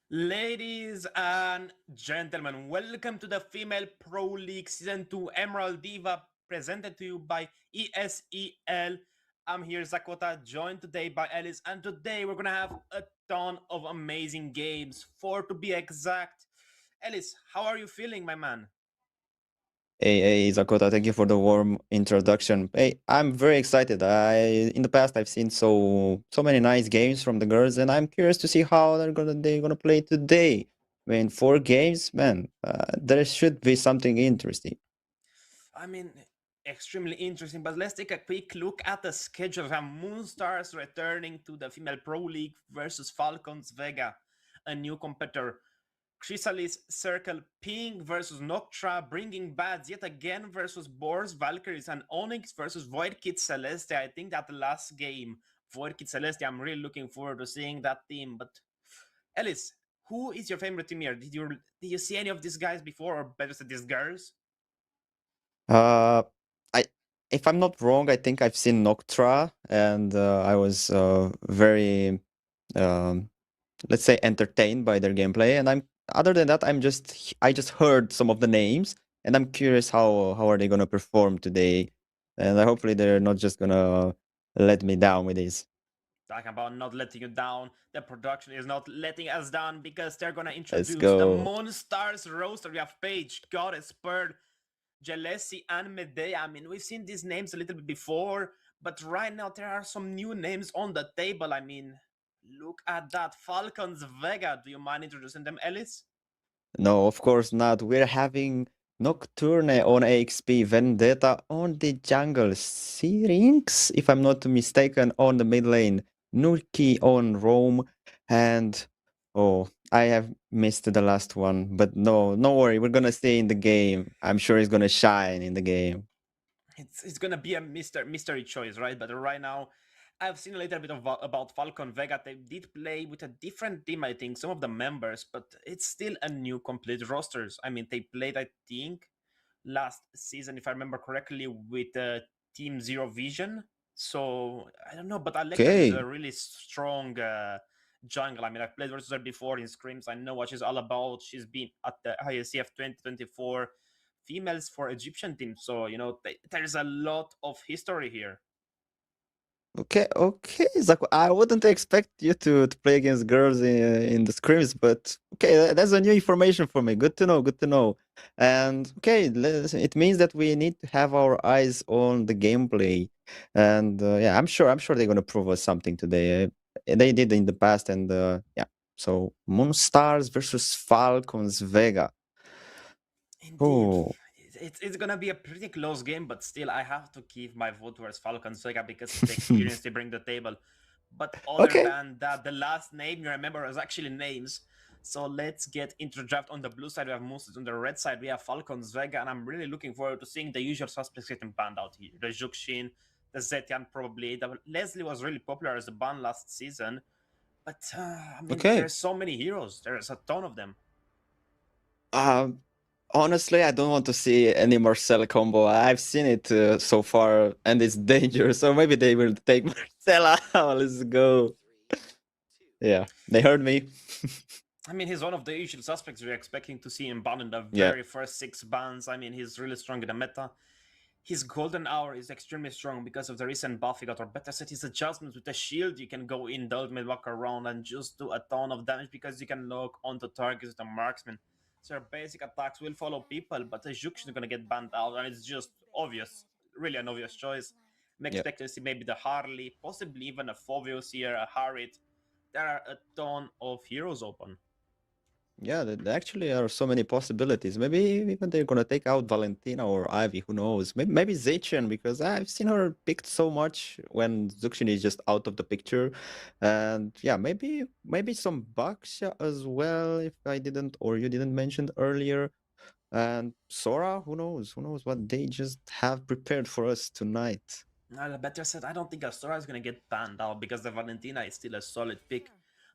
Ladies and gentlemen, welcome to the Female Pro League Season 2 Emerald Diva presented to you by ESEL. I'm here, Zakota, joined today by Alice, and today we're gonna have a ton of amazing games, four to be exact. Alice, how are you feeling, my man? Hey, Zakota, thank you for the warm introduction. Hey, I'm very excited. In the past I've seen so many nice games from the girls, and I'm curious to see how they're gonna play today. I mean, 4 games, man. There should be something interesting. I mean, extremely interesting, but let's take a quick look at the schedule. We have Moonstars returning to the Female Pro League versus Falcons Vega, a new competitor. Chrysalis Circle Ping versus Noctra, Bringing Bads yet again versus Boars Valkyries, and Onyx versus Void Kid Celeste. I think that the last game, Void Kid Celeste, I'm really looking forward to seeing that team. But Alice, who is your favorite team here? Did you see any of these guys before, or better said, these girls? Uh, I, if I'm not wrong, I think I've seen Noctra, and I was very um, let's say entertained by their gameplay, and I'm other than that I just heard some of the names, and I'm curious how are they going to perform today, and hopefully they're not just going to let me down with this. Talking about not letting you down, the production is not letting us down because they're gonna Let's introduce the go. Moonstars roster. We have Paige, Goddess, Bird, Jalesi, and Medea. I mean, we've seen these names a little bit before, but right now there are some new names on the table. I mean, look at that. Falcons Vega. Do you mind introducing them, Ellis? No, of course not. We're having Nocturne on AXP, Vendetta on the jungle, Syrinx, if I'm not mistaken, on the mid lane, Nurki on Roam, and oh, I have missed the last one. But no worry, we're gonna stay in the game. I'm sure he's gonna shine in the game. It's gonna be a mystery choice, right? But right now, I've seen a little bit of about Falcon Vega. They did play with a different team, I think, some of the members, but it's still a new complete rosters. I mean, they played, I think, last season, if I remember correctly, with Team Zero Vision. So I don't know, but Alecta is a Okay, really strong jungle. I mean, I've played versus her before in scrims. I know what she's all about. She's been at the ISCF 2024 females for Egyptian team. So there's a lot of history here. okay, Zach. I wouldn't expect you to play against girls in the scrims, but okay, that's a new information for me. Good to know. Good to know. And okay, it means that we need to have our eyes on the gameplay. And yeah, I'm sure they're gonna prove us something today. They did in the past, and yeah. So Moonstars versus Falcons Vega. Indeed. Oh, It's gonna be a pretty close game, but still, I have to give my vote towards Falcon Sega because of the experience they bring to the table. But other okay. than that, the last name you remember was actually names. So let's get into draft. On the blue side, we have Mooses. On the red side, we have Falcons Vega, and I'm really looking forward to seeing the usual suspects getting banned out here. The Juxin, the Zetian probably. The Leslie was really popular as a ban last season, but I mean, Okay. there's so many heroes. There's a ton of them. Um, Honestly, I don't want to see any Marcella combo. I've seen it so far, and it's dangerous. So maybe they will take Marcella. Let's go. Yeah, they heard me. I mean, he's one of the usual suspects we're expecting to see him ban in the Yeah. very first six bans. I mean, he's really strong in the meta. His golden hour is extremely strong because of the recent buff he got, or better said, his adjustments with the shield. You can go in the ultimate walk around and just do a ton of damage because you can lock onto targets with a marksman. So your basic attacks will follow people, but the Juke is gonna get banned out, and it's just obvious, really an obvious choice. I'm Yeah. expecting to see maybe the Harley, possibly even a Fovios here, a Harriet. There are a ton of heroes open. Yeah, there actually are so many possibilities. Maybe even they're gonna take out Valentina or Ivy, who knows? Maybe Zeichen, because I've seen her picked so much when Zuxin is just out of the picture. And yeah, maybe some Baksha as well, if I didn't or you didn't mention earlier. And Sora, who knows? Who knows what they just have prepared for us tonight? The better said, I don't think Astora is gonna get banned out because the Valentina is still a solid pick.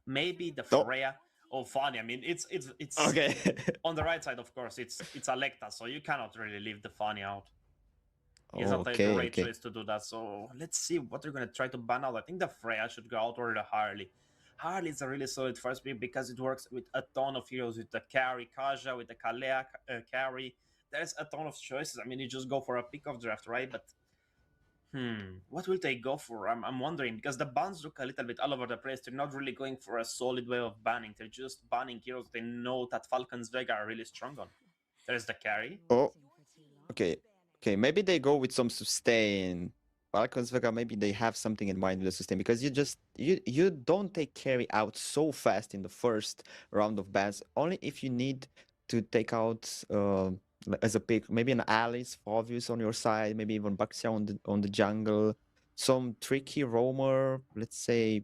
Maybe the Oh, Freya. Oh, funny. I mean, it's okay. on the right side, of course. It's Alecta, so you cannot really leave the Fanny out. It's Oh, not a okay, great okay. choice to do that. So let's see what they're gonna try to ban out. I think the Freya should go out or the Harley. Harley is a really solid first pick because it works with a ton of heroes, with the carry Kaja, with the Kalea carry. There's a ton of choices. I mean, you just go for a pick of draft, right? But what will they go for? I'm wondering because the bans look a little bit all over the place. They're not really going for a solid way of banning. They're just banning heroes they know that Falcon's Vega are really strong on. There's the carry. Oh, okay. Okay, maybe they go with some sustain. Falcons Vega, maybe they have something in mind with the sustain because you don't take carry out so fast in the first round of bans. Only if you need to take out as a pick, maybe an Alice, Fovius on your side, maybe even Baxia on the jungle, some tricky roamer, let's say,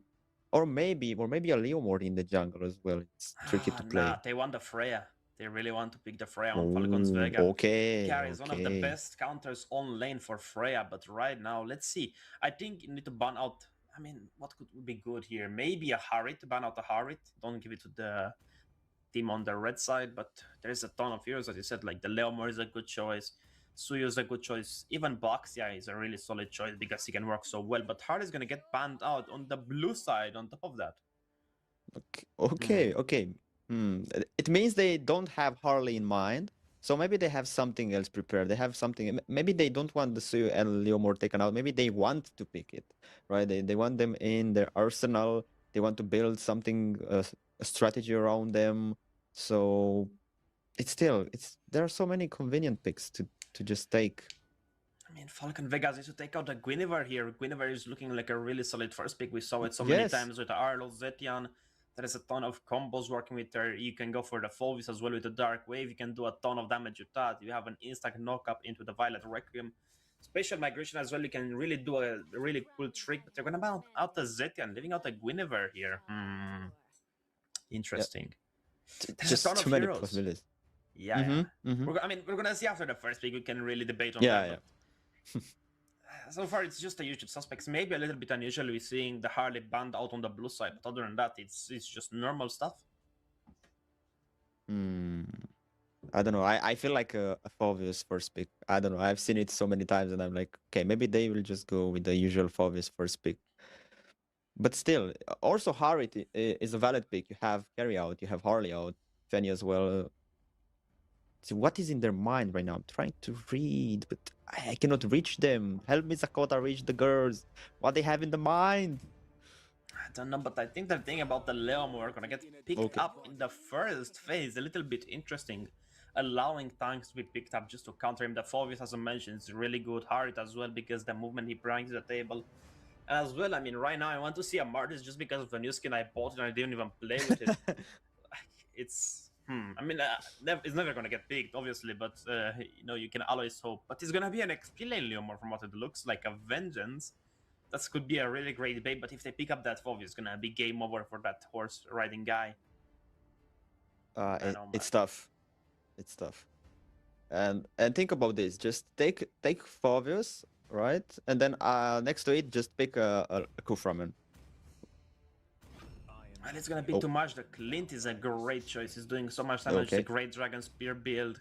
or maybe a Leomord in the jungle as well. It's tricky to Nah, play. they want the Freya. They really want to pick the Freya on Falcon's Oh, Vega. okay, Carry is one of the okay. best counters on lane for Freya, but right now, let's see. I think you need to ban out. I mean, what could be good here? Maybe a Harit, ban out a Harit. Don't give it to the team on the red side, but there's a ton of heroes, as you said, like the Leomor is a good choice. Suyu is a good choice. Even Baxia is a really solid choice because he can work so well. But Harit is going to get banned out on the blue side on top of that. Okay, okay. It means they don't have Harley in mind, so maybe they have something else prepared. They have something. Maybe they don't want the Suyu and Leomord taken out. Maybe they want to pick it, right? They want them in their arsenal. They want to build something, a strategy around them. So it's there are so many convenient picks to just take. I mean, Falcon Vegas needs to take out the Guinevere here. Guinevere is looking like a really solid first pick. We saw it so many Yes, times with Arlo, Zetian. There is a ton of combos working with her. You can go for the Fulvis as well with the Dark Wave. You can do a ton of damage with that. You have an instant knock-up into the Violet Requiem. Spatial Migration as well. You can really do a really cool trick, but they're going to bounce out the Zetian, leaving out the Guinevere here. yeah, Interesting. There's a just ton of too many heroes. possibilities. Yeah. Mm-hmm. I mean, we're going to see after the first pick. We can really debate on Yeah, that, but so far it's just the usual suspects. Maybe a little bit unusual we're seeing the Harley band out on the blue side, but other than that, it's just normal stuff. Hmm. I don't know. I feel like a Fovius first pick. I don't know. I've seen it so many times, and I'm like, okay, maybe they will just go with the usual Fovius first pick. But still, also Harit is a valid pick. You have Carry out, you have Harley out, Fanny as well. So what is in their mind right now? I'm trying to read, but I cannot reach them. Help me, Sakota, reach the girls. What they have in the mind? I don't know, but I think the thing about the Leomor are gonna get picked Okay. up in the first phase a little bit interesting. Allowing tanks to be picked up just to counter him. The Fovius, as I mentioned, is really good. Harit as well because the movement he brings to the table. And as well, I mean, right now I want to see a Martis just because of the new skin I bought and I didn't even play with it. It's I mean, it's never gonna get picked, obviously, but you can always hope. But it's gonna be an XP lane Leomor from what it looks like, a vengeance. That could be a really great bait, but if they pick up that Fov, it's gonna be game over for that horse riding guy. I know, It's man. tough. It's tough. And think about this. Just take Fovius, right? And then next to it, just pick a Kuframan. And it's gonna be Oh, too much. The Clint is a great choice. He's doing so much damage. It's a okay. great Dragon Spear build.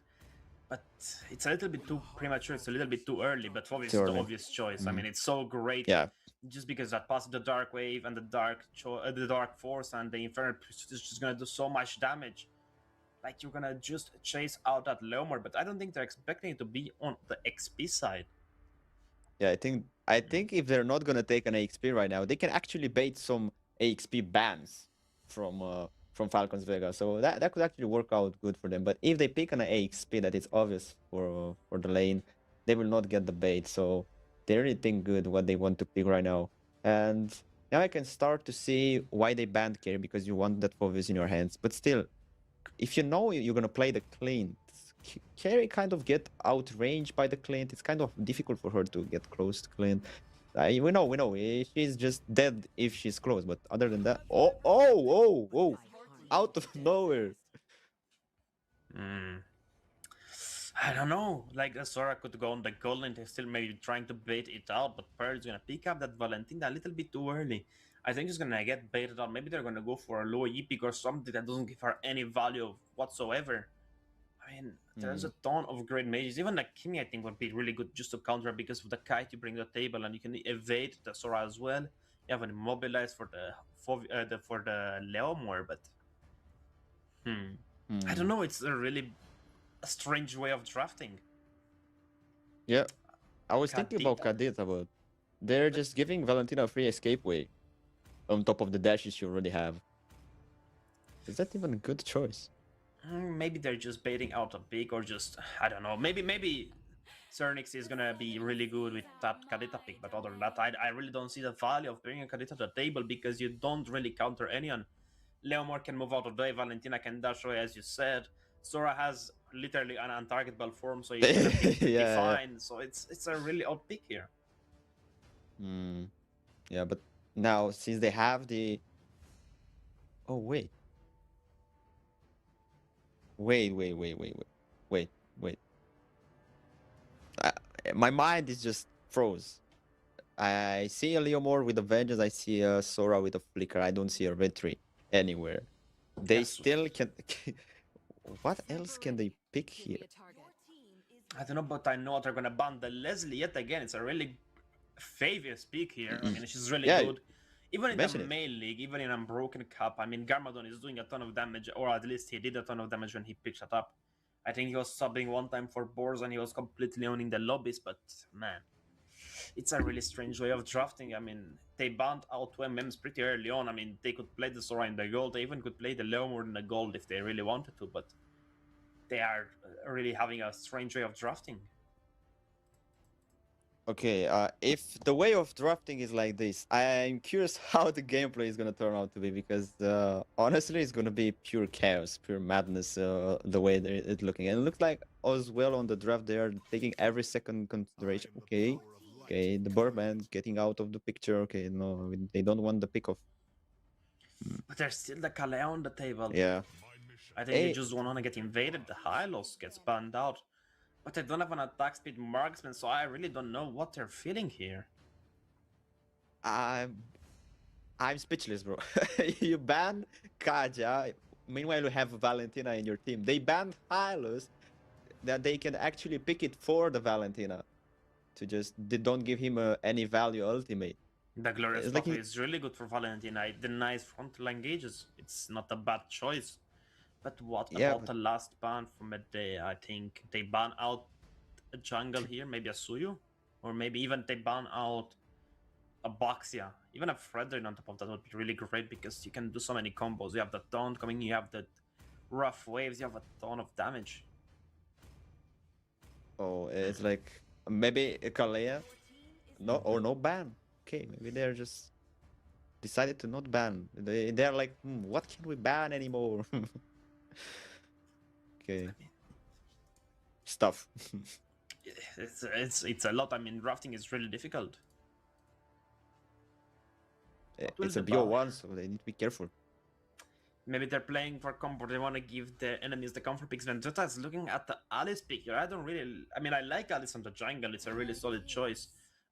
But it's a little bit too premature. It's a little bit too early. But Fov is Too the early. obvious choice. I mean, it's so great. Yeah. Just because that passes the Dark Wave and the Dark Force and the Infernal Pursuit is just gonna do so much damage. Like you're gonna just chase out that Leomor, but I don't think they're expecting it to be on the XP side. Yeah, I think if they're not gonna take an AXP right now, they can actually bait some AXP bans from Falcons Vega. So that could actually work out good for them. But if they pick an AXP that is obvious for the lane, they will not get the bait. So they really think good what they want to pick right now. And now I can start to see why they banned carry because you want that focus in your hands. But still, if you know you're gonna play the Clint, Carrie kind of get outranged by the Clint. It's kind of difficult for her to get close to Clint. We know. She's just dead if she's close. But other than that, oh, out of nowhere. Mm. I don't know. Like Sora could go on the golden. They're still maybe trying to bait it out, but Pearl's gonna pick up that Valentina a little bit too early. I think she's gonna get baited out. Maybe they're gonna go for a low E pick or something that doesn't give her any value whatsoever. I mean, there's a ton of great mages. Even like Kimi, I think, would be really good just to counter because of the kite you bring to the table and you can evade the Sora as well. You have an immobilize for the Leomore, but I don't Hmm. know. It's a really strange way of drafting. Yeah, I was thinking about Kadita, Kadita, but they're but just giving Valentina a free escape way on top of the dashes she already have. Is that even a good choice? maybe they're just baiting out a pick, or just I don't know. Maybe Cernix is gonna be really good with that Kadita pick, but other than that, I really don't see the value of bringing Kadita to the table because you don't really counter anyone. Leomor can move out of the way, Valentina can dash away, as you said. Sora has literally an untargetable form, so he's gonna pick pretty Yeah, fine. So it's a really odd pick here. yeah. Yeah, but now since they have the oh wait wait. I, my mind is just froze. I see a Leomore with a Vengeance. I see a Sora with a Flicker. I don't see a Retry anywhere. They Yes, still can. What else can they pick here? I don't know, but I know they're gonna ban the Leslie yet again. It's a really favor pick here. I mean, she's really Yeah, good. Even in the mention it. main league, even in Unbroken Cup, I mean, Garmadon is doing a ton of damage, or at least he did a ton of damage when he picked it up. I think he was subbing one time for Boars and he was completely owning the lobbies, but man, it's a really strange way of drafting. I mean, they banned out 2 MMs pretty early on. I mean, they could play the Sora in the gold, they even could play the Leomord in the gold if they really wanted to, but they are really having a strange way of drafting. Okay, if the way of drafting is like this, I'm curious how the gameplay is gonna turn out to be because honestly, it's gonna be pure chaos, pure madness. The way it's looking, and it looks like as well on the draft they are taking every second consideration. Okay, okay, the Birdman getting out of the picture. Okay, no, they don't want the pick off. But there's still the Kale on the table. Yeah. I think you Hey, just want to get invaded, the Hylos gets banned out. But I don't have an attack speed marksman, so I really don't know what they're feeling here. I'm I'm speechless, bro. You ban Kaja. Meanwhile, you have Valentina in your team. They banned Hylos that they can actually pick it for the Valentina to just they don't give him any value ultimate. The Glorious It's like Buffalo is really good for Valentina. It denies frontal engages. It's not a bad choice. But what yeah, about but the last ban from a day? I think they ban out a jungle here, maybe a Suyu? Or maybe even they ban out a Boxia. Even a Fredrin on top of that would be really great because you can do so many combos. You have the taunt coming, you have the rough waves, you have a ton of damage. oh, it's like maybe a Kalea, no or no ban. Okay, maybe they're just decided to not ban. They're like, what can we ban anymore? Okay, stuff. It's a lot. I mean, drafting is really difficult. What will It's a the bar? BO1, so they need to be careful. Maybe they're playing for comfort. They want to give the enemies the comfort picks. Vendetta is looking at the Alice pick here. I don't really. I mean, I like Alice on the jungle. It's a really solid choice.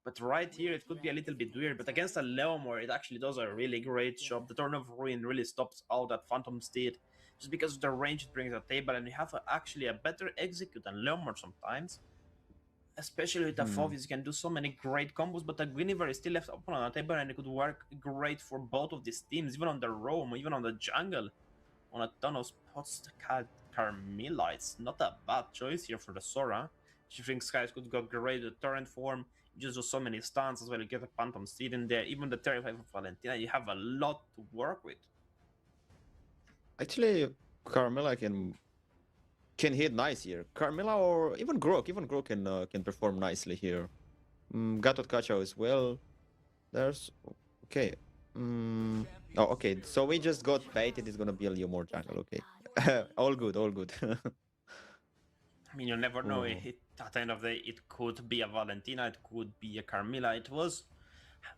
But right here, it could be a little bit weird. But against a Leomore, it actually does a really great job. The Turn of Ruin really stops out that Phantom Steed just because of the range it brings to the table. And you have actually a better execute than Leomore sometimes. Especially with the Hmm. Fovies, you can do so many great combos, but the Guinevere is still left open on the table and it could work great for both of these teams, even on the roam, even on the jungle. On a ton of spots, the Carmilla, it's not a bad choice here for the Sora. She thinks guys could go great with torrent form, you just do so many stuns as well, you get a Phantom Steed in there, even the Terrified of Valentina, you have a lot to work with. Actually, Carmilla can hit nice here. Carmilla or even Grok can perform nicely here. Gatot Kacha as well. There's okay. Oh, okay. So we just got baited. It's gonna be a little more jungle. Okay. All good. All good. I mean, you never know. Oh. At the end of the day, it could be a Valentina, it could be a Carmilla. It was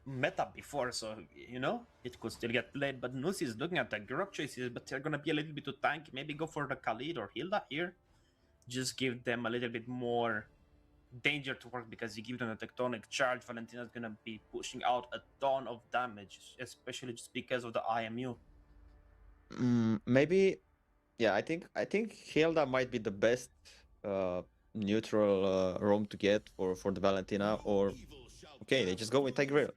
meta before, so it could still get played. But Nusi is looking at the Grok choices, but they're gonna be a little bit too tanky. Maybe go for the Khalid or Hilda here. Just give them a little bit more danger to work because you give them a tectonic charge. Valentina's gonna be pushing out a ton of damage, especially just because of the IMU. Maybe. Yeah. I think Hilda might be the best uh neutral roam to get for the Valentina. Or okay, they just go with Tigreal.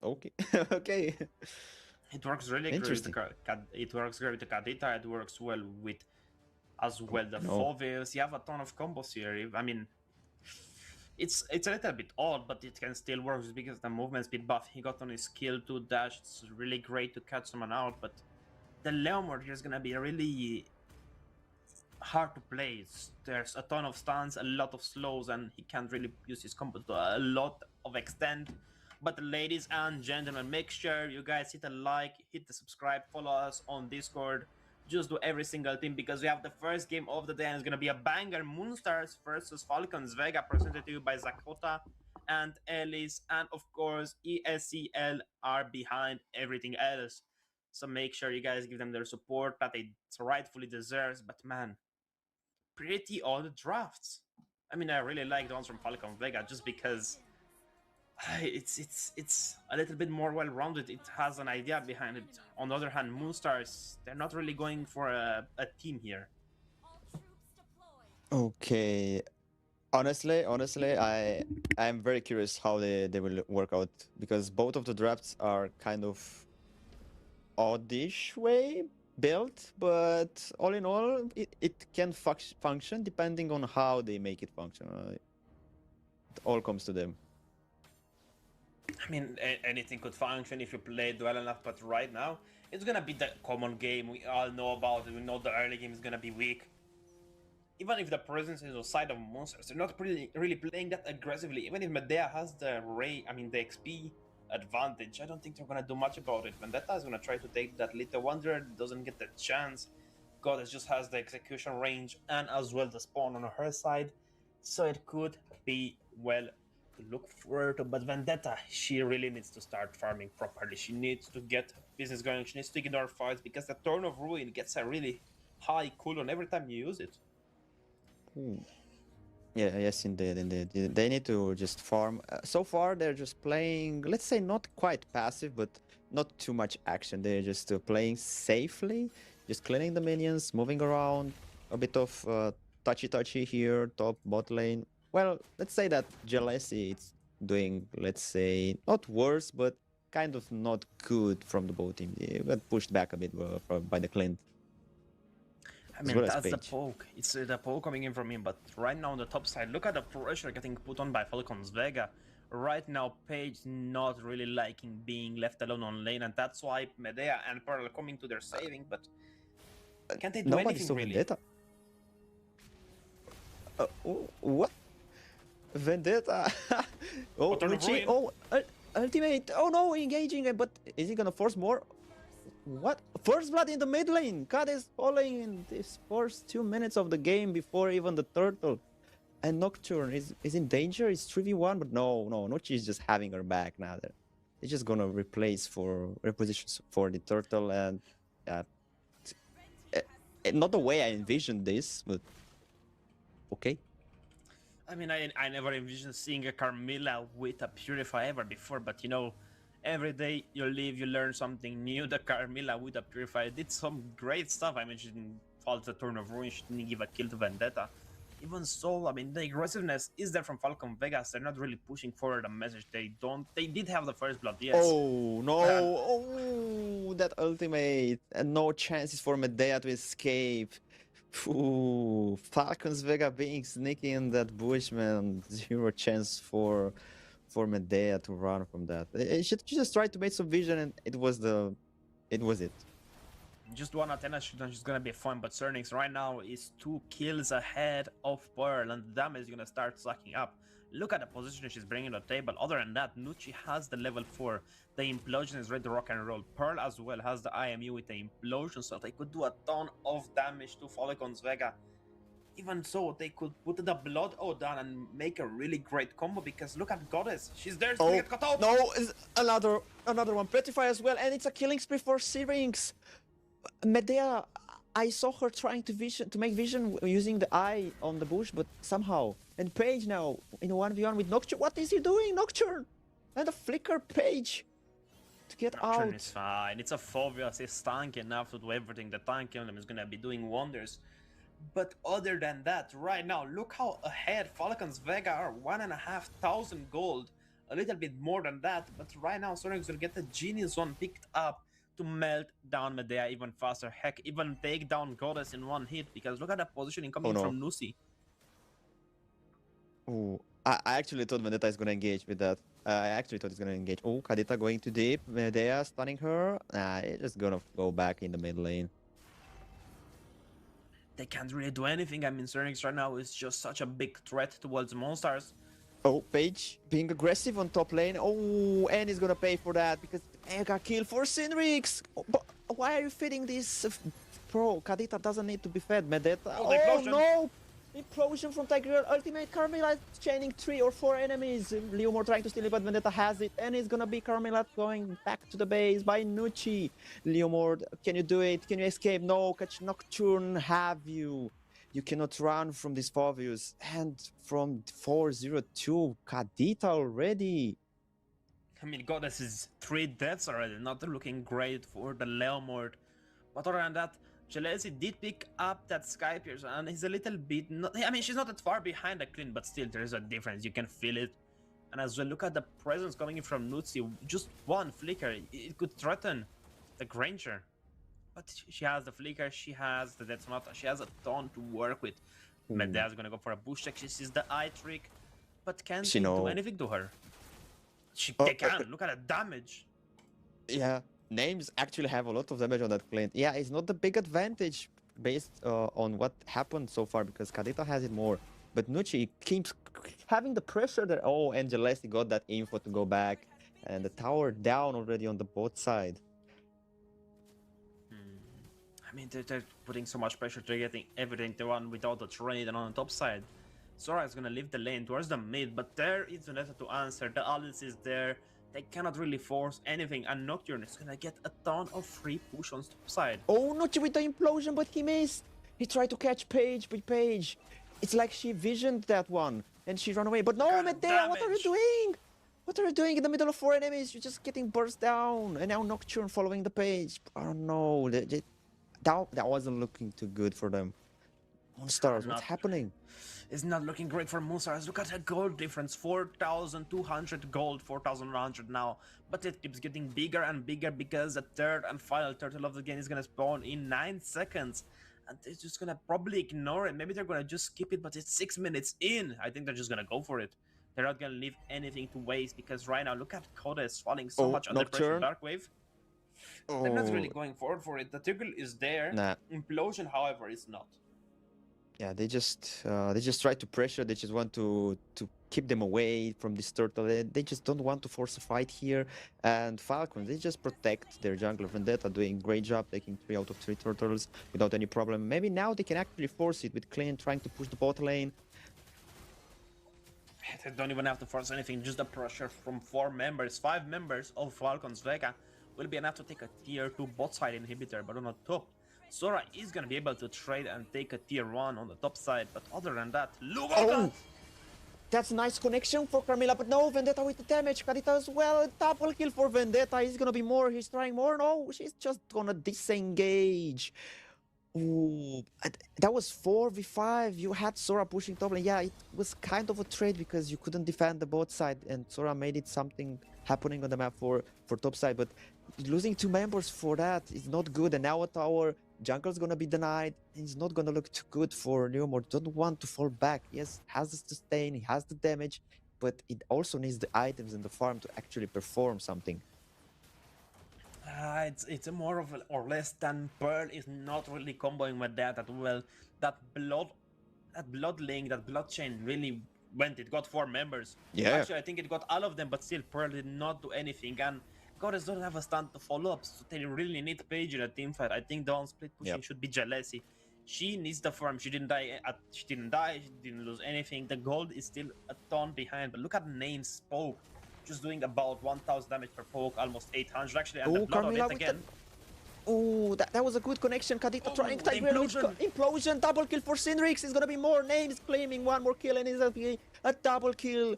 Okay, okay, It works really great with the interesting. it works great with the Kadita. It works well with as Oh, well the no. Foveus. You have a ton of combos here. I mean, it's a little bit odd, but it can still work just because the movement speed buff he got on his skill to dash. It's really great to catch someone out, but the Leomord here is gonna be really hard to play. There's a ton of stuns, a lot of slows, and he can't really use his combos to a lot of extent. But ladies and gentlemen, make sure you guys hit a like, hit the subscribe, follow us on Discord. Just do every single thing because we have the first game of the day and it's gonna be a banger. Moonstars versus Falcons Vega, presented to you by Zakota and Ellis, and of course ESCL are behind everything else. So make sure you guys give them their support that it rightfully deserves. But man, pretty odd drafts. I mean, I really like the ones from Falcon Vega just because it's a little bit more well rounded. It has an idea behind it. On the other hand, Moonstars, they're not really going for a team here. Okay. Honestly, I'm very curious how they will work out because both of the drafts are kind of oddish way built, but all in all, it can function depending on how they make it function. It all comes to them. I mean, anything could function if you play it well enough, but right now, it's gonna be the common game we all know about. We know the early game is gonna be weak. Even if the presence is on side of monsters, they're not really playing that aggressively. Even if Medea has the the XP advantage, I don't think they're gonna do much about it. Vendetta is gonna try to take that little Wanderer, doesn't get the chance. Goddess just has the execution range and as well the spawn on her side, so it could be well to look forward to. But Vendetta, she really needs to start farming properly. She needs to get business going. She needs to ignore fights because the Turn of Ruin gets a really high cooldown every time you use it. Ooh. Yeah, yes, indeed. They need to just farm. So far, they're just playing, let's say, not quite passive, but not too much action. They're just playing safely, just cleaning the minions, moving around, a bit of touchy here, top, bot lane. Well, let's say that Jealousy it's doing, let's say, not worse, but kind of not good from the bot team. They got pushed back a bit by the Clint, I as mean, well as that's the Page. poke. It's the poke coming in from him, but right now on the top side, look at the pressure getting put on by Falcons Vega. Right now, Page not really liking being left alone on lane, and that's why Medea and Pearl are coming to their saving, but can't they do Nobody anything saw really? Vendetta. What? Vendetta. Oh, Turn of Uchi. Ruin. Oh, ultimate. Oh no, engaging. But is he gonna force more? What? First blood in the mid lane. God is falling in this first 2 minutes of the game before even the turtle. And Nocturne is in danger. It's 3v1, but no, Nuchi is just having her back now. They're just gonna reposition for the turtle, and not the way I envisioned this, but okay. I mean, I never envisioned seeing a Carmilla with a Purify ever before, but you know, every day you live, you learn something new. The Carmilla with a Purify did some great stuff. I mean, she didn't fall to the Turn of Ruin, she didn't give a kill to Vendetta. Even so, I mean, the aggressiveness is there from Falcon Vegas. They're not really pushing forward a message. They did have the first blood, yes. Oh no! And Oh, that ultimate, and no chances for Medea to escape. Ooh, Falcons Vega being sneaky in that bush, man. Zero chance for Medea to run from that. She just tried to make some vision, and it was it. just one Athena shoodown, she's gonna be fun, but Cernix right now is 2 kills ahead of Pearl, and the damage is gonna start sucking up. Look at the position she's bringing to the table. Other than that, Nucci has the level 4. The Implosion is ready to rock and roll. Pearl as well has the IMU with the Implosion, so they could do a ton of damage to Falcons Vega. Even so, they could put the Blood Ode down and make a really great combo, because look at Goddess. She's there, she's gonna get cut out! No, another one. Petrify as well, and it's a killing spree for Syrinx. Medea, I saw her trying to make vision using the eye on the bush, but somehow. And Page now in a 1v1 with Nocturne. What is he doing, Nocturne? And a flicker Page to get Nocturne out. is fine. It's a Phobius. He's tanky enough to do everything. The tank emblem is gonna be doing wonders. But other than that, right now, look how ahead Falcons Vega are. 1,500 gold. a little bit more than that, but right now Sonic's gonna get the Genius one picked up to melt down Medea even faster. Heck, even take down Goddess in one hit, because look at the positioning Oh coming no. from Nusi. Oh, I actually thought Vendetta is gonna engage with that. I actually thought it's gonna engage. Oh, Kadita going too deep. Medea stunning her. Nah, it's just gonna go back in the mid lane. They can't really do anything. I mean, Cernix right now is just such a big threat towards Monsters. Oh, Page being aggressive on top lane. Oh, and he's gonna pay for that because mega kill for Sinrix. Oh, but why are you feeding this? Bro, Kadita doesn't need to be fed. Medetta. Oh, the Oh implosion. no! Implosion from Tiger. Ultimate Carmilla is chaining 3 or 4 enemies. Leomore trying to steal it, but Vendetta has it. And it's gonna be Carmilla going back to the base by Nucci. Leomore, can you do it? Can you escape? No, catch Nocturne, have you? You cannot run from this Fovius. And from 402, Kadita already. I mean, Goddess is 3 deaths already, not looking great for the Leomord. But other than that, Jelesi did pick up that Sky Piercer, and he's a little bit not, I mean, she's not that far behind the clean, but still there is a difference. You can feel it. And as well, look at the presence coming in from Nutsi. Just one flicker, it could threaten the Granger. But she has the flicker, she has the Death Sonata, she has a ton to work with. Medea's gonna go for a bush check. She sees the eye trick, but can't She do know. anything to her. Oh, They can. Look at the damage. Yeah, names actually have a lot of damage on that plane. Yeah, it's not the big advantage based on what happened so far because Kadita has it more. But Nucci keeps having the pressure there. Oh, and Jelesi got that info to go back. And the tower down already on the bot side. I mean, they're putting so much pressure to getting everything they want without the trade, and on the top side, Sora is gonna leave the lane towards the mid, but there is Veneta to answer. The Alice is there. They cannot really force anything, and Nocturne is gonna get a ton of free push on top side. Oh, Nucci with the implosion, but he missed. He tried to catch Paige with Paige. It's like she visioned that one and she ran away. But no, God, Medea, what are you damage. doing? What are you doing in the middle of 4 enemies? You're just getting burst down. And now Nocturne following the Page. Oh no, that wasn't looking too good for them. Monstars, what's happening? It's not looking great for Monstars. Look at the gold difference, 4,200 gold, 4,100 now. But it keeps getting bigger and bigger because the third and final turtle of the game is gonna spawn in 9 seconds. And they're just gonna probably ignore it. Maybe they're gonna just skip it, but it's 6 minutes in. I think they're just gonna go for it. They're not gonna leave anything to waste because right now, look at Codes falling so much under pressure. Nocturne. Darkwave. They're not really going forward for it. The Turtle is there. Nah. Implosion, however, is not. Yeah, they just try to pressure. They just want to keep them away from this turtle. They just don't want to force a fight here. And Falcons, they just protect their jungler. Vendetta doing great job taking 3 out of 3 turtles without any problem. Maybe now they can actually force it with Clean trying to push the bot lane. They don't even have to force anything. Just the pressure from 4 members, 5 members of Falcons Vega will be enough to take a tier 2 bot side inhibitor. But on the top, Sora is gonna be able to trade and take a tier 1 on the top side, but other than that, look at that! That's a nice connection for Carmilla, but no, Vendetta with the damage. Kadita as well, double kill for Vendetta. He's gonna be more, he's trying more. No, she's just gonna disengage. Ooh, that was 4v5. You had Sora pushing top lane. Yeah, it was kind of a trade because you couldn't defend the bot side, and Sora made it something happening on the map for top side. But losing 2 members for that is not good. And now a tower, jungle's gonna be denied. It's not gonna look too good for Leomord. Don't want to fall back. Yes, has the sustain, he has the damage, but it also needs the items in the farm to actually perform something. It's a more of a, or less than Pearl is not really comboing with that well. That blood link, that blood chain really went. It got 4 members. Yeah. Actually, I think it got all of them, but still Pearl did not do anything. And Goddess don't have a stand to follow up, so they really need Paige in a team fight. I think the on split pushing should be Jelesi. She needs the farm. She didn't die. She didn't lose anything. The gold is still a ton behind. But look at names spoke. Just doing about 1,000 damage per poke, almost 800 actually, and the blood on it again. Oh, that was a good connection. Kadita trying to implosion, double kill for Sinrix. It's gonna be more names claiming 1 more kill, and it's gonna be a double kill.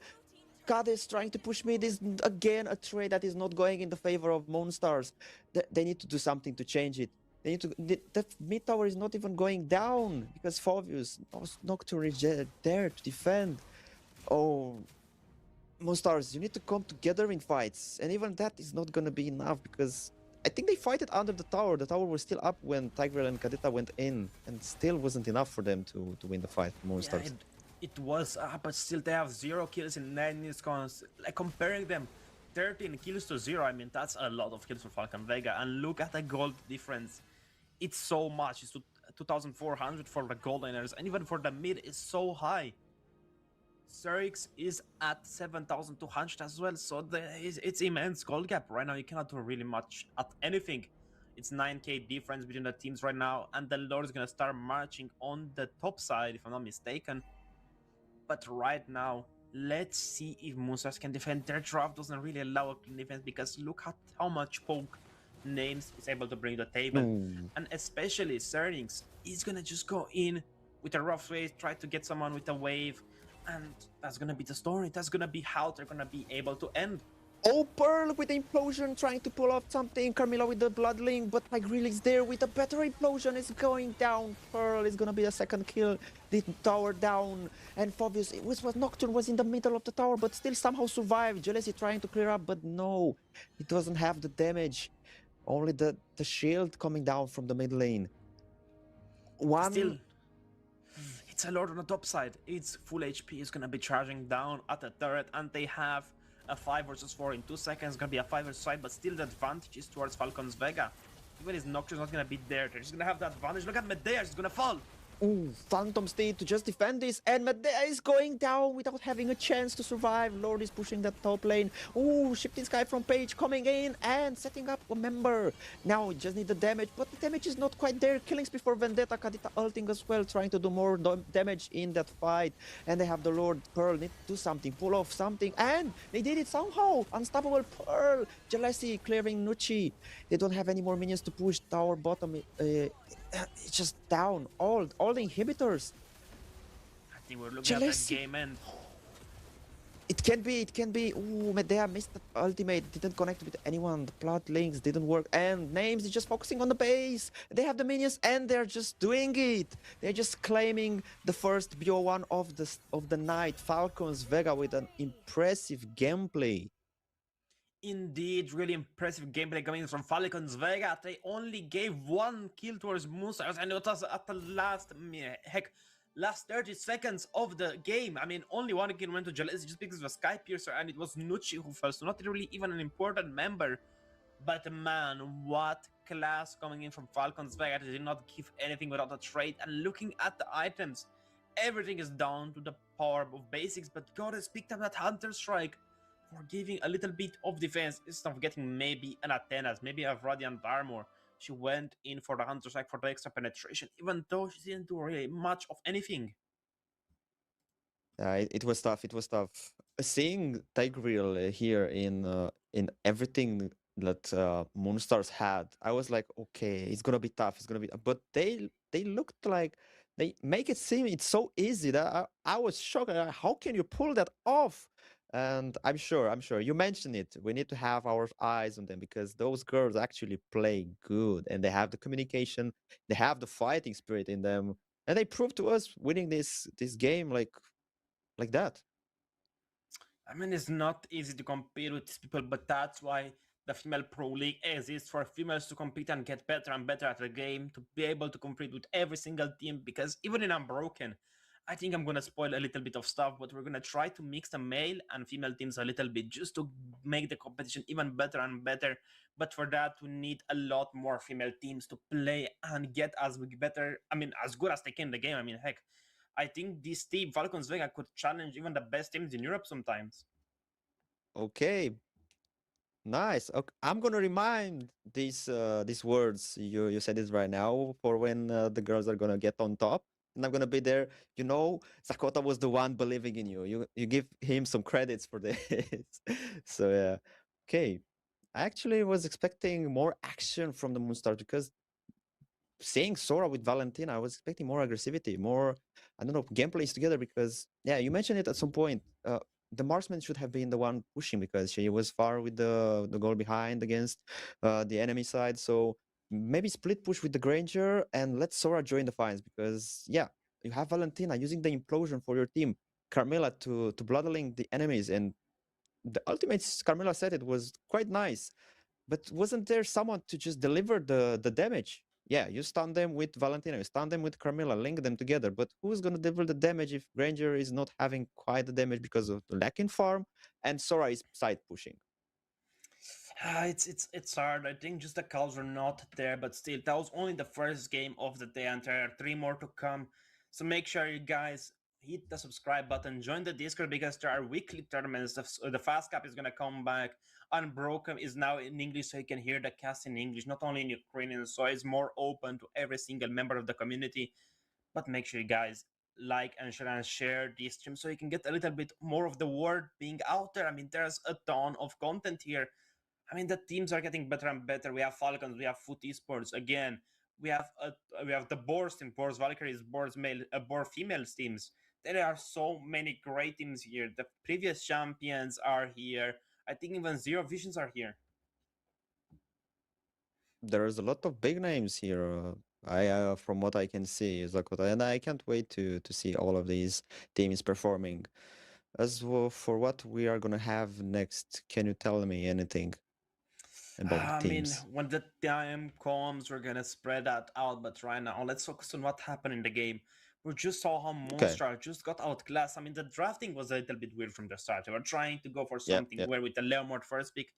Goddess trying to push me. This again a trade that is not going in the favor of Moonstars. They need to do something to change it. They need to. The mid tower is not even going down because Fovius Nocturne is there to defend. Oh. Monstars, you need to come together in fights, and even that is not gonna be enough because I think they fight it under the tower. The tower was still up when Tigreal and Kadita went in, and still wasn't enough for them to win the fight. Yeah, Monstars. it was, but still they have 0 kills in 9 cons. Like comparing them, 13 kills to 0. I mean, that's a lot of kills for Falcon Vega. And look at the gold difference. It's so much. It's 2,400 for the gold liners, and even for the mid is so high. Zerix is at 7,200 as well, so it's immense gold gap right now. You cannot do really much at anything. It's 9k difference between the teams right now, and the Lord is gonna start marching on the top side, if I'm not mistaken. But right now, let's see if Musas can defend. Their draft doesn't really allow a clean defense because look at how much poke Names is able to bring to the table. No. And especially Cernix is gonna just go in with a rough race, try to get someone with a wave, and that's gonna be the story. That's gonna be how they're gonna be able to end. Oh, Pearl with the implosion trying to pull off something. Carmilla with the bloodling, but Tigreal is there with a better implosion. It's going down. Pearl is gonna be the second kill. The tower down. And Phobius, it was Nocturne was in the middle of the tower, but still somehow survived. Jealousy trying to clear up, but no. It doesn't have the damage. Only the shield coming down from the mid lane. Still, it's a Lord on the top side. It's full HP. It's gonna be charging down at the turret, and they have a 5 versus 4 in 2 seconds. It's gonna be a 5 versus 5, but still the advantage is towards Falcon's Vega. Even his Nocturne's not gonna be there. They're just gonna have the advantage. Look at Medea, she's gonna fall. Ooh, Phantom State to just defend this, and Medea is going down without having a chance to survive. Lord is pushing that top lane. Ooh, Shifting Sky from Page coming in and setting up a member. Now we just need the damage, but the damage is not quite there. Killings before Vendetta, Kadita ulting as well, trying to do more damage in that fight. And they have the Lord Pearl, need to do something, pull off something, and they did it somehow. Unstoppable Pearl, Jealousy clearing Nucci. They don't have any more minions to push tower bottom. It's just down all the inhibitors. I think we're looking at a game end. It can be. Ooh, Medea missed the ultimate, didn't connect with anyone. The plot links didn't work, and Names is just focusing on the base. They have the minions, and they're just doing it. They're just claiming the first BO1 of the night. Falcons Vega with an impressive gameplay. Indeed, really impressive gameplay coming from Falcons Vega. They only gave 1 kill towards Moonstar's, and it was at the last 30 seconds of the game. I mean, only 1 kill went to Jealousy just because it was Sky Piercer, and it was Nucci who fell, so not really even an important member. But man, what class coming in from Falcons Vega. They did not give anything without a trade, and looking at the items, everything is down to the power of basics, but God has picked up that Hunter Strike for giving a little bit of defense instead of getting maybe an Athena's, maybe a Radiant Armor. She went in for the Hunter Strike for the extra penetration, even though she didn't do really much of anything. It was tough. It was tough. Seeing Tigreal here in everything that Moonstars had, I was like, okay, it's gonna be tough. It's gonna be. But they looked like they make it seem it's so easy that I was shocked. How can you pull that off? And I'm sure you mentioned it. We need to have our eyes on them because those girls actually play good and they have the communication, they have the fighting spirit in them, and they proved to us winning this game like that. I mean, it's not easy to compete with these people, but that's why the Female Pro League exists, for females to compete and get better and better at the game, to be able to compete with every single team. Because even in Unbroken, I think I'm gonna spoil a little bit of stuff, but we're gonna try to mix the male and female teams a little bit just to make the competition even better and better. But for that, we need a lot more female teams to play and get as better. I mean, as good as they can in the game. I mean, heck, I think this team, Falcons Vega, could challenge even the best teams in Europe sometimes. Okay, nice. Okay, I'm gonna remind these words you said it right now for when the girls are gonna get on top, and I'm gonna be there. You know, Sakota was the one believing in you. You give him some credits for this. So yeah, okay. I actually was expecting more action from the Moonstar because seeing Sora with Valentina, I was expecting more aggressivity, more, I don't know, gameplays together because, yeah, you mentioned it at some point. The marksman should have been the one pushing because she was far with the goal behind against the enemy side. So maybe split push with the Granger and let Sora join the fights because, yeah, you have Valentina using the implosion for your team, Carmilla to bloodling the enemies, and the ultimate Carmilla said it was quite nice, but wasn't there someone to just deliver the damage? Yeah, you stun them with Valentina, you stun them with Carmilla, link them together. But who's gonna deliver the damage if Granger is not having quite the damage because of the lack in farm and Sora is side pushing? It's hard. I think just the calls were not there, but still, that was only the first game of the day, and there are three more to come. So make sure you guys hit the subscribe button, join the Discord because there are weekly tournaments. The Fast Cap is gonna come back. Unbroken is now in English, so you can hear the cast in English, not only in Ukrainian. So it's more open to every single member of the community. But make sure you guys like and share this stream so you can get a little bit more of the word being out there. I mean, there's a ton of content here. I mean, the teams are getting better and better. We have Falcons, we have Foot Esports. Again, we have the Boars team, Boars Valkyries, Boars male, Boar females teams. There are so many great teams here. The previous champions are here. I think even Zero Visions are here. There's a lot of big names here. I from what I can see, Zakota, and I can't wait to see all of these teams performing. As well, for what we are gonna have next, can you tell me anything about the I mean, teams? when the time comes, we're gonna spread that out. But right now, let's focus on what happened in the game. We just saw how Okay. Monster just got outclassed. I mean, the drafting was a little bit weird from the start. They were trying to go for Yeah, something yeah. where with the Leomord first pick,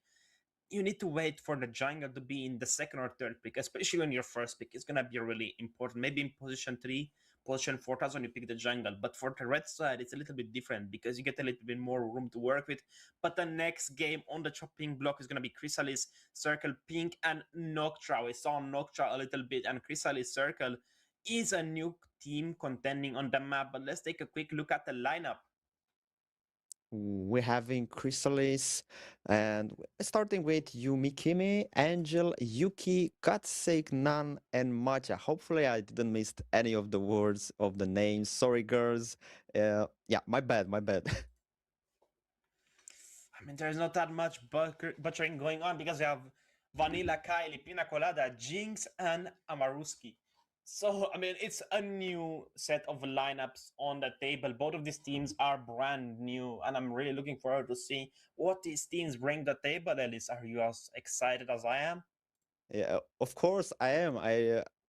you need to wait for the jungle to be in the second or third pick, especially when your first pick is gonna be really important. Maybe in position 3, position 4, that's when you pick the jungle. But for the red side, it's a little bit different because you get a little bit more room to work with. But the next game on the chopping block is gonna be Chrysalis, Circle, Pink, and Noctra. We saw Noctra a little bit, and Chrysalis Circle is a new team contending on the map. But let's take a quick look at the lineup. We're having Chrysalis and starting with Yumikimi, Angel, Yuki, Katsek, Nan, and Matcha. Hopefully, I didn't miss any of the words of the names. Sorry, girls. Yeah, my bad, my bad. I mean, there's not that much butchering going on because we have Vanilla, Kylie, Pina Colada, Jinx, and Amaruski. So, I mean, it's a new set of lineups on the table. Both of these teams are brand new, and I'm really looking forward to see what these teams bring to the table. Ellis, are you as excited as I am? Yeah, of course I am.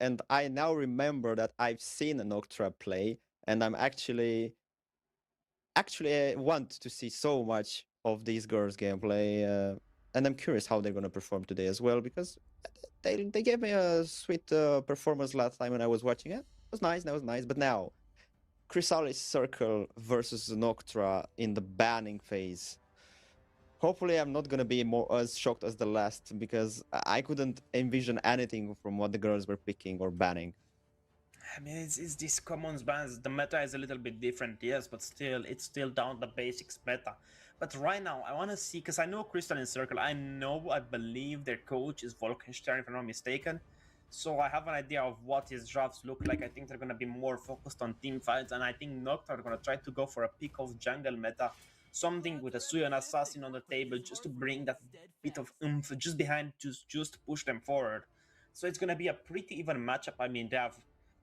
And I now remember that I've seen an Octra play, and I'm actually want to see so much of these girls' gameplay, and I'm curious how they're gonna perform today as well because they gave me a sweet performance last time when I was watching it. It was nice, that was nice. But now, Chrysalis Circle versus Noctra in the banning phase. Hopefully, I'm not gonna be more as shocked as the last because I couldn't envision anything from what the girls were picking or banning. I mean, it's these commons bans. The meta is a little bit different, yes, but still, it's still down the basics meta. But right now, I want to see, because I know Crystal in Circle, I believe their coach is Volkenstein, if I'm not mistaken. So I have an idea of what his drafts look like. I think they're going to be more focused on team fights, and I think Nocturne are going to try to go for a pick of jungle meta, something with a Suyon Assassin on the table, just to bring that bit of oomph just behind, just push them forward. So it's going to be a pretty even matchup. I mean, they have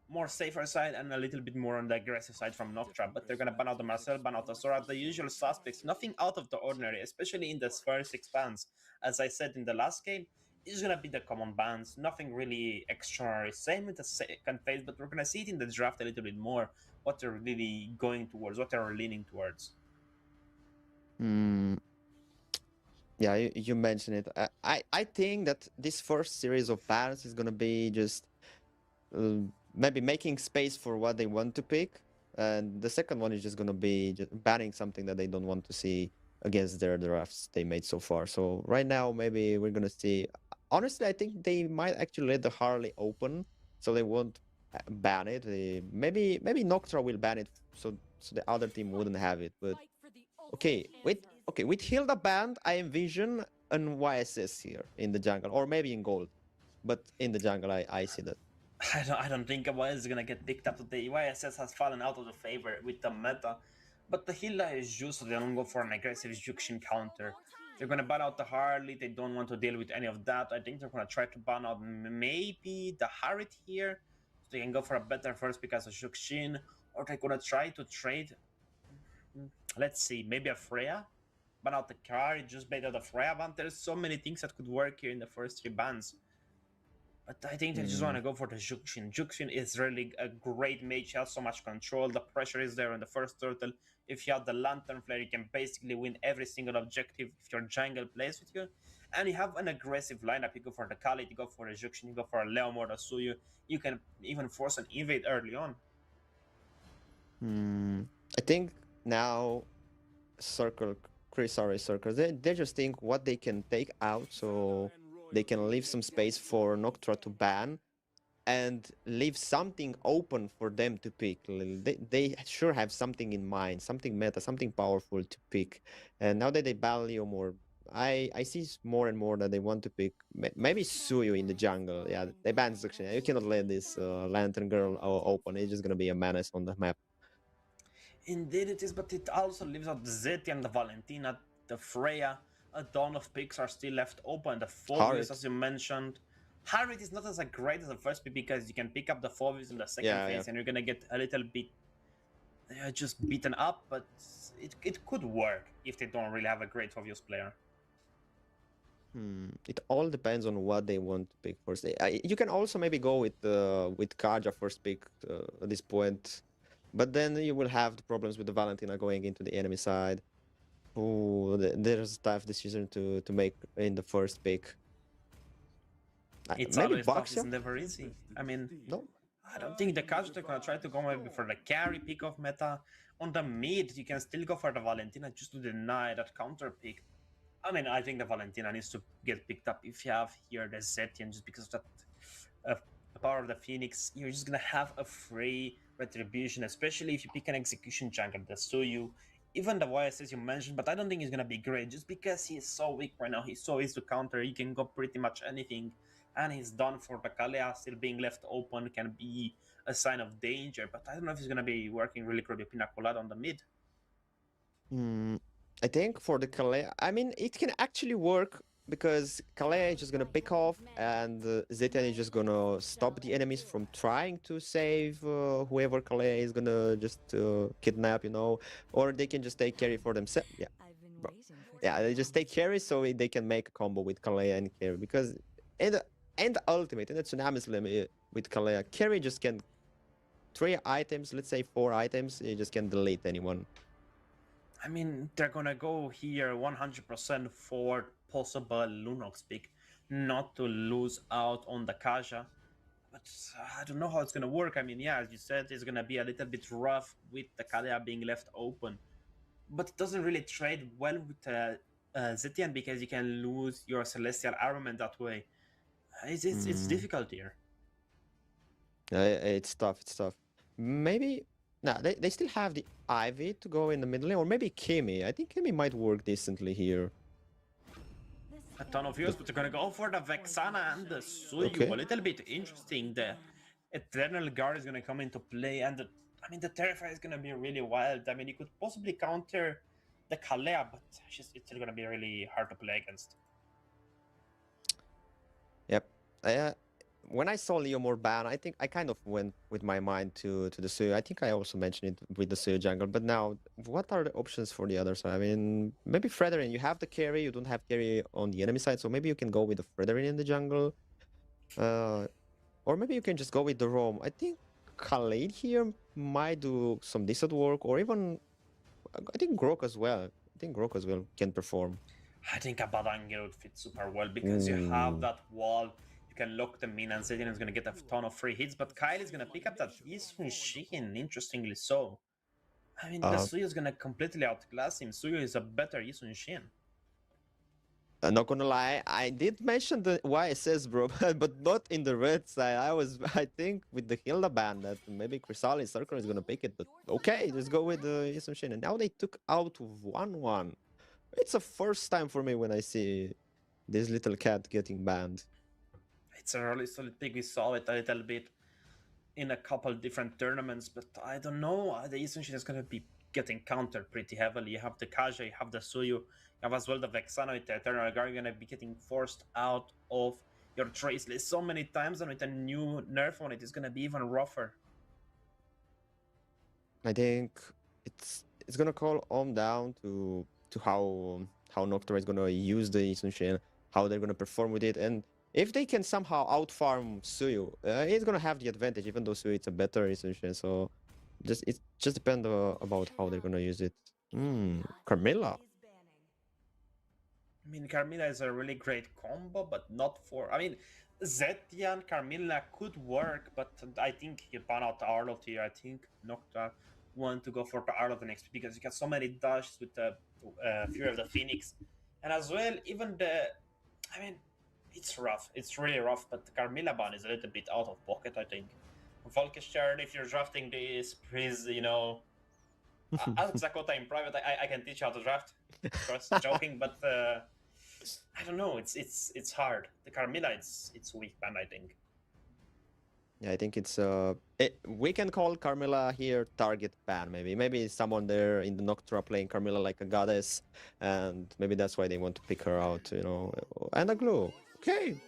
more safer side and a little bit more on the aggressive side from Noctra, but they're gonna ban out the Marcel, ban out the Sora, the usual suspects, nothing out of the ordinary, especially in this first expanse. As I said in the last game, it's gonna be the common bans, nothing really extraordinary. Same with the second phase, but we're gonna see it in the draft a little bit more, what they're really going towards, what they're leaning towards. Hmm. Yeah, you mentioned it. I think that this first series of bans is gonna be just uh, maybe making space for what they want to pick, and the second one is just gonna be just banning something that they don't want to see against their drafts they made so far. So right now, maybe we're gonna see. Honestly, I think they might actually let the Harley open, so they won't ban it. Maybe Noctra will ban it, so the other team wouldn't have it. But with Hilda banned, I envision an YSS here in the jungle, or maybe in gold, but in the jungle, I see that. I don't think Awais is gonna get picked up today. YSS has fallen out of the favor with the meta, but the Hilla is just so they don't go for an aggressive Jukshin counter. They're gonna ban out the Harley, they don't want to deal with any of that. I think they're gonna try to ban out maybe the Harit here, so they can go for a better first because of Jukshin, or they're gonna try to trade, let's see, maybe a Freya? ban out the carry, just bait out the Freya ban. There's so many things that could work here in the first 3 bans. But I think they just want to go for the Juxin. Juxin is really a great mage. He has so much control. The pressure is there on the first turtle. If you have the Lantern Flare, you can basically win every single objective if your jungle plays with you. And you have an aggressive lineup. You go for the Khalid, you go for the Juxin, you go for a Leomord, a Suyu. You can even force an invade early on. I think now Circle, they just think what they can take out, so they can leave some space for Noctua to ban and leave something open for them to pick. They sure have something in mind, something meta, something powerful to pick. And now that they ban Leomord, I see more and more that they want to pick maybe Suyu in the jungle. Yeah, they banned Zuxin. You cannot let this Lantern Girl open. It's just gonna be a menace on the map. Indeed it is, but it also leaves out the Zeti and the Valentina, the Freya. A ton of picks are still left open. The Phobius, as you mentioned. Harriet is not as great as the first pick because you can pick up the Phobius in the second phase and you're gonna get a little bit just beaten up, but it could work if they don't really have a great Phobius player. It all depends on what they want to pick first. You can also maybe go with Kaja first pick at this point, but then you will have the problems with the Valentina going into the enemy side. Oh, there's a tough decision to make in the first pick. It's maybe always tough, Boxia? it's never easy. I mean, No. I don't think the Kaja are gonna try to go maybe for the carry pick of meta. On the mid, you can still go for the Valentina just to deny that counter pick. I mean, I think the Valentina needs to get picked up. If you have here the Zetian, just because of that power of the Phoenix, you're just gonna have a free retribution, especially if you pick an execution jungle, the Suyu, even the YSS you mentioned, but I don't think he's gonna be great just because he is so weak right now. He's so easy to counter, he can go pretty much anything, and he's done for the Kalea. Still being left open can be a sign of danger, but I don't know if he's gonna be working really good with Pina Colada on the mid. I think for the Kalea, I mean, it can actually work because Kalea is just gonna pick off and Zetian is just gonna stop the enemies from trying to save whoever Kalea is gonna just kidnap, or they can just take carry for themselves. Yeah, bro. Yeah, they just take carry so they can make a combo with Kalea and carry because and the ultimate in the Tsunami Slam with Kalea, carry just can 3 items, let's say 4 items, you just can delete anyone. I mean, they're gonna go here 100% for possible Lunox pick, not to lose out on the Kaja. But I don't know how it's gonna work. I mean, yeah, as you said, it's gonna be a little bit rough with the Kalea being left open. But it doesn't really trade well with Zetian because you can lose your Celestial Armament that way. It's difficult here. It's tough, Maybe, they still have the Ivy to go in the middle lane, or maybe Kimi. I think Kimi might work decently here. A ton of views, but they're gonna go for the Vexana and the Suyu. Okay. A little bit interesting. The Eternal Guard is gonna come into play, and the Terrifier is gonna be really wild. I mean, you could possibly counter the Kalea, but it's still gonna be really hard to play against. Yep. When I saw Leomord ban, I think I kind of went with my mind to the Suyu. I think I also mentioned it with the Suyu jungle. But now, what are the options for the other side? I mean, maybe Fredrin. You have the carry. You don't have carry on the enemy side, so maybe you can go with the Fredrin in the jungle. Or maybe you can just go with the Roam. I think Khalid here might do some decent work, or even I think Grok as well. I think Grok as well can perform. I think a Badangir would fit super well because you have that wall. You can lock them in, and Zedian is going to get a ton of free hits. But Kyle is going to pick up that Yisun Shin, interestingly so. I mean, the Suyu is going to completely outclass him. Suyu is a better Yisun Shin. I'm not gonna lie, I did mention the YSS, bro, but not in the red side. I think, with the Hilda ban that maybe Chrysalis Circle is gonna pick it, but okay, let's go with the Yisun Shin. And now they took out 1-1. It's a first time for me when I see this little cat getting banned. It's a really solid pick. We saw it a little bit in a couple different tournaments, but I don't know. The Yisun Shin is gonna be getting countered pretty heavily. You have the Kaja, you have the Suyu, you have as well the Vexana with the Eternal Guard. You're gonna be getting forced out of your trace list so many times, and with a new nerf on it, it's gonna be even rougher. I think it's gonna call down to how how Nocturne is gonna use the Isunshin, how they're gonna perform with it, and if they can somehow outfarm Suyu, he's gonna have the advantage, even though Suyu is a better Isunshin. So it just depends about how they're gonna use it. Carmilla. I mean, Carmilla is a really great combo, but not for. I mean, Zetian Carmilla could work, but I think you ban out the Arlott here. I think Nocta want to go for the Arlott next because you got so many dashes with the Fury of the Phoenix, and as well, even the. I mean, it's rough. It's really rough, but the Carmilla ban is a little bit out of pocket. I think. Volkestern, if you're drafting this, please, ask Zakota in private. I can teach you how to draft. Of course, joking, but I don't know. It's hard. The Carmilla, it's weak band, I think. Yeah, I think it's we can call Carmilla here target ban. Maybe someone there in the Noctua playing Carmilla like a goddess, and maybe that's why they want to pick her out. And a glue. Okay.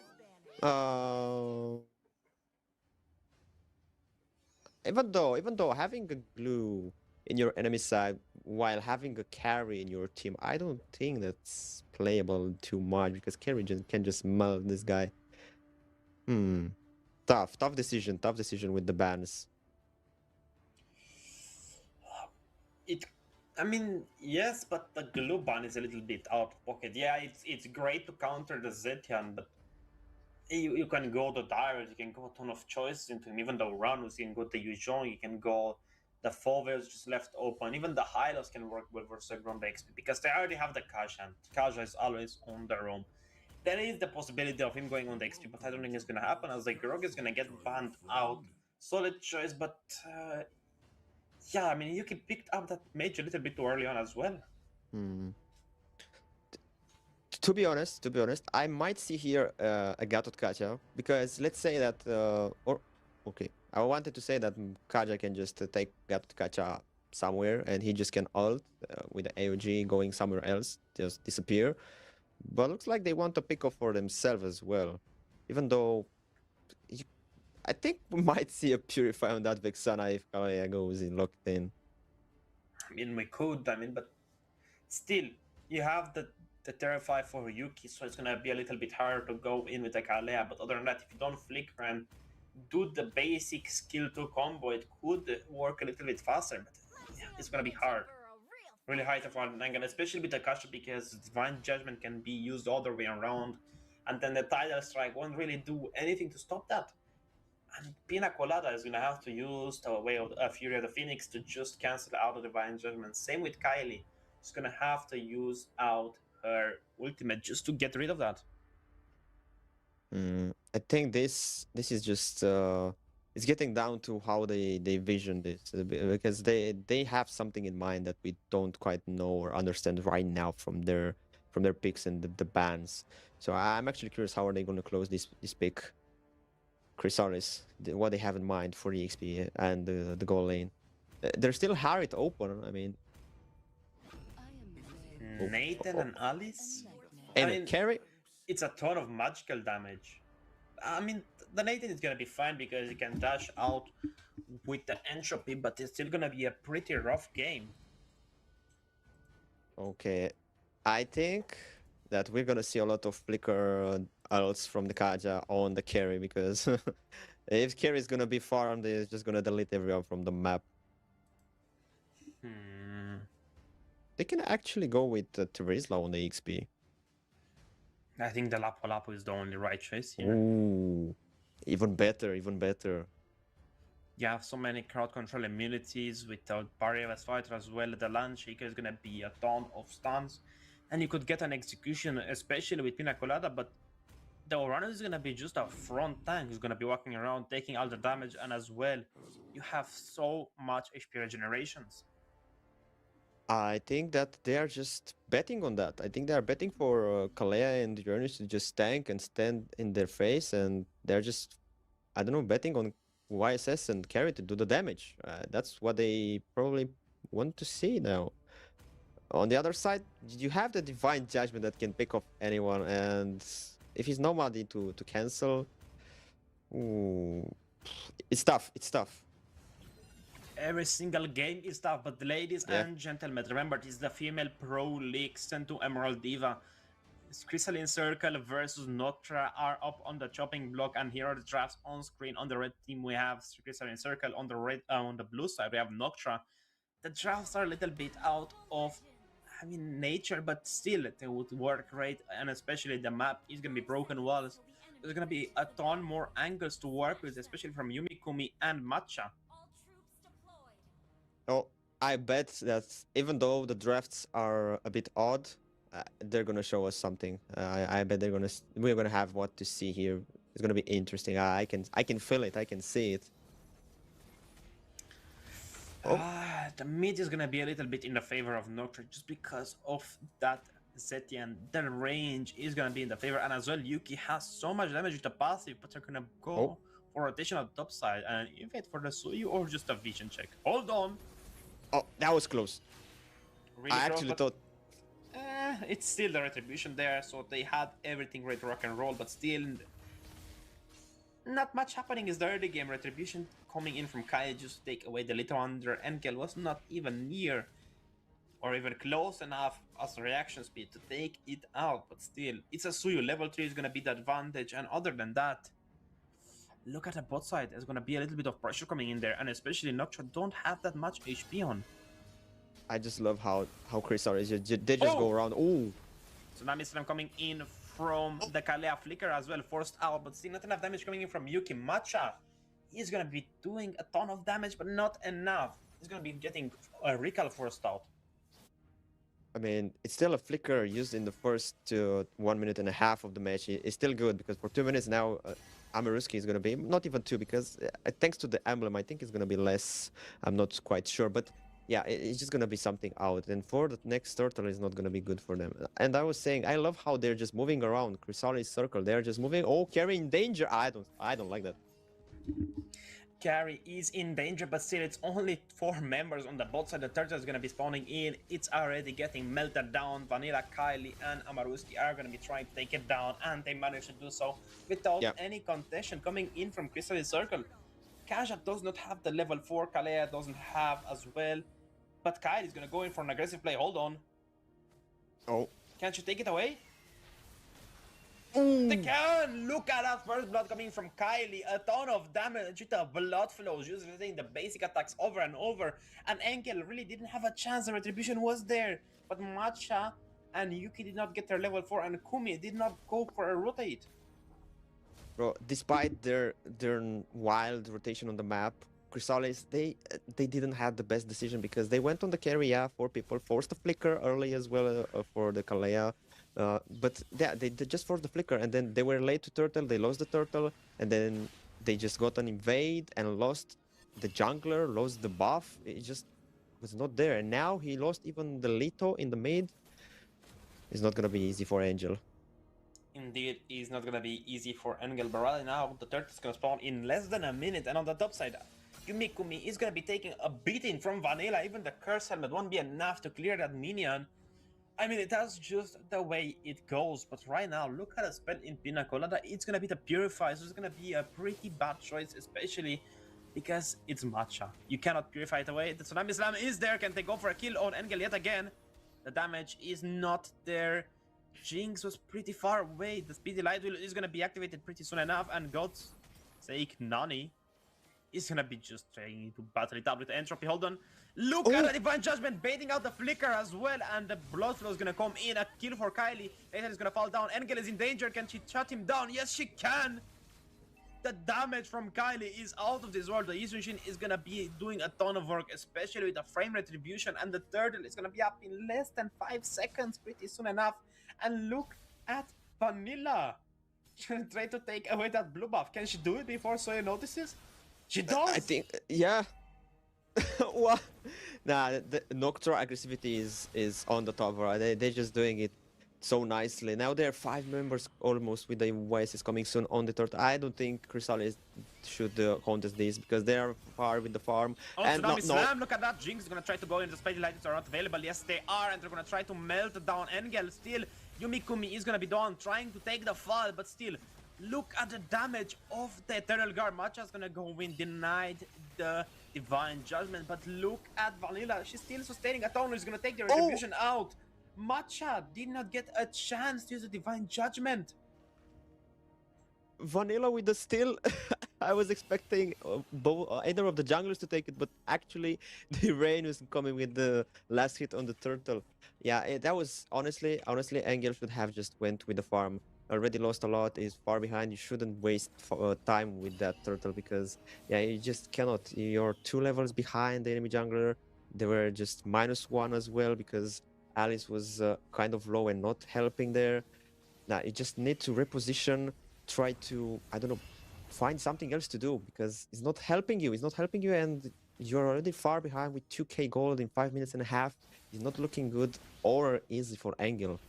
Even though having a glue in your enemy side while having a carry in your team, I don't think that's playable too much because carry can just melt this guy. Tough decision with the bans. I mean, yes, but the glue ban is a little bit out of pocket. Yeah, it's great to counter the Zetian, but you can go the Dyrus, you can go a ton of choices into him. Even the Uranus, you can go the Yuzhong, you can go the Foveus just left open. Even the Hylos can work well versus Ground XP because they already have the Kaja, and Kaja is always on their own. There is the possibility of him going on the XP, but I don't think it's gonna happen as the Grog is gonna get banned out. Solid choice, but yeah, I mean, Yuki picked up that mage a little bit too early on as well. To be honest, I might see here a Gatot Kaja because let's say that okay, I wanted to say that Kaja can just take Gatot Kaja somewhere and he just can ult with the AOG going somewhere else, just disappear. But looks like they want to pick up for themselves as well, even though I think we might see a Purify on that Vexana if Kalea goes in locked in. I mean, we could, but still, you have the Terrify for Yuki, so it's gonna be a little bit harder to go in with the Kalea. But other than that, if you don't flicker and do the basic skill 2 combo, it could work a little bit faster. But yeah, it's gonna be hard. Really hard to find an angle, especially with the Kasha, because Divine Judgment can be used the other way around, and then the Tidal Strike won't really do anything to stop that. And Pina Colada is gonna have to use the way of Fury of the Phoenix to just cancel out the Divine Judgment. Same with Kylie. She's gonna have to use out her ultimate just to get rid of that. I think this is just it's getting down to how they vision this because they have something in mind that we don't quite know or understand right now from their picks and the bans. So I'm actually curious how are they going to close this pick. Chrysalis, what they have in mind for the XP and the goal lane. They're still Harriet open. I mean, Nathan and Alice. And I mean, carry. It's a ton of magical damage. I mean, the Nathan is gonna be fine because he can dash out with the entropy, but it's still gonna be a pretty rough game. Okay, I think that we're gonna see a lot of flicker ults from the Kaja on the carry because if carry is gonna be farmed, it's just gonna delete everyone from the map. They can actually go with Terizla on the XP. I think the Lapu Lapu is the only right choice here. Ooh, even better. You have so many crowd control immunities without barrier as fighter as well. The Land Shaker is gonna be a ton of stuns, and you could get an execution, especially with Pina Colada, but the Uranus is gonna be just a front tank who's gonna be walking around taking all the damage, and as well, you have so much HP regenerations. I think that they are just betting on that. I think they are betting for Kalea and Uranus to just tank and stand in their face, and they're just, I don't know, betting on YSS and carry to do the damage. That's what they probably want to see now. On the other side, you have the Divine Judgment that can pick off anyone, and if he's nobody to cancel, ooh, it's tough. Every single game is tough, but ladies Yeah. and gentlemen, remember, it is the female pro league sent to Emerald Diva. Crystalline Circle versus Noctra are up on the chopping block, and here are the drafts on screen. On the red team, we have Crystalline Circle. On the on the blue side, we have Noctra. The drafts are a little bit out of, I mean, nature, but still they would work great, and especially the map is gonna be broken walls. There's gonna be a ton more angles to work with, especially from Yumikumi and Matcha. Oh, I bet that even though the drafts are a bit odd, they're gonna show us something. I bet we're gonna have what to see here. It's gonna be interesting. I can feel it. I can see it. Oh, The mid is gonna be a little bit in the favor of Noctra just because of that Zetian. The range is gonna be in the favor, and as well Yuki has so much damage with the passive, but they're gonna oh, go for rotation on the top side and invade for the Suyu or just a vision check. Hold on. oh, that was close. Really I close, actually but thought. it's still the retribution there, so they had everything ready to rock and roll, but still not much happening is the early game. Retribution coming in from Kai just to take away the little under. Engel was not even near or even close enough as a reaction speed to take it out, but still, it's a Suyu. Level 3 is gonna be the advantage, and other than that, look at the bot side. There's gonna be a little bit of pressure coming in there, and especially Noctra don't have that much HP on. I just love how Chris are. They just go around. Oh, Tsunami Slam coming in from the Kalea Flicker as well, forced out, but still not enough damage coming in from Yuki. Matcha, he's gonna be doing a ton of damage, but not enough. He's gonna be getting a recall forced out. I mean, it's still a flicker used in the first 1 minute and a half of the match. It's still good because for 2 minutes now, Amaruski is going to be, not even 2, because thanks to the emblem, I think it's going to be less. I'm not quite sure, but yeah, it's just going to be something out. And for the next turtle, it's not going to be good for them. And I was saying, I love how they're just moving around Chrysalis circle. They're just moving. Oh, carrying danger. I don't like that. Carry is in danger, but still it's only 4 members on the bot side. The turtle is going to be spawning in. It's already getting melted down. Vanilla, Kylie, and Amaruski are going to be trying to take it down, and they managed to do so without any contention coming in from Crystal Circle. Kaja does not have the level 4, Kalea doesn't have as well, but Kylie is going to go in for an aggressive play. Hold on. Oh. Can't you take it away? Ooh. They can! Look at that first blood coming from Kylie. A ton of damage with the blood flows, using the basic attacks over and over. And Enkel really didn't have a chance. The retribution was there. But Matcha and Yuki did not get their level 4, and Kumi did not go for a rotate. Bro, despite their wild rotation on the map, Chrysalis, they didn't have the best decision because they went on the carry, 4 people, forced the flicker early as well for the Kalea. But yeah, they just forced the flicker, and then they were late to turtle, they lost the turtle, and then they just got an invade and lost the jungler, lost the buff. It just was not there. And now he lost even the Lito in the mid. It's not gonna be easy for Angel. Indeed, it's not gonna be easy for Engel, but right now the turtle is gonna spawn in less than a minute, and on the top side, Yumikumi is gonna be taking a beating from Vanilla. Even the curse helmet won't be enough to clear that minion. I mean, that's just the way it goes, but right now, look at the spell in Pina Colada. It's gonna be the Purify, so it's gonna be a pretty bad choice, especially because it's Matcha. You cannot Purify it away. The Tsunami Slam is there. Can they go for a kill on Engel yet again? The damage is not there. Jinx was pretty far away. The Speedy Light Wheel is gonna be activated pretty soon enough, and God's sake, Nani is gonna be just trying to battle it out with Entropy. Hold on. Look at the Divine Judgment baiting out the Flicker as well, and the Blood Flow is gonna come in. A kill for Kylie. Nathan is gonna fall down. Engel is in danger. Can she shut him down? Yes, she can. The damage from Kylie is out of this world. The Isushin is gonna be doing a ton of work, especially with the frame retribution, and the turtle is gonna be up in less than 5 seconds pretty soon enough. And look at Vanilla. Try to take away that blue buff. Can she do it before Soya notices? She does! I think, yeah. What? Nah, the Noctra aggressivity is on the top, right? They're just doing it so nicely. Now there are 5 members almost with the Oasis coming soon on the turtle. I don't think Chrysalis should contest this because they are far with the farm. Oh, and Tsunami Slam, look at that. Jinx is gonna try to go in. The Spidey Lightnings are not available. Yes, they are, and they're gonna try to melt down Engel. Still, Yumikumi is gonna be down, trying to take the fall, but still, look at the damage of the Eternal Guard. Matcha's gonna go in, denied the Divine Judgment, but look at Vanilla. She's still sustaining a toner. Is gonna take the retribution out. Matcha did not get a chance to use the Divine Judgment. Vanilla with the steal. I was expecting either of the junglers to take it, but actually the rain was coming with the last hit on the turtle. Yeah, that was honestly, Engel should have just went with the farm. Already lost a lot, is far behind. You shouldn't waste time with that turtle because yeah, you just cannot. You're 2 levels behind the enemy jungler. They were just -1 as well because Alice was kind of low and not helping there. Now you just need to reposition, try to, I don't know, find something else to do because it's not helping you. It's not helping you, and you're already far behind with 2k gold in 5 minutes and a half. It's not looking good or easy for Engel.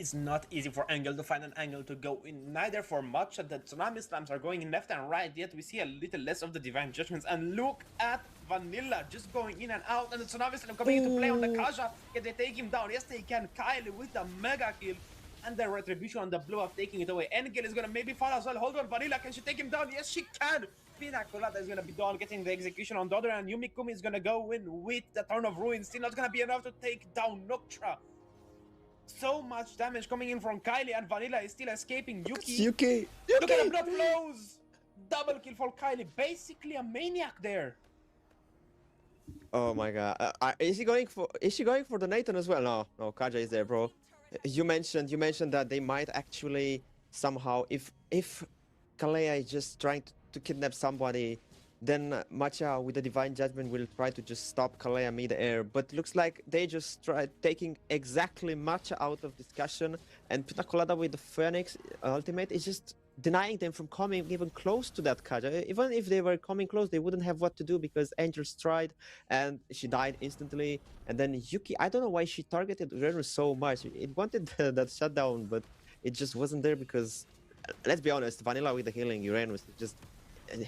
It's not easy for Engel to find an angle to go in, neither for Matcha. The Tsunami Slams are going in left and right, yet we see a little less of the Divine Judgments. And look at Vanilla just going in and out, and the Tsunami Slam coming into play on the Kaja. Can they take him down? Yes, they can. Kylie with the mega kill. And the retribution on the blow of taking it away. Engel is gonna maybe fall as well. Hold on, Vanilla, can she take him down? Yes, she can. Pina Colada is gonna be done getting the execution on the other, and Yumi Kumi is gonna go in with the Turn of Ruin. Still not gonna be enough to take down Noctra. So much damage coming in from Kylie, and Vanilla is still escaping Yuki. Look at the blood flows. Double kill for Kylie. Basically a maniac there. Oh my god. Is she going for the Nathan as well? No, Kaja is there, bro. You mentioned that they might actually somehow, if Kalea is just trying to kidnap somebody, then Matcha with the Divine Judgment will try to just stop Kalea mid-air. But looks like they just tried taking exactly Matcha out of discussion, and Pina Colada with the Phoenix ultimate is just denying them from coming even close to that Kaja. Even if they were coming close, they wouldn't have what to do because Angel's tried and she died instantly. And then Yuki, I don't know why she targeted Renu so much. It wanted that shutdown, but it just wasn't there because, let's be honest, Vanilla with the healing Uranus was just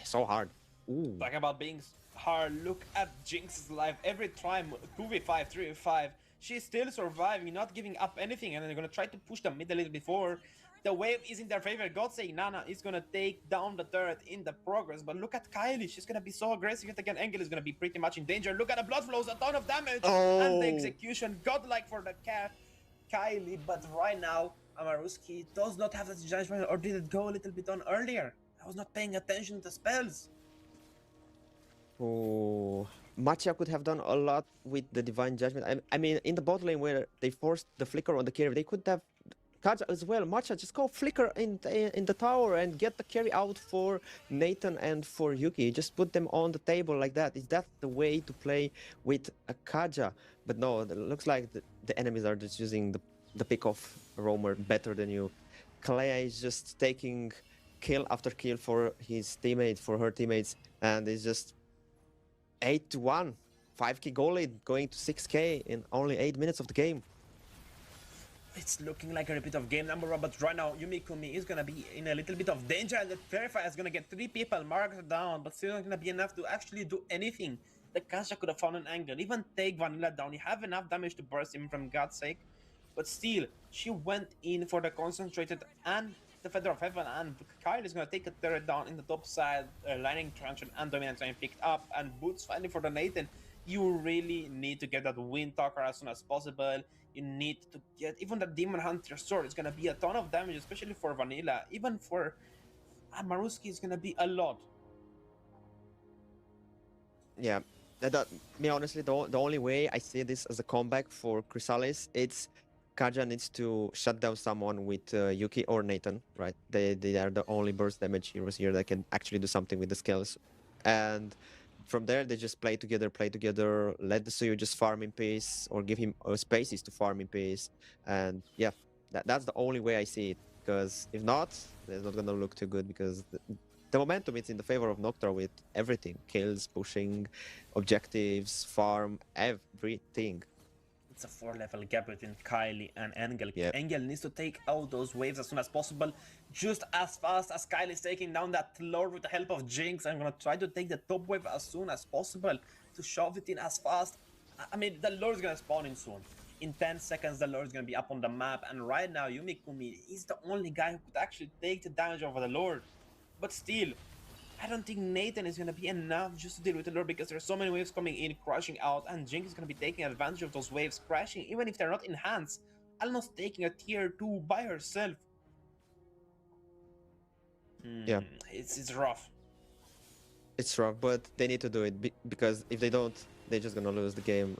so hard. Ooh. Talking about being hard, look at Jinx's life. Every time 2v5, 3v5, she's still surviving, not giving up anything, and they're gonna try to push the mid a little bit forward. The wave is in their favor. God saying Nana is gonna take down the turret in the progress. But look at Kylie. She's gonna be so aggressive. Yet again, Engel is gonna be pretty much in danger. Look at the blood flows, a ton of damage. And the execution, godlike for the Kylie. But right now, Amaruski does not have that judgment, or did it go a little bit on earlier? I was not paying attention to the spells. Oh, Matcha could have done a lot with the Divine Judgment. I mean, in the bot lane where they forced the flicker on the carry, they could have Kaja as well. Matcha, just go flicker in the tower and get the carry out for Nathan and for Yuki. Just put them on the table like that. Is that the way to play with a Kaja? But no, it looks like the enemies are just using the pick off roamer better than you. Kalea is just taking kill after kill for his teammates, for her teammates, and it's just 8-1. 5k goal lead going to 6k in only 8 minutes of the game. It's looking like a repeat of game number 1, but right now Yumi Kumi is gonna be in a little bit of danger, and the Purify is gonna get 3 people marked down, but still not gonna be enough to actually do anything. The Kasha could have found an angle, even take Vanilla down. You have enough damage to burst him, from God's sake. But still, she went in for the concentrated and the Feather of Heaven, and Kyle is gonna take a turret down in the top side. Lightning Truncheon and Dominant Train picked up, and Boots finally for the Nathan. You really need to get that Wind Talker as soon as possible. You need to get even the Demon Hunter Sword. It's gonna be a ton of damage, especially for Vanilla. Even for Maruski, it's gonna be a lot. Yeah, me honestly, the only way I see this as a comeback for Chrysalis, it's Kaja needs to shut down someone with Yuki or Nathan, right? They are the only burst damage heroes here that can actually do something with the skills. And from there, they just play together, let the Suyu just farm in peace, or give him spaces to farm in peace. And yeah, that's the only way I see it. Because if not, it's not gonna look too good, because the momentum is in the favor of Noctra with everything. Kills, pushing, objectives, farm, everything. It's a 4-level gap between Kylie and Engel. Yep. Engel needs to take out those waves as soon as possible, just as fast as Kylie is taking down that Lord with the help of Jinx. I'm gonna try to take the top wave as soon as possible to shove it in as fast. I mean, the Lord is gonna spawn in soon. In 10 seconds, the Lord is gonna be up on the map, and right now, Yumi Kumi is the only guy who could actually take the damage over the Lord. But still, I don't think Nathan is gonna be enough just to deal with the Lord because there's so many waves coming in, crashing out, and Jinx is gonna be taking advantage of those waves, crashing, even if they're not in hands. Almost taking a tier 2 by herself. Yeah, It's rough. it's rough, but they need to do it because if they don't, they're just gonna lose the game.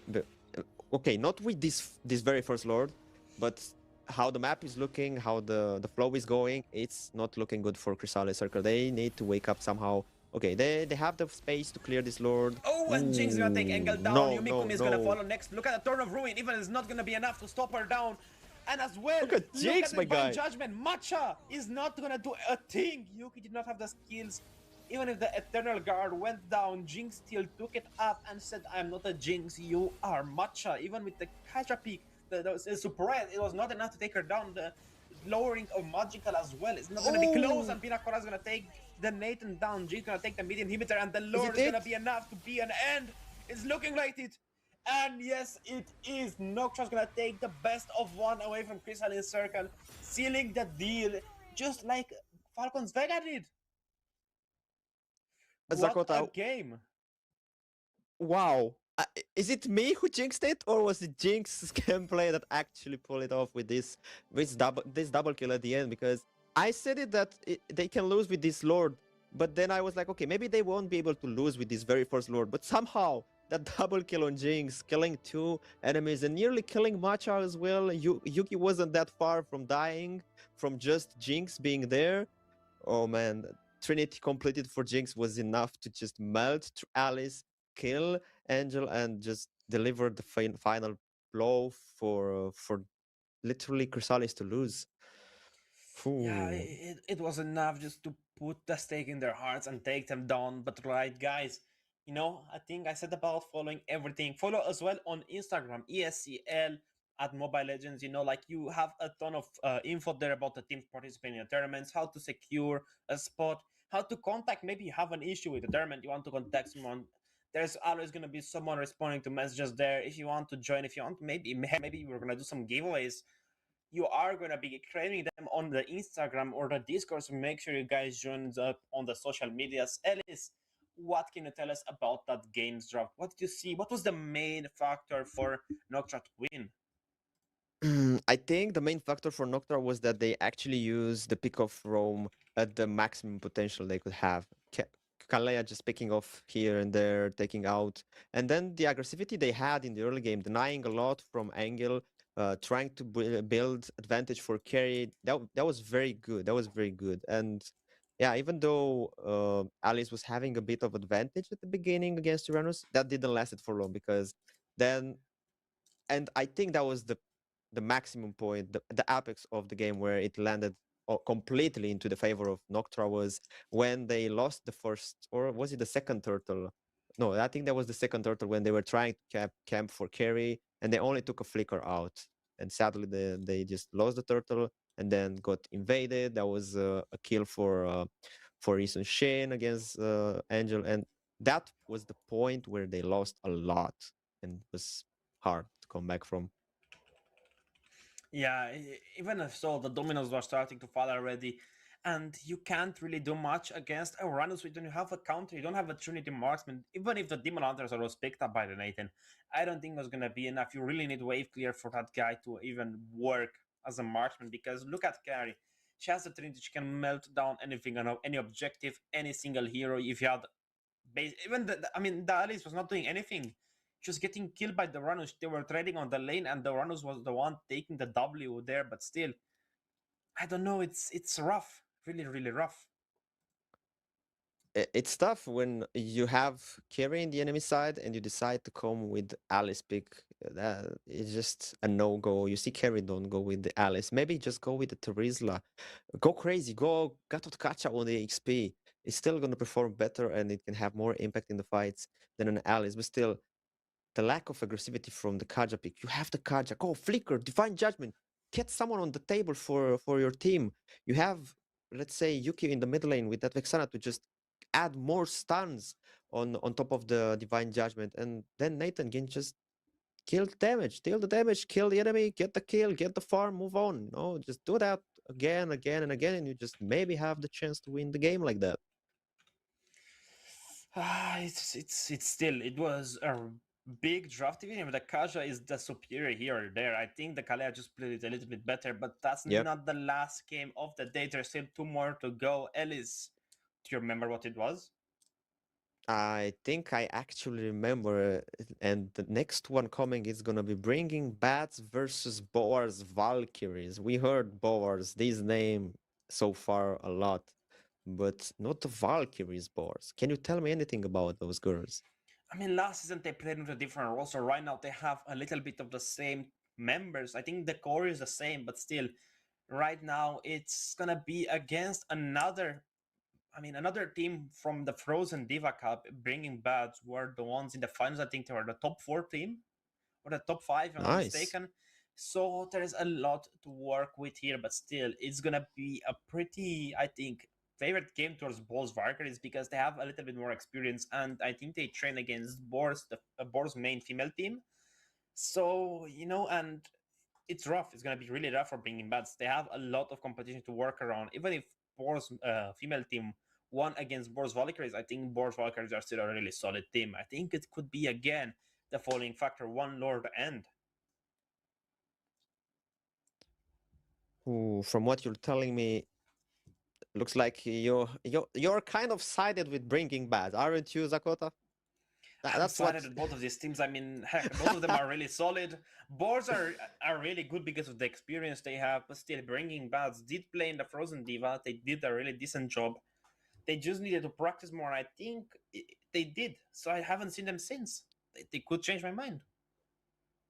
Okay, not with this very first Lord, but how the map is looking, how the flow is going, it's not looking good for Chrysalis Circle. They need to wake up somehow. Okay, they have the space to clear this Lord. Oh, and Jinx is gonna take Engel Ooh, down. no, Yumikuni no, is gonna no. follow next. Look at the Turn of Ruin. Even it's not gonna be enough to stop her down. And as well, Look at look at Jinx, the my Divine guy. Judgment. Matcha is not gonna do a thing. Yuki did not have the skills. Even if the Eternal Guard went down, Jinx still took it up and said, I'm not a Jinx, you are Matcha. Even with the Kaja peak, the surprise, it was not enough to take her down. The lowering of Magical as well. It's not gonna be close, Oh, and Pinakora is gonna take the Nathan down. Jinx gonna take the mid inhibitor, and the is Lord it is gonna it? be enough to be an end. It's looking like it. And yes, it is. Noctra's gonna take the best of one away from Crystalline Circle, sealing the deal, just like Falcons Vega did. What a Zakota, game! wow. Is it me who jinxed it, or was it Jinx's gameplay that actually pulled it off with this double kill at the end? Because I said it that they can lose with this Lord, but then I was like, okay, maybe they won't be able to lose with this very first Lord. But somehow that double kill on Jinx, killing two enemies and nearly killing Matcha as well. Yuki wasn't that far from dying from just Jinx being there. Oh man, Trinity completed for Jinx was enough to just melt Alice, kill Angel, and just deliver the final blow for literally Chrysalis to lose. Yeah, Ooh. it was enough just to put the stake in their hearts and take them down. But right, guys, I think I said about following everything. Follow as well on Instagram, ESCL at Mobile Legends. Like you have a ton of info there about the teams participating in the tournaments, how to secure a spot, how to contact. Maybe you have an issue with the tournament, you want to contact someone. There's always gonna be someone responding to messages there. If you want to join, if you want, maybe we're gonna do some giveaways. You are going to be creating them on the Instagram or the Discord. So make sure you guys join up on the social medias. Ellis, what can you tell us about that games draft? What did you see? What was the main factor for Noctra to win? I think the main factor for Noctra was that they actually used the pick off roam at the maximum potential they could have. Kalea just picking off here and there, taking out. And then the aggressivity they had in the early game, denying a lot from angle, trying to build advantage for carry. That was very good. That was very good. And yeah, even though Alice was having a bit of advantage at the beginning against Uranus, that didn't last it for long because then and I think that was the maximum point, the apex of the game where it landed completely into the favor of Noctra was when they lost the first, or was it the second turtle? No, I think that was the second turtle when they were trying to camp for carry and they only took a flicker out. And sadly, they just lost the turtle and then got invaded. That was a kill for Eason Shane against Angel. And that was the point where they lost a lot and it was hard to come back from. Yeah, even if so, the dominoes were starting to fall already, and you can't really do much against a Uranus when you have a counter. You don't have a Trinity marksman. Even if the Demon Hunters are picked up by the Nathan, I don't think it's gonna be enough. You really need wave clear for that guy to even work as a marksman. Because look at Carrie, she has the Trinity. She can melt down anything on any objective, any single hero. If you had even the Alice was not doing anything. She was getting killed by the Runners. They were trading on the lane, and the Runners was the one taking the W there. But still, I don't know. It's rough, really, really rough. It's tough when you have carry in the enemy side and you decide to come with Alice pick. That is just a no-go. You see carry, don't go with the Alice. Maybe just go with the Terizla. Go crazy. Go Gatot Kacha on the XP. It's still going to perform better and it can have more impact in the fights than an Alice. But still, the lack of aggressivity from the Kaja pick. You have the Kaja. Go Flicker, Divine Judgment. Get someone on the table for your team. You have, let's say, Yuki in the mid lane with that Vexana to just add more stuns on top of the Divine Judgment, and then Nathan can just deal the damage, kill the enemy, get the kill, get the farm, move on. No, just do that again, again, and again, and you just maybe have the chance to win the game like that. It's still it was a big draft. Even if the Kaja is the superior here or there, I think the Kalea just played it a little bit better. But that's Yep. not the last game of the day. There's still two more to go. Ellis, do you remember what it was? I think I actually remember, and the next one coming is gonna be Bringing Bats versus Boars Valkyries. We heard Boars, this name so far a lot, but not the Valkyries Boars. Can you tell me anything about those girls? I mean, last season they played with a different role, so right now they have a little bit of the same members. I think the core is the same, but still, right now it's gonna be against another. I mean, another team from the Frozen Diva Cup. Bringing Bads were the ones in the finals. I think they were the top four team or the top five, if I'm not Nice. mistaken. So there is a lot to work with here, but still, it's gonna be a pretty, I think, favorite game towards Boar's Valkyries because they have a little bit more experience, and I think they train against Boar's the Boar's main female team. So and it's rough. It's gonna be really rough for bringing bats. They have a lot of competition to work around. Even if Boar's female team won against Boar's Valkyries, I think Boar's Valkyries are still a really solid team. I think it could be again the falling factor one Lord end. Ooh, from what you're telling me, looks like you're kind of sided with Bringing Bats, aren't you, Zakota? I'm That's excited what. at both of these teams. I mean, heck, both of them are really solid. Boards are really good because of the experience they have, but still, bringing bats did play in the Frozen Diva. They did a really decent job. They just needed to practice more. I think they did. So I haven't seen them since. They could change my mind.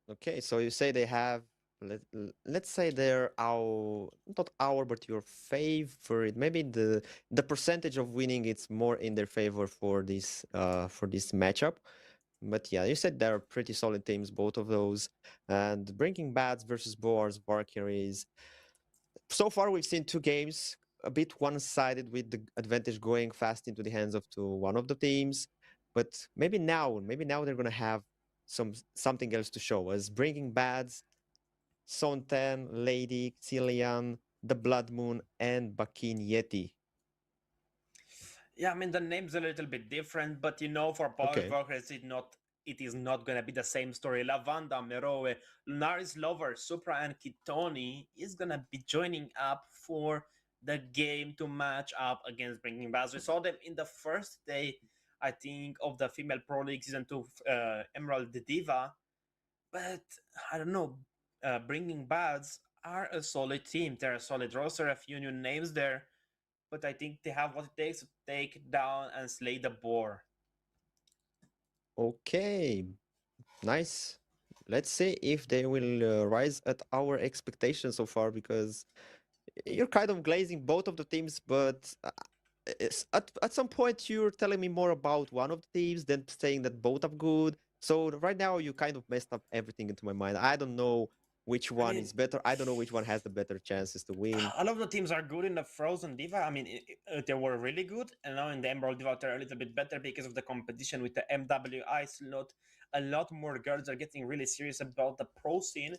Okay, so you say they have, let's say they're our, not our, but your favorite. Maybe the percentage of winning it's more in their favor for this matchup. But yeah, you said they're pretty solid teams, both of those. And Breaking Bats versus Boars, Valkyries. So far, we've seen two games, a bit one-sided with the advantage going fast into the hands of one of the teams. But maybe now they're gonna have something else to show us. Bringing Bads, Sonten, Lady, Cillian, the Blood Moon, and Bakin Yeti. Yeah, I mean the name's a little bit different, but for Power Okay. Walkers, it is not gonna be the same story. Lavanda, Meroe, Lunaris Lover, Supra, and Kitoni is gonna be joining up for the game to match up against Bringing Bads. We saw them in the first day, I think, of the Female Pro League Season 2 Emerald Diva, but I don't know. Bringing Bads are a solid team. They're a solid roster, a few new names there, but I think they have what it takes to take down and slay the boar. Okay. Nice. Let's see if they will rise at our expectations so far, because you're kind of glazing both of the teams, but at some point you're telling me more about one of the teams than saying that both are good. So right now you kind of messed up everything into my mind. I don't know which I one mean, is better. I don't know which one has the better chances to win. all of the teams are good in the Frozen Diva. I mean, they were really good, and now in the Emerald Diva, they're a little bit better because of the competition with the MWI slot. A lot more girls are getting really serious about the pro scene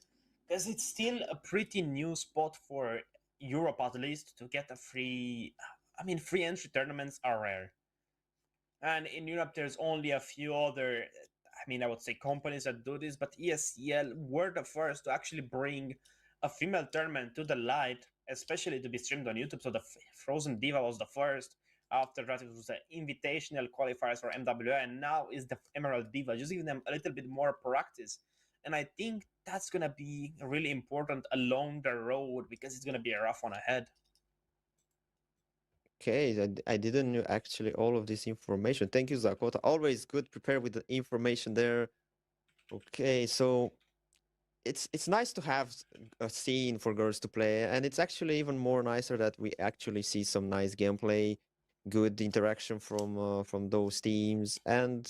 because it's still a pretty new spot for Europe, at least, to get a free. I mean, free entry tournaments are rare. And in Europe, there's only a few other, I mean, I would say companies that do this, but ESCL were the first to actually bring a female tournament to the light, especially to be streamed on YouTube. So the Frozen Diva was the first. After that, it was the invitational qualifiers for MWA, and now is the Emerald Diva, just giving them a little bit more practice. And I think that's going to be really important along the road because it's going to be a rough one ahead. Okay, I didn't know actually all of this information. Thank you, Zakota. Always good prepared with the information there. Okay, so it's nice to have a scene for girls to play, and it's actually even more nicer that we actually see some nice gameplay, good interaction from those teams. And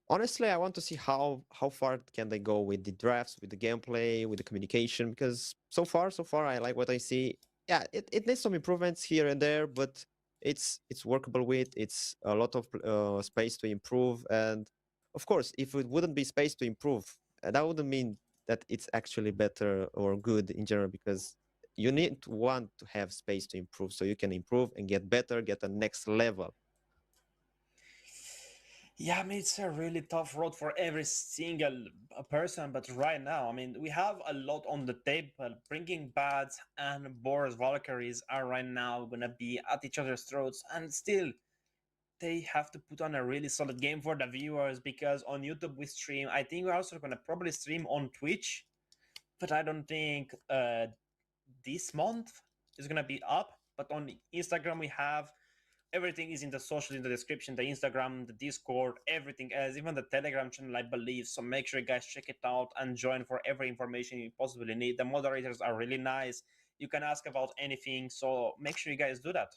honestly, I want to see how far can they go with the drafts, with the gameplay, with the communication, because so far I like what I see. Yeah, it needs some improvements here and there, but it's workable with. It's a lot of space to improve, and of course, if it wouldn't be space to improve, that wouldn't mean that it's actually better or good in general, because you need to want to have space to improve so you can improve and get better, get the next level. Yeah, I mean, it's a really tough road for every single person, but right now, I mean, we have a lot on the table. Bringing Bats and Boris Valkyries are right now gonna be at each other's throats, and still, they have to put on a really solid game for the viewers because on YouTube we stream. I think we're also gonna probably stream on Twitch, but I don't think this month is gonna be up. But on Instagram we have everything is in the social in the description, the Instagram, the Discord, everything else, even the Telegram channel, I believe. So make sure you guys check it out and join for every information you possibly need. The moderators are really nice. You can ask about anything, so make sure you guys do that.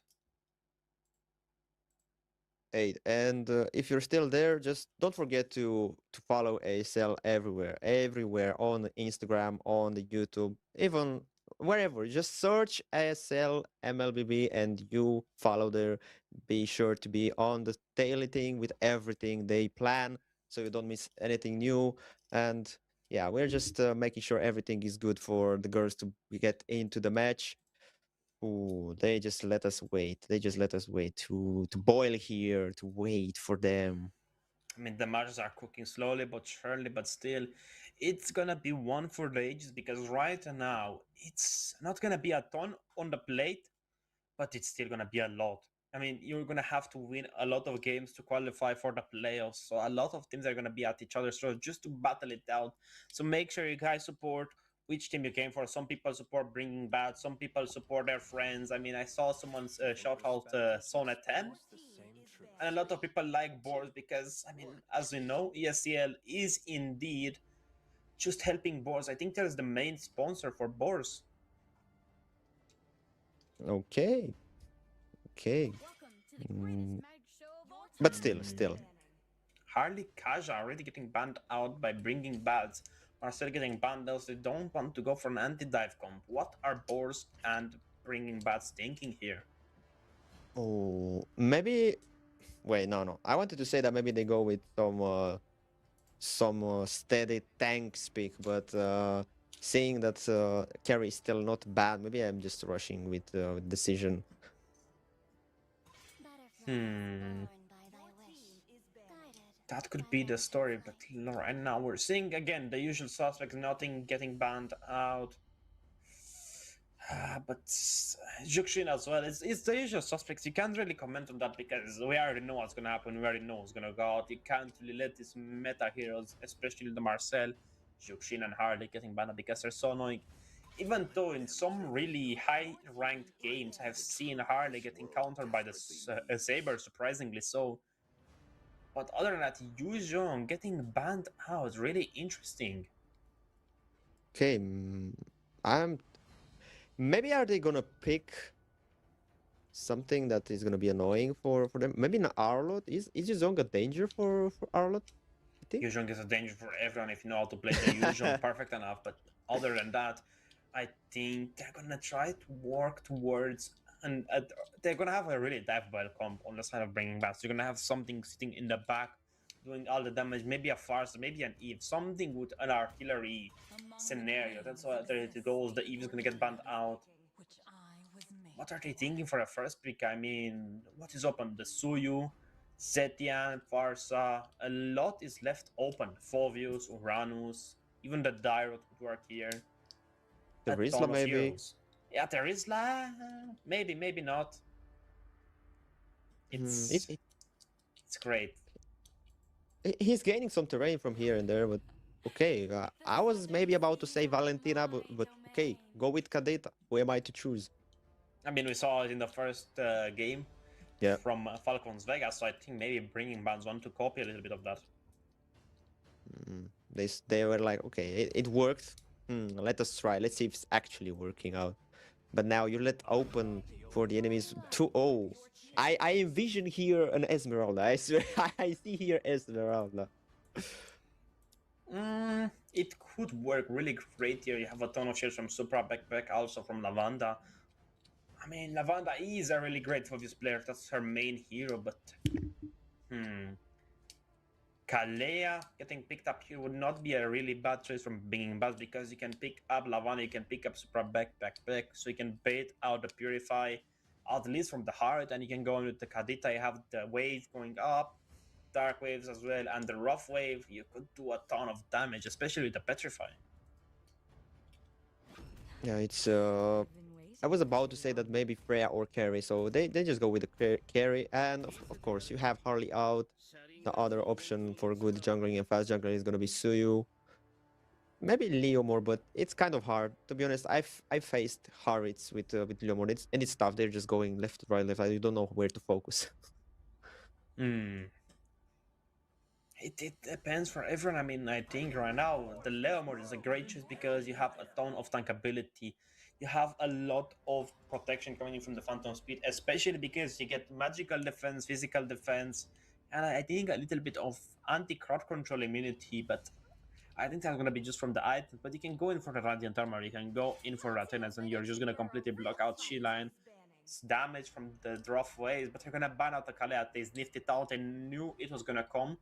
Hey, and if you're still there, just don't forget to follow ASL everywhere on Instagram, on the YouTube, even wherever. Just search ASL MLBB and you follow there. Be sure to be on the daily thing with everything they plan, so you don't miss anything new. And yeah, we're just making sure everything is good for the girls to get into the match. Ooh, they just let us wait. They just let us wait to boil here, to wait for them. I mean, the matches are cooking slowly but surely, but still, it's gonna be one for the ages because right now it's not gonna be a ton on the plate, but it's still gonna be a lot. I mean, you're gonna have to win a lot of games to qualify for the playoffs. So a lot of teams are gonna be at each other's throats just to battle it out. So make sure you guys support which team you came for. Some people support Bringing Bad. Some people support their friends. I mean, I saw someone shout out Sona 10, and a lot of people like Boars because I mean, as we know, ESCL is indeed just helping Boars. I think that is the main sponsor for Boars. Okay, okay. Mm, but still. Harley Kaja already getting banned out by Bringing Bads. Marcel getting banned out. They don't want to go for an anti-dive comp. What are Boars and Bringing Bads thinking here? Oh, maybe. Wait, no. I wanted to say that maybe they go with some steady tank speak, but seeing that carry is still not bad, maybe I'm just rushing with decision. Hmm. That could be the story, but right now we're seeing again the usual suspects, nothing getting banned out. But Jukshin as well, it's the usual suspects. You can't really comment on that because we already know what's gonna happen. We already know what's gonna go out. You can't really let these meta heroes, especially the Marcel, Jukshin, and Harley, getting banned because they're so annoying. Even though in some really high ranked games, I've seen Harley getting countered by the Saber, surprisingly so. But other than that, Yu Zhong getting banned out is really interesting. Okay, I'm. Maybe are they gonna pick something that is gonna be annoying for them? Maybe not Arlot. Is Yuzong a danger for Arlot? I think. Yu Zhong is a danger for everyone if you know how to play the Yu Zhong perfect enough. But other than that, I think they're gonna try to work towards and they're gonna have a really dive comp on the side of bringing back. So you're gonna have something sitting in the back doing all the damage, maybe a Farce, maybe an Eve, something with an artillery scenario. That's why it goes. The Eve is gonna get banned out. What are they thinking for a first pick? I mean, what is open? The Suyu, Zetian, Farsa. A lot is left open. Phovius, Uranus, even the Dairot would work here. The A Rizla ton of maybe. heroes. Yeah, there is la. Maybe, maybe not. Hmm, It's great. he's gaining some terrain from here and there, but okay. I was maybe about to say Valentina, but okay, go with Kadeta. Who am I to choose? I mean, we saw it in the first game Yeah. from Falcons Vegas, so I think maybe bringing Bands want to copy a little bit of that. They were like, okay, it worked. Let us try. Let's see if it's actually working out. But now you let open for the enemies 2-0. I envision here an Esmeralda. I swear, I see here Esmeralda. It could work really great here. You have a ton of shares from Supra, Backpack, also from Lavanda. I mean, Lavanda is a really great for this player. That's her main hero, but Kalea getting picked up here would not be a really bad choice from being bad because you can pick up Lavanda, you can pick up Supra Backpack, so you can bait out the Purify, at least from the heart, and you can go on with the Kadita. You have the wave going up, dark waves as well, and the rough wave, you could do a ton of damage, especially with the petrify. Yeah, it's I was about to say that maybe Freya or carry, so they just go with the carry, and of course you have Harley out. The other option for good jungling and fast jungling is gonna be Suyu. Maybe Leomord, but it's kind of hard. To be honest, I've faced Harriets with Leomord. It's tough. They're just going left, right, left. You don't know where to focus. Hmm. It depends for everyone. I mean, I think right now the Leomord is a great choice because you have a ton of tankability. You have a lot of protection coming in from the Phantom Speed, especially because you get magical defense, physical defense, and I think a little bit of anti-crowd control immunity. But I think that's gonna be just from the items. But you can go in for the Radiant Armor, you can go in for Ratenas, and you're just gonna completely block out She-Line. It's damage from the rough ways, but you're gonna ban out the Kaleat. They sniffed it out and knew it was gonna come.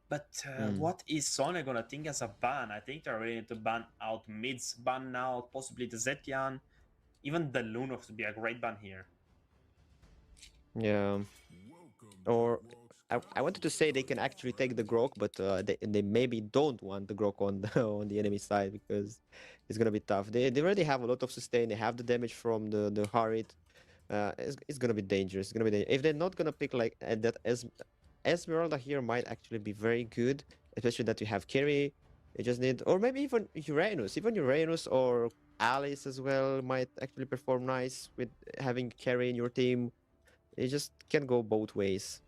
But Hmm. what is Sony gonna think as a ban? I think they're ready to ban out mids, ban out possibly the Zetian, even the Lunox would be a great ban here. Yeah. Or I wanted to say they can actually take the Grok, but they maybe don't want the Grok on the on the enemy side because it's gonna be tough. They already have a lot of sustain. They have the damage from the Harit. It's gonna be dangerous. It's gonna be if they're not gonna pick like that as Esmeralda here might actually be very good, especially that you have carry. You just need, or maybe even Uranus or Alice as well might actually perform nice with having carry in your team. It just can go both ways.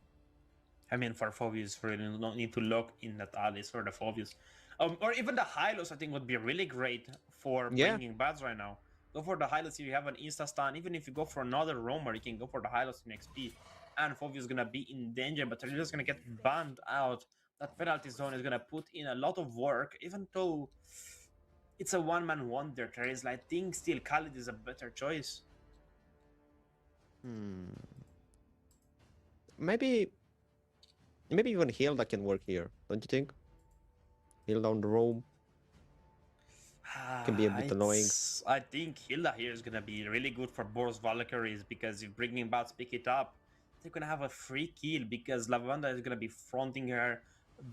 I mean, for Phobius, really don't need to look in that Alice for the Phobius. Or even the Hylos, I think, would be really great for Yeah. bringing bads right now. Go for the Hylos if you have an Insta stun. Even if you go for another Roamer, you can go for the Hylos in XP. And Phobius is going to be in danger, but they're just going to get banned out. That penalty zone is going to put in a lot of work, even though it's a one-man wonder. There is, I think, still Khalid is a better choice. Hmm. Maybe even Hilda can work here, don't you think? Hilda on the roam can be a bit annoying. I think Hilda here is gonna be really good for Boros Valkyries because if bringing bats pick it up, they're gonna have a free kill because Lavanda is gonna be fronting her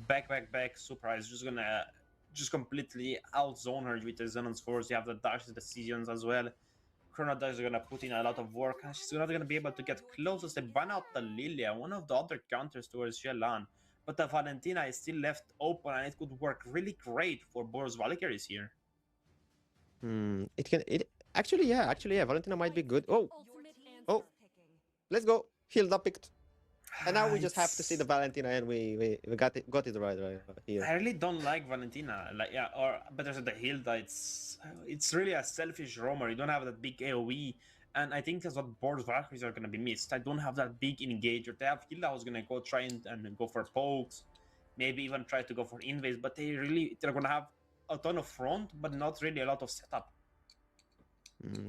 back. Supra is just gonna just completely outzone her with the Xenon's Force. You have the Dash decisions as well. Chrono Dash is gonna put in a lot of work and she's not gonna be able to get close as they ban out the Lilia, one of the other counters towards Shellan. But the Valentina is still left open and it could work really great for Boros Valkyries here. Hmm. It actually yeah. Valentina might be good. Oh, let's go. Hilda picked. And now we just have to see the It's Valentina, and we got it right here. I really don't like Valentina. Like yeah, or better said, the Hilda. It's really a selfish roamer. You don't have that big AOE, and I think that's what Board's Valkyries are gonna be missed. I don't have that big engager. They have Hilda who's gonna go try and go for pokes, maybe even try to go for invades, but they're gonna have a ton of front, but not really a lot of setup.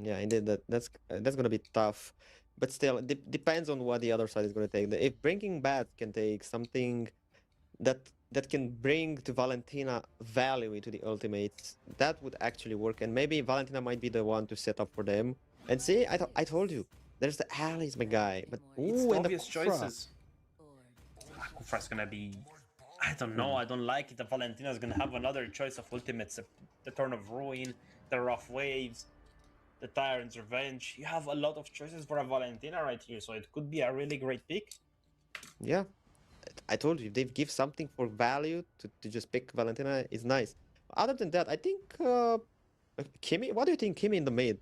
Yeah, indeed, that's gonna be tough, but still, it depends on what the other side is gonna take. If bringing Bat can take something that can bring to Valentina value into the ultimates, that would actually work, and maybe Valentina might be the one to set up for them. And see, I told you, there's the allies, my guy. But It's ooh, the and the obvious Kufra. choices. Kufra's gonna be. I don't know. Hmm. I don't like it. The Valentina's gonna have another choice of ultimates: the Turn of Ruin, the Rough Waves, the Tyrant's Revenge. You have a lot of choices for a Valentina right here, so it could be a really great pick. Yeah, I told you, if they give something for value to just pick Valentina is nice. Other than that, I think Kimi. What do you think, Kimi in the mid?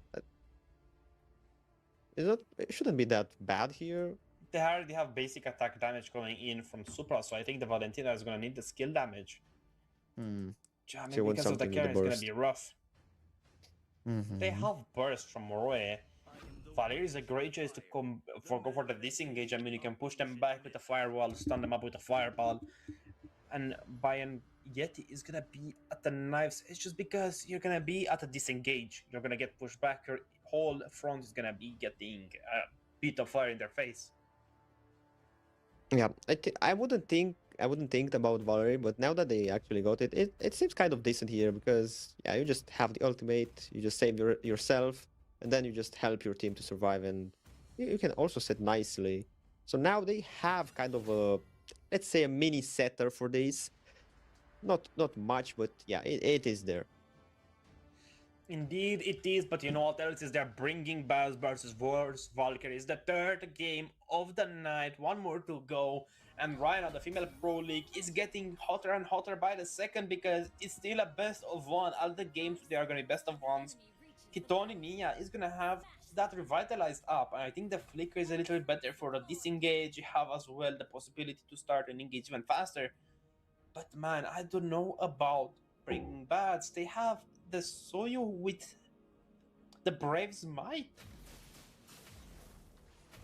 It shouldn't be that bad here. They already have basic attack damage coming in from Supra, so I think the Valentina is gonna need the skill damage. Hmm. I She mean, wants because of the something with the carry, it's gonna be burst. rough. They Mm-hmm. have burst from Roe. Valir is a great choice to go for the disengage. I mean, you can push them back with a firewall, stun them up with a fireball, and Bayern Yeti is gonna be at the knives. It's just because you're gonna be at a disengage. You're gonna get pushed back. Your whole front is gonna be getting a bit of fire in their face. Yeah, I wouldn't think about Valerie, but now that they actually got it, it seems kind of decent here because yeah, you just have the ultimate, you just save yourself, and then you just help your team to survive, and you can also set nicely. So now they have kind of a let's say, a mini setter for this. Not much, but yeah, it is there. Indeed, it is, but you know what else is there? Bringing Buzz versus Wars Valkyries, the third game of the night. One more to go. And right now, the Female Pro League is getting hotter and hotter by the second because it's still a best of one. All the games, they are going to be best of ones. Kitoni Nia is going to have that revitalized up. And I think the Flicker is a little bit better for the disengage. You have as well the possibility to start and engage even faster. But man, I don't know about Breaking Bads. They have the Soyu with the Brave's Might.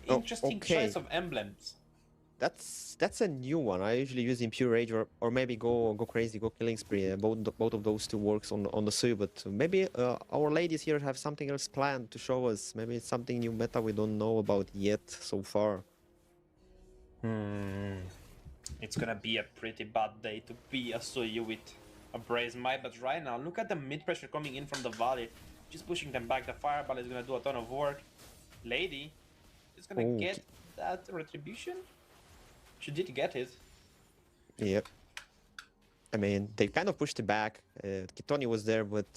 Oh, Interesting okay. choice of emblems. That's a new one. I usually use Impure Rage or maybe go crazy, go killing spree. Both of those two works on the Suyu, but maybe our ladies here have something else planned to show us. Maybe it's something new meta we don't know about yet so far. It's gonna be a pretty bad day to be a Soyu with a Brave's Might, but right now, look at the mid pressure coming in from the Valley. Just pushing them back. The Fireball is gonna do a ton of work. Lady is gonna get that retribution. She did get it. Yep. I mean, they kind of pushed it back. Kitoni was there, but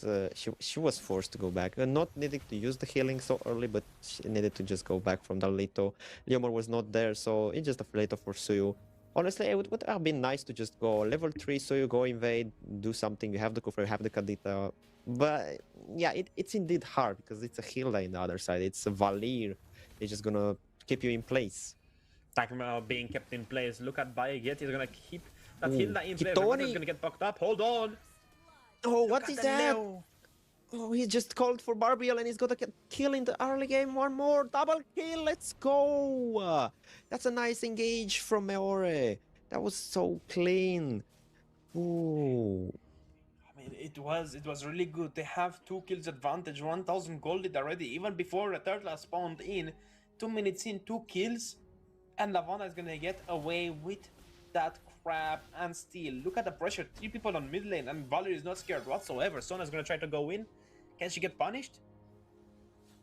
she was forced to go back. Not needing to use the healing so early, but she needed to just go back from the Leto. Leomor was not there, so it's just a Leto for Suyu. Honestly, it would have been nice to just go level 3 Suyu, go invade, do something. You have the Kufra, you have the Kadita. But yeah, it's indeed hard because it's a Hilda in the other side. It's a Valir. It's just gonna keep you in place. Talking about being kept in place. Look at Bayeget. He's gonna keep that Hilda in place. Kitoni Is gonna get fucked up. Hold on. Oh, what is that? Oh, he just called for Barbiel and he's got a kill in the early game. One more double kill. Let's go. That's a nice engage from Meore. That was so clean. Ooh. I mean, it was really good. They have 2 kills advantage, 1000 golded already, even before the turtle spawned in. 2 minutes in, 2 kills, and Lavana is gonna get away with that crap and steal. Look at the pressure. 3 people on mid lane, and Valerie is not scared whatsoever. Sona's gonna try to go in. Can she get punished?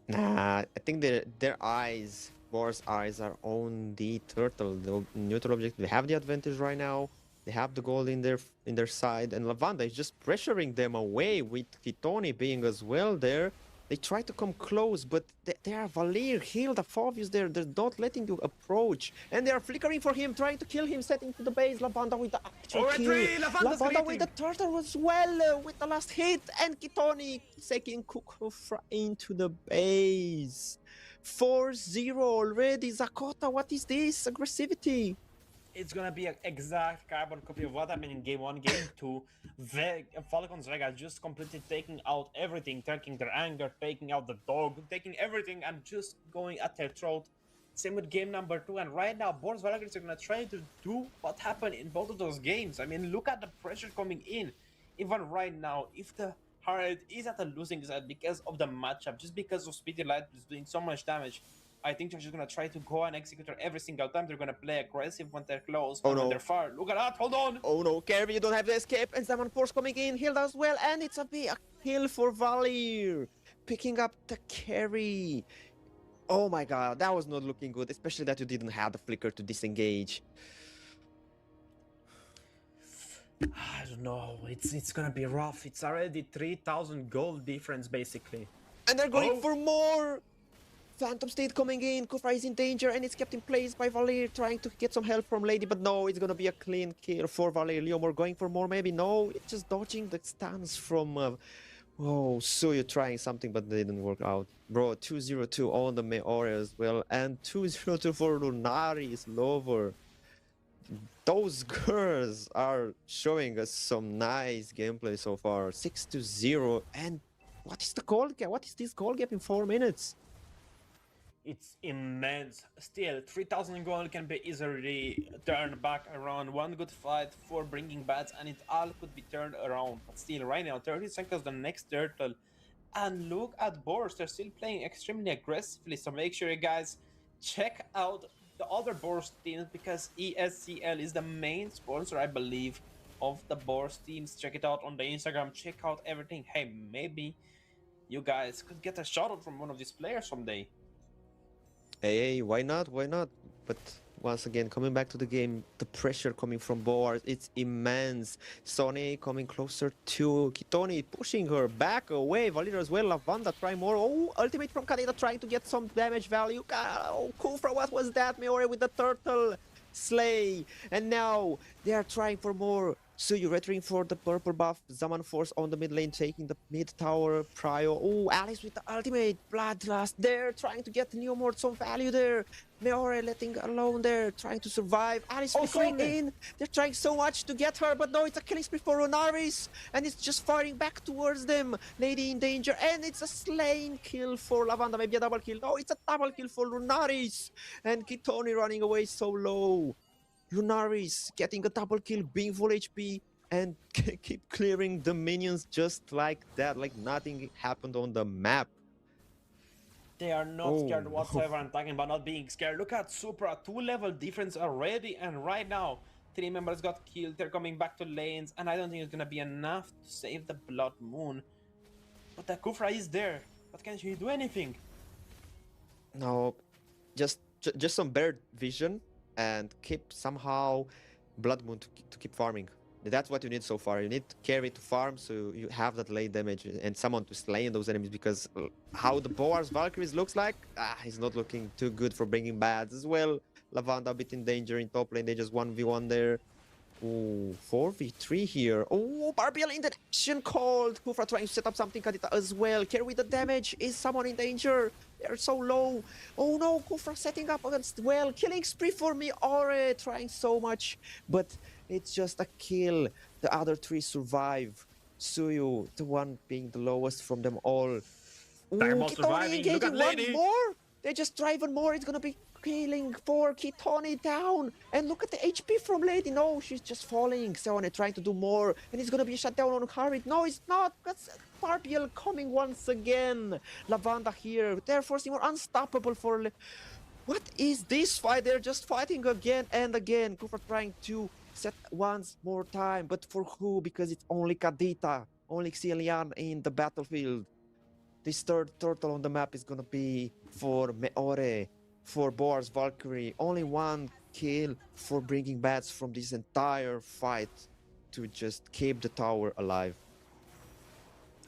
Nah, I think their eyes, Boar's eyes, are on the turtle, the neutral object. They have the advantage right now. They have the gold in their side, and Lavanda is just pressuring them away with Kitoni being as well there. They try to come close, but they are Valir, Hilda, Favius there. They're not letting you approach. And they are flickering for him, trying to kill him, setting to the base. Lavanda with the actual kill. Lavanda with the turtle as well, with the last hit. And Kitoni taking Kukufra into the base. 4-0 already. Zakota, what is this? Aggressivity. It's gonna be an exact carbon copy of what happened in game 1, game 2. Falcon's Vega just completely taking out everything, taking their anger, taking out the dog, taking everything and just going at their throat. Same with game number 2, and right now, Boris Valkyries are gonna try to do what happened in both of those games. I mean, look at the pressure coming in. Even right now, if the Harriet is at a losing side because of the matchup, just because of Speedy Light is doing so much damage, I think they're just gonna try to go and execute her every single time. They're gonna play aggressive when they're close, and when they're far. Look at that, hold on! Oh no, Kirby, you don't have to escape, and someone force coming in, Hilda as well, and it's a big kill for Valir. Picking up the carry. Oh my god, that was not looking good, especially that you didn't have the flicker to disengage. I don't know, it's gonna be rough. It's already 3000 gold difference, basically. And they're going for more! Phantom State coming in, Kufra is in danger, and it's kept in place by Valir, trying to get some help from Lady, but no, it's gonna be a clean kill for Valir. Leomor going for more, maybe? No, it's just dodging the stance from... oh, Suyu trying something, but they didn't work out. Bro, 2-0-2 on the Meore as well, and 2-0-2 for Lunaris Lover. Those girls are showing us some nice gameplay so far. 6-0, and what is the goal gap? What is this goal gap in 4 minutes? It's immense. Still, 3000 gold can be easily turned back around. One good fight for bringing bats, and it all could be turned around. But still, right now, 30 seconds the next turtle. And look at Boros, they're still playing extremely aggressively. So make sure you guys check out the other Boros teams, because ESCL is the main sponsor, I believe, of the Boros teams. Check it out on the Instagram. Check out everything. Hey, maybe you guys could get a shout out from one of these players someday. Hey, why not? Why not? But once again, coming back to the game, the pressure coming from Boars, it's immense. Sonny coming closer to Kitoni, pushing her back away. Valir as well, Lavanda trying more. Oh, ultimate from Kadena trying to get some damage value. Oh, Kufra, what was that? Meore with the turtle. Slay. And now they are trying for more. Suyu returning for the purple buff. Zaman Force on the mid lane, taking the mid tower. Prio. Oh, Alice with the ultimate. Bloodlust there, trying to get Neomort some value there. Meore letting alone there, trying to survive. Alice flickering in. They're trying so much to get her, but no, it's a killing spree for Ronaris. And it's just firing back towards them. Lady in danger. And it's a slain kill for Lavanda. Maybe a double kill. No, it's a double kill for Lunaris. And Kitoni running away so low. Lunaris getting a double kill, being full HP, and keep clearing the minions just like that, like nothing happened on the map. They are not scared whatsoever. I'm talking about not being scared. Look at Supra, 2-level difference already, and right now 3 members got killed. They're coming back to lanes, and I don't think it's gonna be enough to save the Blood Moon. But the Kufra is there, but can she do anything? No, just some better vision and keep somehow Blood Moon to keep farming. That's what you need so far. You need to carry to farm so you have that late damage and someone to slay those enemies, because how the Boars Valkyries looks like, he's not looking too good for bringing bads as well. Lavanda a bit in danger in top lane. They just 1v1 there. Ooh, 4v3 here. Oh, Barbiel in the action called. Kufra trying to set up something. Kadita as well. Carry with the damage. Is someone in danger? They're so low. Oh no, Kufra setting up against well. Killing spree for me. Ore trying so much, but it's just a kill. The other 3 survive. Suyu, the one being the lowest from them all. Ooh, Kitoni engaging one more. They just try even more. It's gonna be killing for Kitoni down. And look at the HP from Lady. No, she's just falling. Seone trying to do more. And it's gonna be a shutdown on Harit. No, it's not. That's Barbiel coming once again. Lavanda here. They're forcing more unstoppable for... What is this fight? They're just fighting again and again. Kufra trying to set once more time. But for who? Because it's only Kadita. Only Xilian in the battlefield. This third turtle on the map is gonna be for Meore, for Boars Valkyrie. Only 1 kill for bringing bats from this entire fight to just keep the tower alive.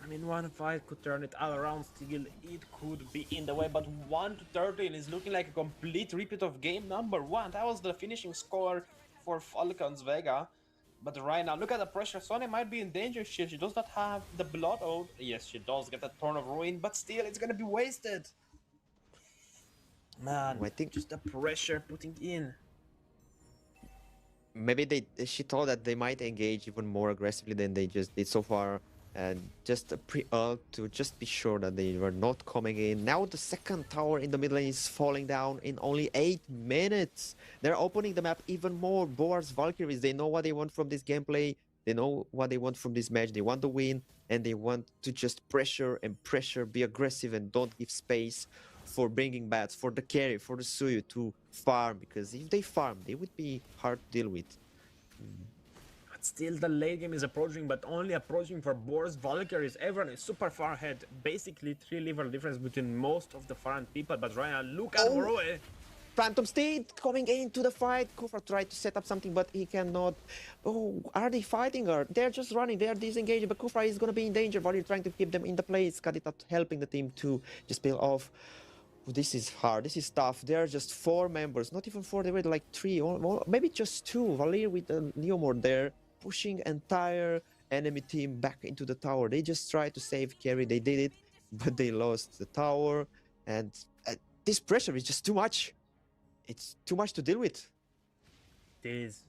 I mean, 1 fight could turn it all around. Still, it could be in the way, but 1-13 is looking like a complete repeat of game number 1. That was the finishing score for Falcons Vega. But right now, look at the pressure. Sonny might be in danger. She does not have the Blood Oath. Yes, she does get a Thorn of Ruin, but still, it's gonna be wasted. Man, I think just the pressure putting in. Maybe she thought that they might engage even more aggressively than they just did so far. And just a pre-ult to just be sure that they were not coming in. Now the second tower in the middle lane is falling down in only 8 minutes. They're opening the map even more. Boars Valkyries, they know what they want from this gameplay. They know what they want from this match. They want to win, and they want to just pressure and pressure, be aggressive, and don't give space for bringing bats, for the carry, for the Suyu to farm. Because if they farm, they would be hard to deal with. Still, the late game is approaching, but only approaching for Boars Valkyries. Everyone is super far ahead. Basically, 3-level difference between most of the foreign people. But right now, look at Roe. Phantom Steed coming into the fight. Kufra tried to set up something, but he cannot. Oh, are they fighting her? They're just running. They're disengaging, but Kufra is going to be in danger while you're trying to keep them in the place. Kadita helping the team to just peel off. This is hard. This is tough. There are just 4 members. Not even 4. They were like 3. Or maybe just 2. Valir with the Neomord there, pushing entire enemy team back into the tower. They just tried to save carry. They did it, but they lost the tower. And this pressure is just too much. It's too much to deal with. It is.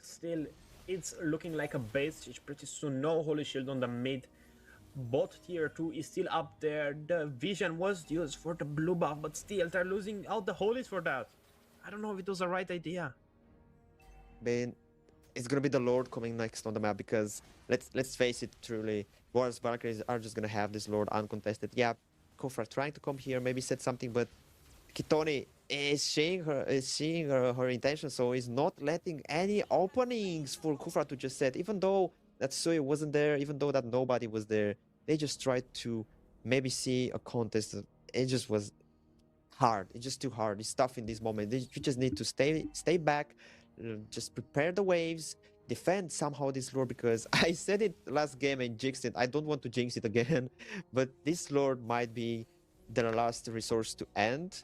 Still, it's looking like a base siege pretty soon. No Holy Shield on the mid. Bot tier 2 is still up there. The vision was used for the blue buff, but still they're losing out the holies for that. I don't know if it was the right idea. Ben, it's gonna be the Lord coming next on the map, because let's face it, truly, Boars Valkyries are just gonna have this Lord uncontested. Yeah, Kufra trying to come here, maybe said something, but Kitoni is seeing her intention, so he's not letting any openings for Kufra to just set. Even though that Suyu wasn't there, even though that nobody was there, they just tried to maybe see a contest. It just was hard. It's just too hard. It's tough in this moment. You just need to stay back, just prepare the waves, defend somehow this lord, because I said it last game and jinxed it. I don't want to jinx it again, but this lord might be the last resource to end,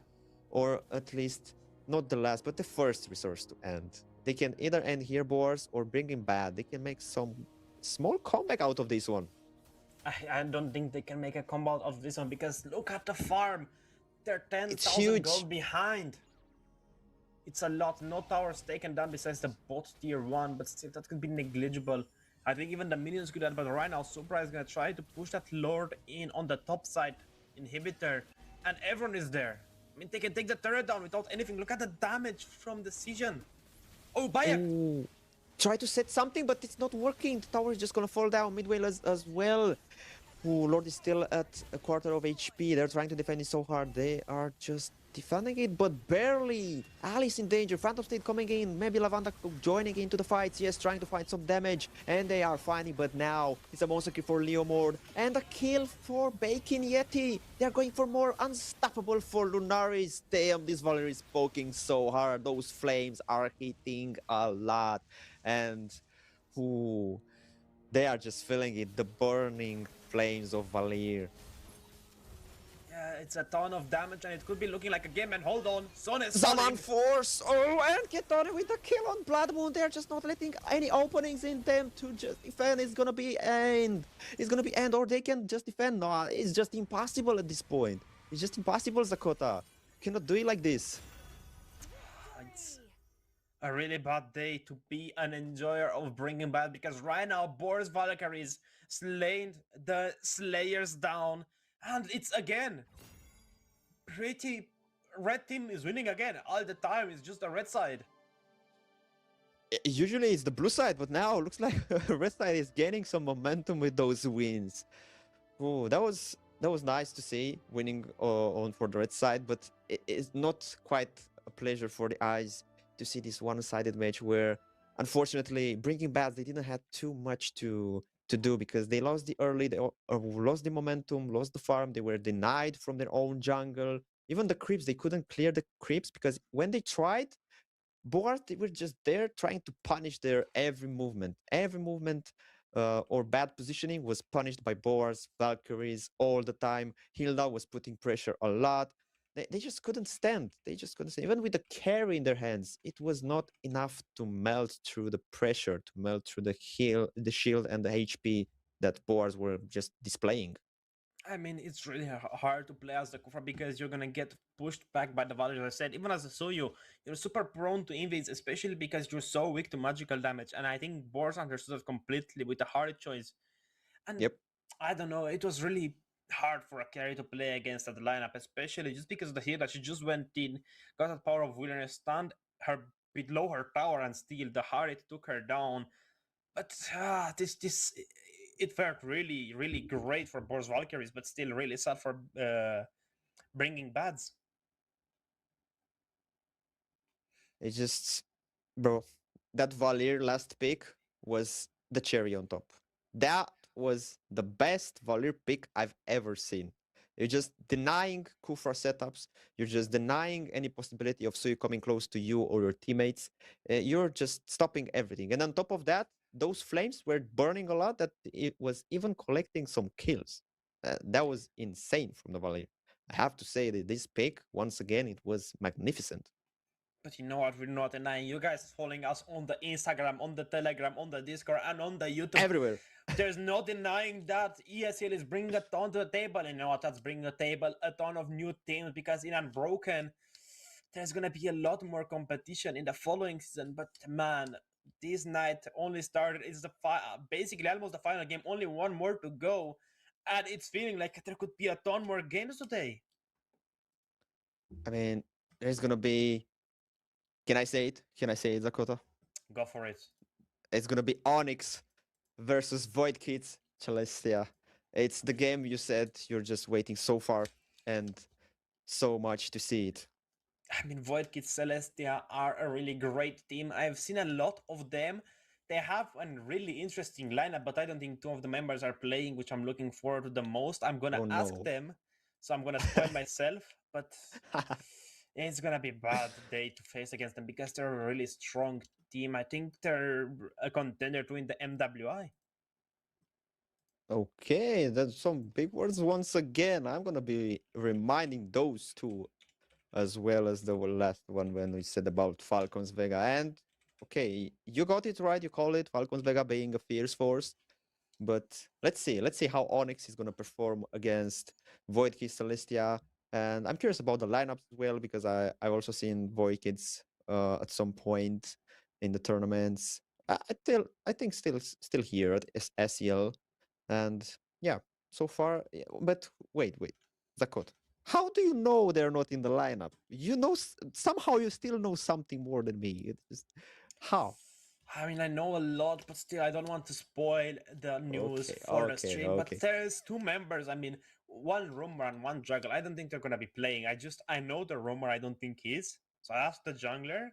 or at least not the last, but the first resource to end. They can either end here, boars, or bring him bad. They can make some small comeback out of this one. I don't think they can make a combo out of this one because look at the farm. They're It's 10,000 huge. gold behind. It's a lot. No towers taken down besides the bot tier 1, but still that could be negligible. I think even the minions could add, but right now Supra is gonna try to push that lord in on the top side inhibitor, and everyone is there. I mean, they can take the turret down without anything. Look at the damage from the Decision. Oh, Bayek! Ooh. Try to set something, but it's not working. The tower is just gonna fall down midway as well. Ooh, Lord is still at a quarter of HP. They're trying to defend it so hard. They are just defending it, but barely. Alice in danger. Phantom State coming in. Maybe Lavanda joining into the fights. Yes, trying to find some damage. And they are finding, but now it's a monster kill for Leomord. And a kill for Bacon Yeti. They're going for more. Unstoppable for Lunaris. Damn, this Valerie is poking so hard. Those flames are hitting a lot. And ooh, they are just feeling it. The burning flames of Valir. Yeah, it's a ton of damage and it could be looking like a game. And hold on, Son is Zaman solid. Force! Oh, and get on with the kill on Blood Moon. They're just not letting any openings in them to just defend. It's gonna be end. It's gonna be end, or they can just defend. No, it's just impossible at this point. It's just impossible, Zakota. You cannot do it like this. It's a really bad day to be an enjoyer of Bringing Bad because right now Boris Valkyrie is slaying the Slayers down, and it's again pretty. Red team is winning again all the time. It's just the red side. Usually it's the blue side, but now it looks like red side is gaining some momentum with those wins. Oh, that was nice to see winning on for the red side, but it's not quite a pleasure for the eyes to see this one-sided match where, unfortunately, Breaking Bad they didn't have too much to do because they lost the early, they lost the momentum, lost the farm. They were denied from their own jungle. Even the creeps, they couldn't clear the creeps because when they tried, Boars, they were just there trying to punish their every movement. Every movement or bad positioning was punished by Boars, Valkyries all the time. Hilda was putting pressure a lot. They just couldn't stand. They just couldn't stand. Even with the carry in their hands, it was not enough to melt through the pressure, to melt through the shield and the HP that Boars were just displaying. I mean, it's really hard to play as the Kufra because you're gonna get pushed back by the Valor. As I said, even as a Soyu, you're super prone to invades, especially because you're so weak to magical damage. And I think Boris understood that completely with a hard choice. And Yep. I don't know, it was really hard for a carry to play against that lineup, especially just because of the hit that she just went in, got that power of wilderness, stunned her below her tower, and still the hard it took her down. But this it felt really great for Boris Valkyries, but still really sad for bringing bads. It's just, bro, that Valir last pick was the cherry on top. That was the best Valir pick I've ever seen. You're just denying Kufra setups. You're just denying any possibility of Suyu coming close to you or your teammates. You're just stopping everything. And on top of that, those flames were burning a lot that it was even collecting some kills. That was insane from the Valir. I have to say that this pick, once again, it was magnificent. But you know what? We're not denying. You guys following us on the Instagram, on the Telegram, on the Discord, and on the YouTube. Everywhere. There's no denying that ESL is bringing a ton to the table. And you know what? That's bringing to the table a ton of new teams because in Unbroken, there's gonna be a lot more competition in the following season. But man, this night only started. It's basically almost the final game. Only one more to go, and it's feeling like there could be a ton more games today. I mean, there's gonna be. Can I say it? Can I say it, Dakota? Go for it. It's gonna be Onyx versus Void Kids Celestia. It's the game you said you're just waiting so far and so much to see it. I mean, Void Kids Celestia are a really great team. I've seen a lot of them. They have a really interesting lineup, but I don't think two of the members are playing, which I'm looking forward to the most. I'm gonna Oh ask no. them so I'm gonna spoil myself. But it's gonna be a bad day to face against them because they're a really strong team. I think they're a contender to win the MWI. Okay, that's some big words once again. I'm gonna be reminding those two as well as the last one when we said about Falcons Vega. And okay, you got it right. You call it Falcons Vega being a fierce force. But let's see how Onyx is gonna perform against Void Kid Celestia. And I'm curious about the lineups as well because I've also seen Void Kids at some point in the tournaments. I think still here at SEL. And yeah, so far. But wait, Zakot. How do you know they're not in the lineup? You know, somehow you still know something more than me. It's just, how? I mean, I know a lot, but still, I don't want to spoil the news Okay, for the okay, stream. But okay. there's two members. I mean, one rumor and one jungler. I don't think they're gonna be playing. I know the rumor. I don't think he is. So I asked the jungler.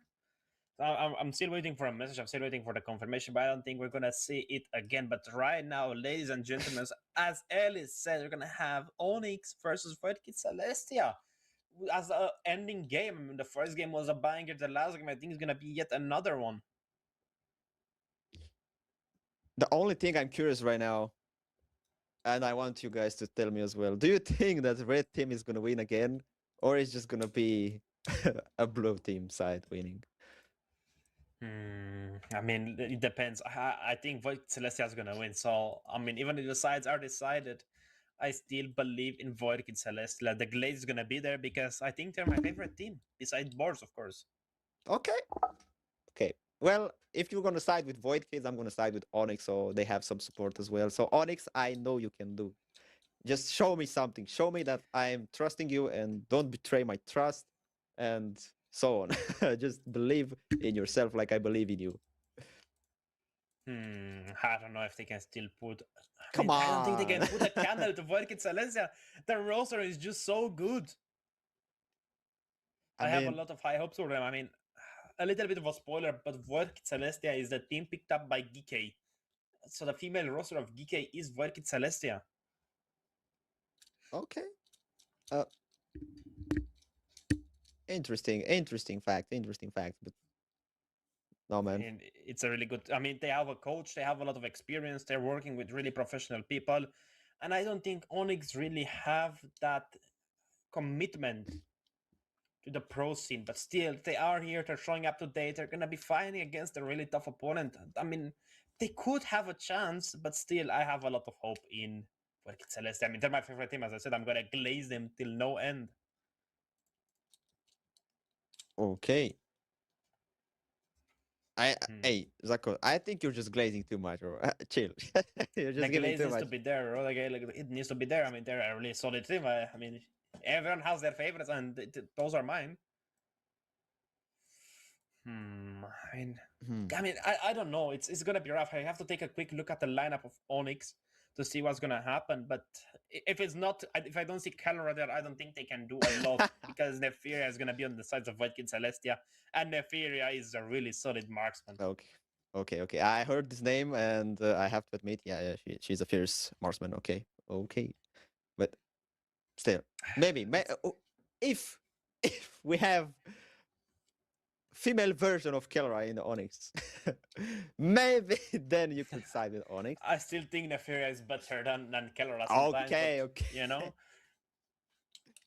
So I'm still waiting for a message. I'm still waiting for the confirmation, but I don't think we're gonna see it again. But right now, ladies and gentlemen, as Ellis said, we're gonna have Onyx versus Void Kid Celestia as a ending game. I mean, the first game was a banger. The last game, I think, is gonna be yet another one. The only thing I'm curious right now, and I want you guys to tell me as well. Do you think that red team is gonna win again, or is just gonna be a blue team side winning? I mean, it depends. I think Void Celestia is gonna win. So I mean, even if the sides are decided, I still believe in Void Kid Celestia. The Glaze is gonna be there because I think they're my favorite team, besides Boars, of course. Okay, okay. Well, if you're gonna side with Void Kids, I'm gonna side with Onyx, so they have some support as well. So Onyx, I know you can do. Just show me something. Show me that I'm trusting you and don't betray my trust and so on. Just believe in yourself like I believe in you. I don't know if they can still put. I Come mean, I don't think they on. can put a candle to Void Kid Celestia. The roster is just so good. I I have a mean, lot of high hopes for them. I mean, a little bit of a spoiler, but Void Kid Celestia is the team picked up by GK. So the female roster of GK is Void Kid Celestia. okay. Uh, interesting fact. But no, man. And it's a really good. I mean, they have a coach, they have a lot of experience, they're working with really professional people, and I don't think Onyx really have that commitment to the pro scene. But still, they are here. They're showing up to date. They're gonna be fighting against a really tough opponent. I mean, they could have a chance, but still, I have a lot of hope in Work Celeste. I mean, they're my favorite team. As I said, I'm gonna glaze them till no end. Okay. I Hmm. hey Zako, I think you're just glazing too much, bro. Chill. You're The just giving glaze too needs to much. be there, or it needs to be there. I mean, they're a really solid team. I mean, everyone has their favorites, and those are mine. Hmm. I mean, Hmm. I don't know. It's gonna be rough. I have to take a quick look at the lineup of Onyx to see what's gonna happen. But if it's not, if I don't see Calora there, I don't think they can do a lot because Neferia is gonna be on the sides of Voidkin Celestia, and Neferia is a really solid marksman. Okay. Okay. I heard this name and I have to admit, yeah, she's a fierce marksman. Okay. But still, maybe It's if if we have female version of Kelra in the Onyx, maybe then you could side with Onyx. I still think Neferia is better than Calora sometimes, but Okay. you know,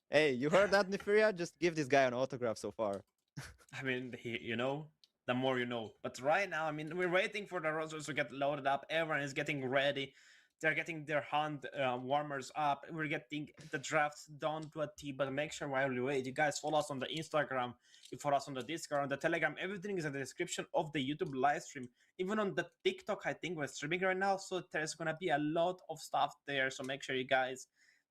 Hey, you heard that, Neferia? Just give this guy an autograph so far. I mean, the more you know. But right now, I mean, we're waiting for the rosters to get loaded up. Everyone is getting ready. They're getting their hand warmers up. We're getting the drafts done to a T. But make sure while we wait, you guys follow us on the Instagram. You follow us on the Discord, on the Telegram. Everything is in the description of the YouTube live stream. Even on the TikTok, I think we're streaming right now. So there's gonna be a lot of stuff there. So make sure you guys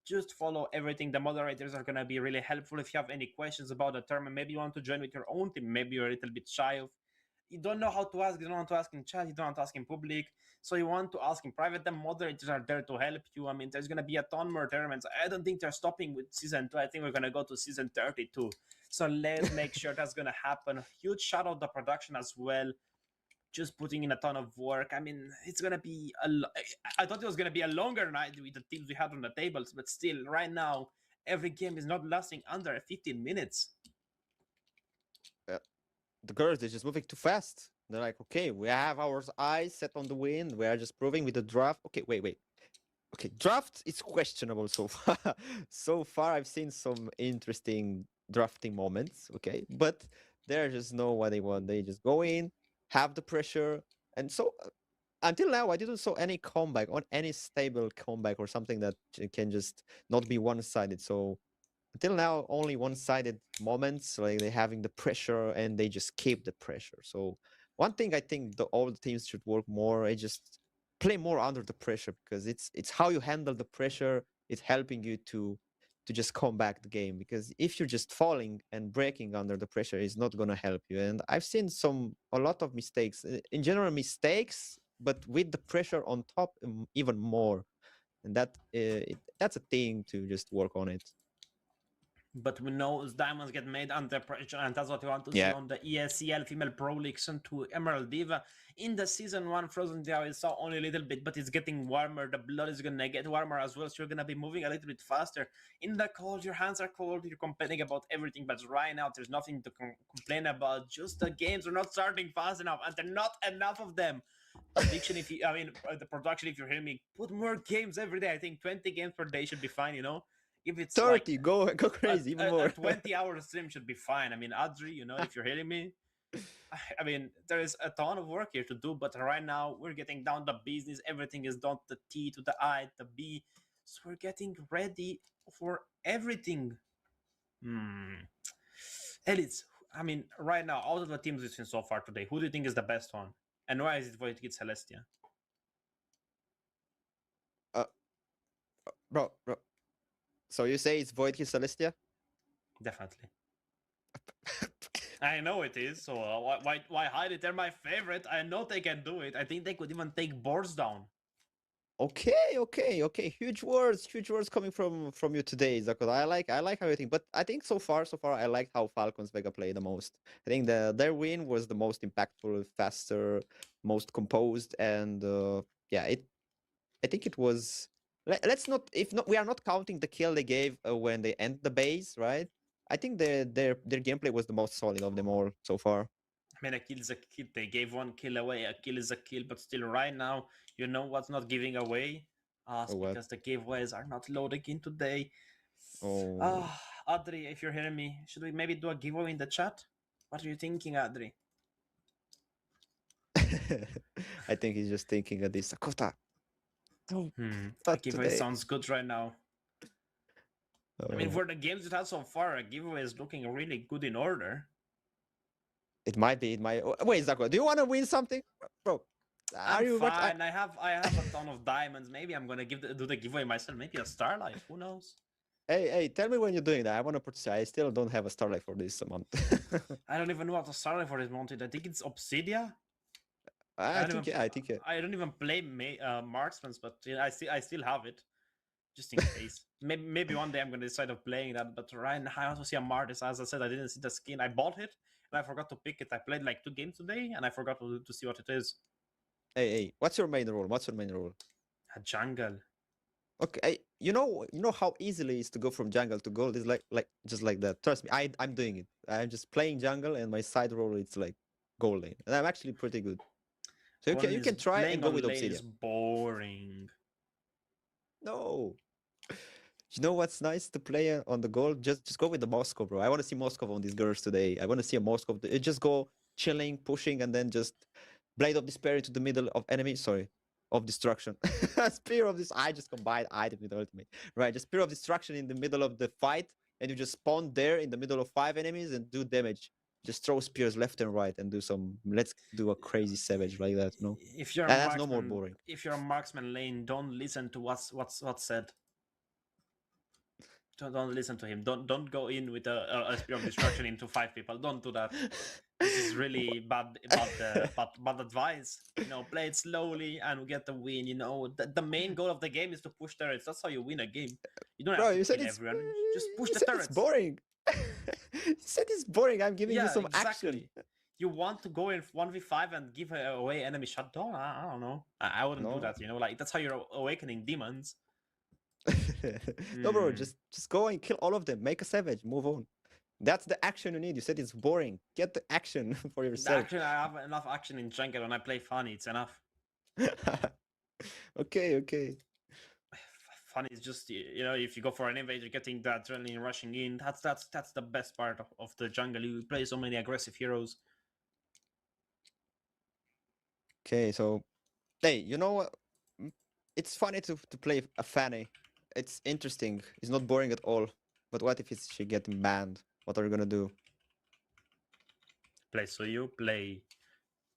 just follow everything. The moderators are going to be really helpful. If you have any questions about the tournament, maybe you want to join with your own team, maybe you're a little bit shy of, you don't know how to ask, you don't want to ask in chat, you don't want to ask in public, so you want to ask in private, the moderators are there to help you. I mean, there's going to be a ton more tournaments. I don't think they're stopping with season 2. I think we're going to go to season 32. So let's make sure that's going to happen. Huge shout out the production as well, just putting in a ton of work. I mean, it's gonna be I thought it was gonna be a longer night with the teams we had on the tables, but still, right now, every game is not lasting under 15 minutes. Uh, the girls, they're just moving too fast. They're like, okay, we have our eyes set on the win. We are just proving with the draft. Okay, wait. Okay, draft is questionable so far. So far, I've seen some interesting drafting moments. Okay, but they just know what they want. They just go in, have the pressure, and so until now, I didn't saw any comeback on any stable comeback or something that can just not be one-sided. So until now only one-sided moments, like they having the pressure and they just keep the pressure. So one thing I think all the teams should work more is just play more under the pressure, because it's how you handle the pressure. It's helping you to just come back the game, because if you're just falling and breaking under the pressure, it's not going to help you. And I've seen a lot of mistakes, in general mistakes, but with the pressure on top, even more. And that's a thing to just work on it. But we know diamonds get made under pressure, and that's what we want to see Yeah. on the ESCL Female Pro League Season 2 Emerald Diva. In the Season 1 Frozen Diva, we saw only a little bit, but it's getting warmer. The blood is gonna get warmer as well, so you're gonna be moving a little bit faster. In the cold, your hands are cold, you're complaining about everything, but right now, there's nothing to complain about. Just the games are not starting fast enough, and there are not enough of them. Prediction, the production, if you're hearing me, put more games every day. I think 20 games per day should be fine, you know? If it's like 30, go crazy, even a more. 20-hour stream should be fine. I mean, Adri, you know, if you're hearing me, I mean, there is a ton of work here to do, but right now we're getting down to business. Everything is done, the T to the I, the B. So we're getting ready for everything. Elites, I mean, right now, out of the teams we've seen so far today, who do you think is the best one? And why is it Void Kid Celestia? uh, bro. So you say it's Void Kiss Celestia? Definitely. I know it is, so why hide it? They're my favorite. I know they can do it. I think they could even take boards down. Okay. Huge words coming from you today, Zakot. I like everything, but I think so far I like how Falcons Vega play the most. I think their win was the most impactful, faster, most composed, and yeah, I think it was. Let's not, if not, we are not counting the kill they gave when they end the base, right? I think their gameplay was the most solid of them all so far. I mean, a kill is a kill. They gave one kill away. A kill is a kill, but still, right now, you know what's not giving away? Us, Or what? because the giveaways are not loading in today. Oh, Adri, if you're hearing me, should we maybe do a giveaway in the chat? What are you thinking, Adri? I think he's just thinking of this. Sakota. Oh, A not giveaway today. sounds good right now. I mean, Oh, for the games it has so far, a giveaway is looking really good in order. it might be. It might. Wait, Zakota, do you want to win something, bro? Are I'm you? fine. I have a ton of diamonds. Maybe I'm gonna do the giveaway myself. Maybe a Starlight. Who knows? Hey, tell me when you're doing that. I want to participate. I still don't have a starlight for this month. I don't even know what to Starlight for this month. I think it's Obsidia. I think yeah. I think yeah. I don't even play marksmans, but I still have it just in case. Maybe one day I'm gonna decide of playing that. But right now I want to see a Martis. As I said, I didn't see the skin. I bought it and I forgot to pick it. I played like 2 games today and I forgot to see what it is. Hey, what's your main role? What's your main role? A jungle. Okay, you know how easily it is to go from jungle to gold. Is like just like that. Trust me, I'm doing it. I'm just playing jungle, and my side role it's like gold lane, and I'm actually pretty good. So you can try and Playing go on with lane is Obsidian. boring. No, you know what's nice to play on the gold? Just go with the Moscow, bro. I want to see Moscow on these girls today. I want to see a Moscow. Just go chilling, pushing, and then just Blade of Despair into the middle of enemy. Sorry, of destruction. Spear of this. I just combined item with ultimate. Right, just Spear of Destruction in the middle of the fight, and you just spawn there in the middle of 5 enemies and do damage. Just throw spears left and right and do some. Let's do a crazy savage like that. No, If you're a and that's no more marksman, boring. if you're a marksman lane, don't listen to what's said. Don't listen to him. Don't go in with a spear of destruction into 5 people. Don't do that. This is really bad advice. You know, play it slowly and get the win. You know, the main goal of the game is to push turrets. That's how you win a game. You don't Bro, have to you said kill it's everyone. Just push you the said it's turrets. boring. You said it's boring. I'm giving you Yeah, some exactly. action. You want to go in 1v5 and give away enemy shutdown? I don't know. I wouldn't do No. that. You know, like that's how you're awakening demons. No, bro, Hmm. just go and kill all of them. Make a savage. Move on. That's the action you need. You said it's boring. Get the action for yourself. Actually, I have enough action in jungle when I play funny. It's enough. Okay, okay. Funny is just if you go for an invader, getting that adrenaline rushing in. That's the best part of the jungle. You play so many aggressive heroes. Okay, so hey, you know what? Mm, It's funny to play a Fanny. It's interesting. It's not boring at all. But what if it's she getting banned? What are you gonna do? Play Suyu, play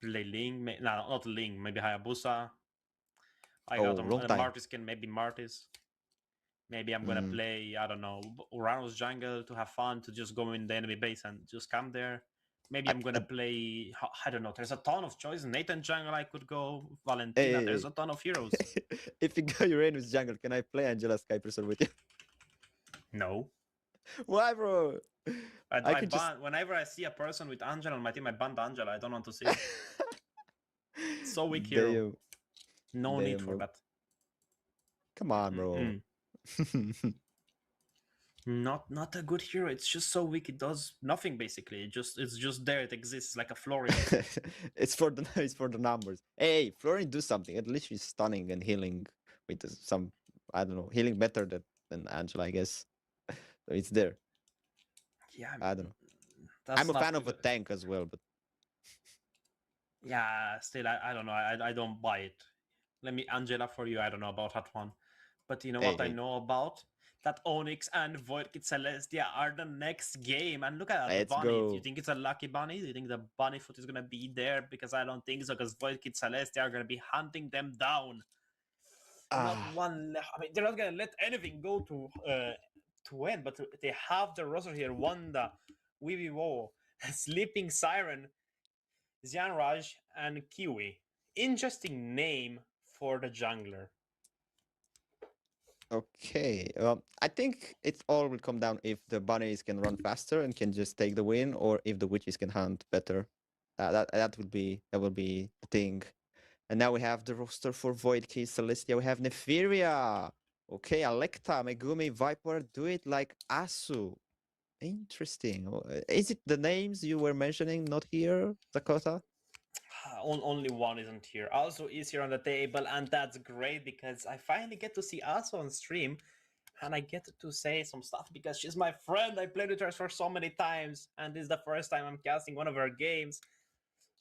Ling. No, not Ling. Maybe Hayabusa. I got Oh, long a time. Martis skin. Maybe Martis. Maybe I'm gonna Mm, play, I don't know, Urano's jungle to have fun, to just go in the enemy base and just come there. Maybe I, I'm I, gonna play, I don't know, there's a ton of choices. Nathan jungle I could go, hey, Valentina, there's hey, a ton of heroes. hey. If you go Uranus jungle, can I play Angela Skyperson with you? No. Why, bro? I I could just. ban, whenever I see a person with Angela on my team, I ban Angela. I don't want to see it. So weak hero. Damn, No need damn, for bro. that. Come on, bro. Mm-mm. Not a good hero. It's just so weak. It does nothing basically. It's just there. It exists like a Florian. It's for the numbers. Hey, Florian, do something. At least she's stunning and healing with some, I don't know, healing better than Angela, I guess. So it's there. Yeah, I don't know. I'm that's a not fan of a good. tank as well, but Yeah, still, I don't know. I don't buy it. Let me Angela for you. I don't know about that one. But you know hey, what I hey, know about? That Onyx and Void Kid Celestia are the next game. And look at that let's bunny. Do you go. think it's a lucky bunny? Do you think the bunny foot is gonna be there? Because I don't think so, because Void Kid Celestia are gonna be hunting them down. Not Ah, one I mean, they're not gonna let anything go to end, but they have the roster here. Wanda, Wibiwo, Sleeping Siren, Xianraj, and Kiwi. Interesting name for the jungler. okay. I think it all will come down if the bunnies can run faster and can just take the win, or if the witches can hunt better. That will be the thing. And now we have the roster for Void Key Celestia. We have Nefiria. Okay, Alecta, Megumi, Viper, do it like Asu. Interesting. Is it the names you were mentioning not here, Dakota? Only one isn't here. Also is here on the table, and that's great because I finally get to see Also on stream, and I get to say some stuff because she's my friend. I played with her for so many times, and this is the first time I'm casting one of her games.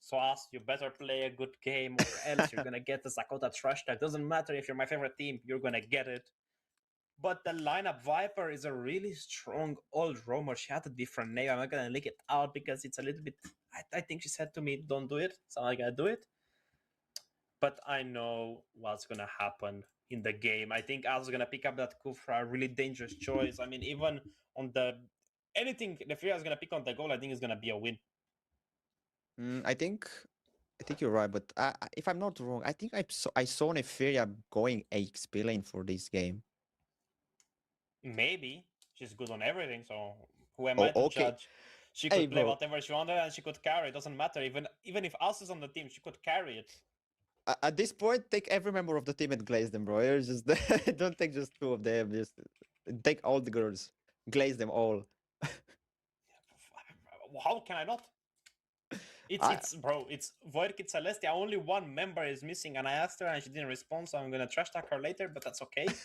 So Us, you better play a good game, or else you're gonna get the Sakota trash tag. Doesn't matter if you're my favorite team, you're gonna get it. But the lineup Viper is a really strong old roamer. She had a different name. I'm not gonna leak it out because it's a little bit. I think she said to me, "Don't do it," so I'm gonna do it. But I know what's gonna happen in the game. I think I was gonna pick up that Kufra, a really dangerous choice. I mean, even on the anything the Fury is gonna pick on the goal, I think is gonna be a win. Mm, I think you're right, but if I'm not wrong, I think I saw Nefiria going XP lane for this game. Maybe she's good on everything, so who am Oh, I to okay. judge? She Hey, could play bro. whatever she wanted and she could carry. It doesn't matter. Even if Us is on the team, she could carry it. At this point, take every member of the team and glaze them, bro. You're just don't take just two of them. Just take all the girls, glaze them all. How can I not? I It's bro. It's Void Kid Celestia. Only one member is missing, and I asked her and she didn't respond. So I'm gonna trash talk her later, but that's okay.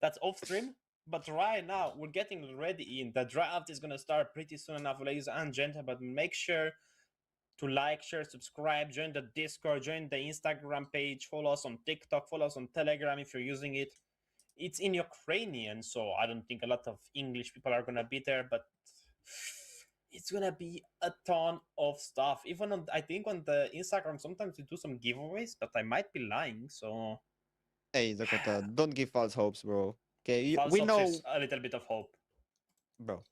That's off stream. But right now we're getting ready in the draft is gonna start pretty soon enough, ladies and gentlemen. But make sure to like, share, subscribe, join the Discord, join the Instagram page, follow us on TikTok, follow us on Telegram if you're using it. It's in Ukrainian, so I don't think a lot of English people are gonna be there, but it's gonna be a ton of stuff. Even on, I think on the Instagram sometimes we do some giveaways, but I might be lying. So Hey, Dakota, don't give false hopes, bro. Okay, false we hopes is know, a little bit of hope. bro.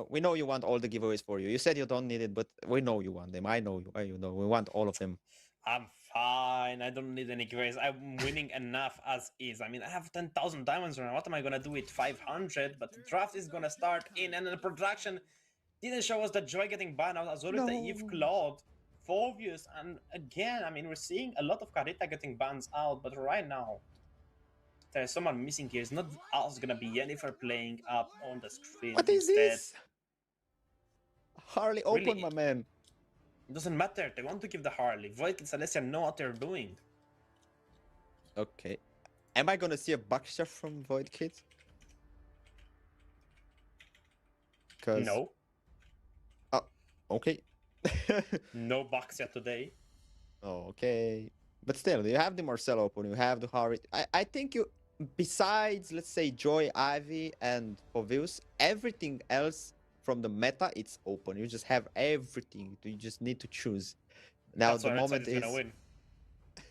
We know you want all the giveaways for you. You said you don't need it, but we know you want them. I know you. You know we want all of them. I'm fine. I don't need any grace. I'm winning enough as is. I mean, I have 10,000 diamonds right now. What am I gonna do with 500? But the draft is gonna start in, and the production didn't show us the joy getting banned out as well as the Eve No. Claude, Phobius, and again, I mean, we're seeing a lot of Carita getting bans out, but right now, There's someone missing here. It's not us gonna be Yennefer playing up on the screen What is instead. this? Harley, Really, open, my man. it doesn't matter. They want to give the Harley. Void and Celestia know what they're doing. Okay. Am I gonna see a Buckshot from Void Kids? Because... No. Oh, okay. No Baxia today. Oh, okay. But still, you have the Marcel open, you have the Harry. I think you, besides, let's say, Joy, Ivy, and Povius, everything else from the meta, it's open. You just have everything. You just need to choose. Now, That's the why Red Side moment is is... gonna win.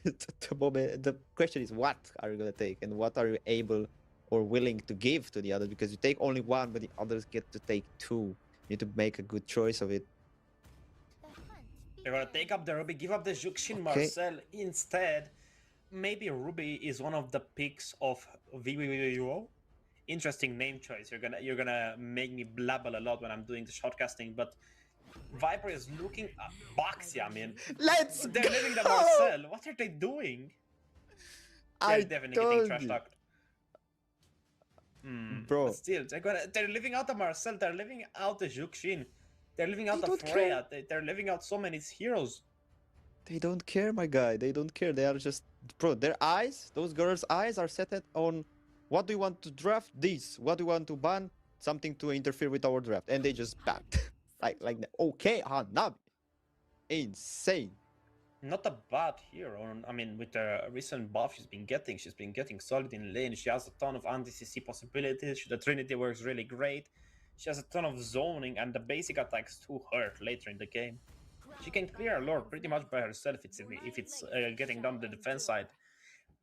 the moment, the question is, what are you going to take? And what are you able or willing to give to the others? Because you take only one, but the others get to take two. You need to make a good choice of it. They're gonna take up the Ruby, give up the Juxin Okay. Marcel instead. Maybe Ruby is one of the picks of VVVO. Interesting name choice. You're gonna make me blabble a lot when I'm doing the shotcasting, but Viper is looking at Baxia. I mean, Let's they're go! leaving the Marcel. What are they doing? They're I definitely getting told trash you. talked. Bro. But still, they're leaving out the Marcel. They're leaving out the Juxin. They're leaving out They the don't Freya. They're leaving out so many heroes. They don't care, my guy. They don't care. They are just... Bro, their eyes, those girls' eyes are set on what do you want to draft? This. What do you want to ban? Something to interfere with our draft. And they just banned. like that. Okay, Hanabi. Insane. Not a bad hero. I mean, with the recent buff she's been getting solid in lane. She has a ton of anti-CC possibilities. The Trinity works really great. She has a ton of zoning, and the basic attacks to hurt later in the game. She can clear a lord pretty much by herself if it's getting down the defense side.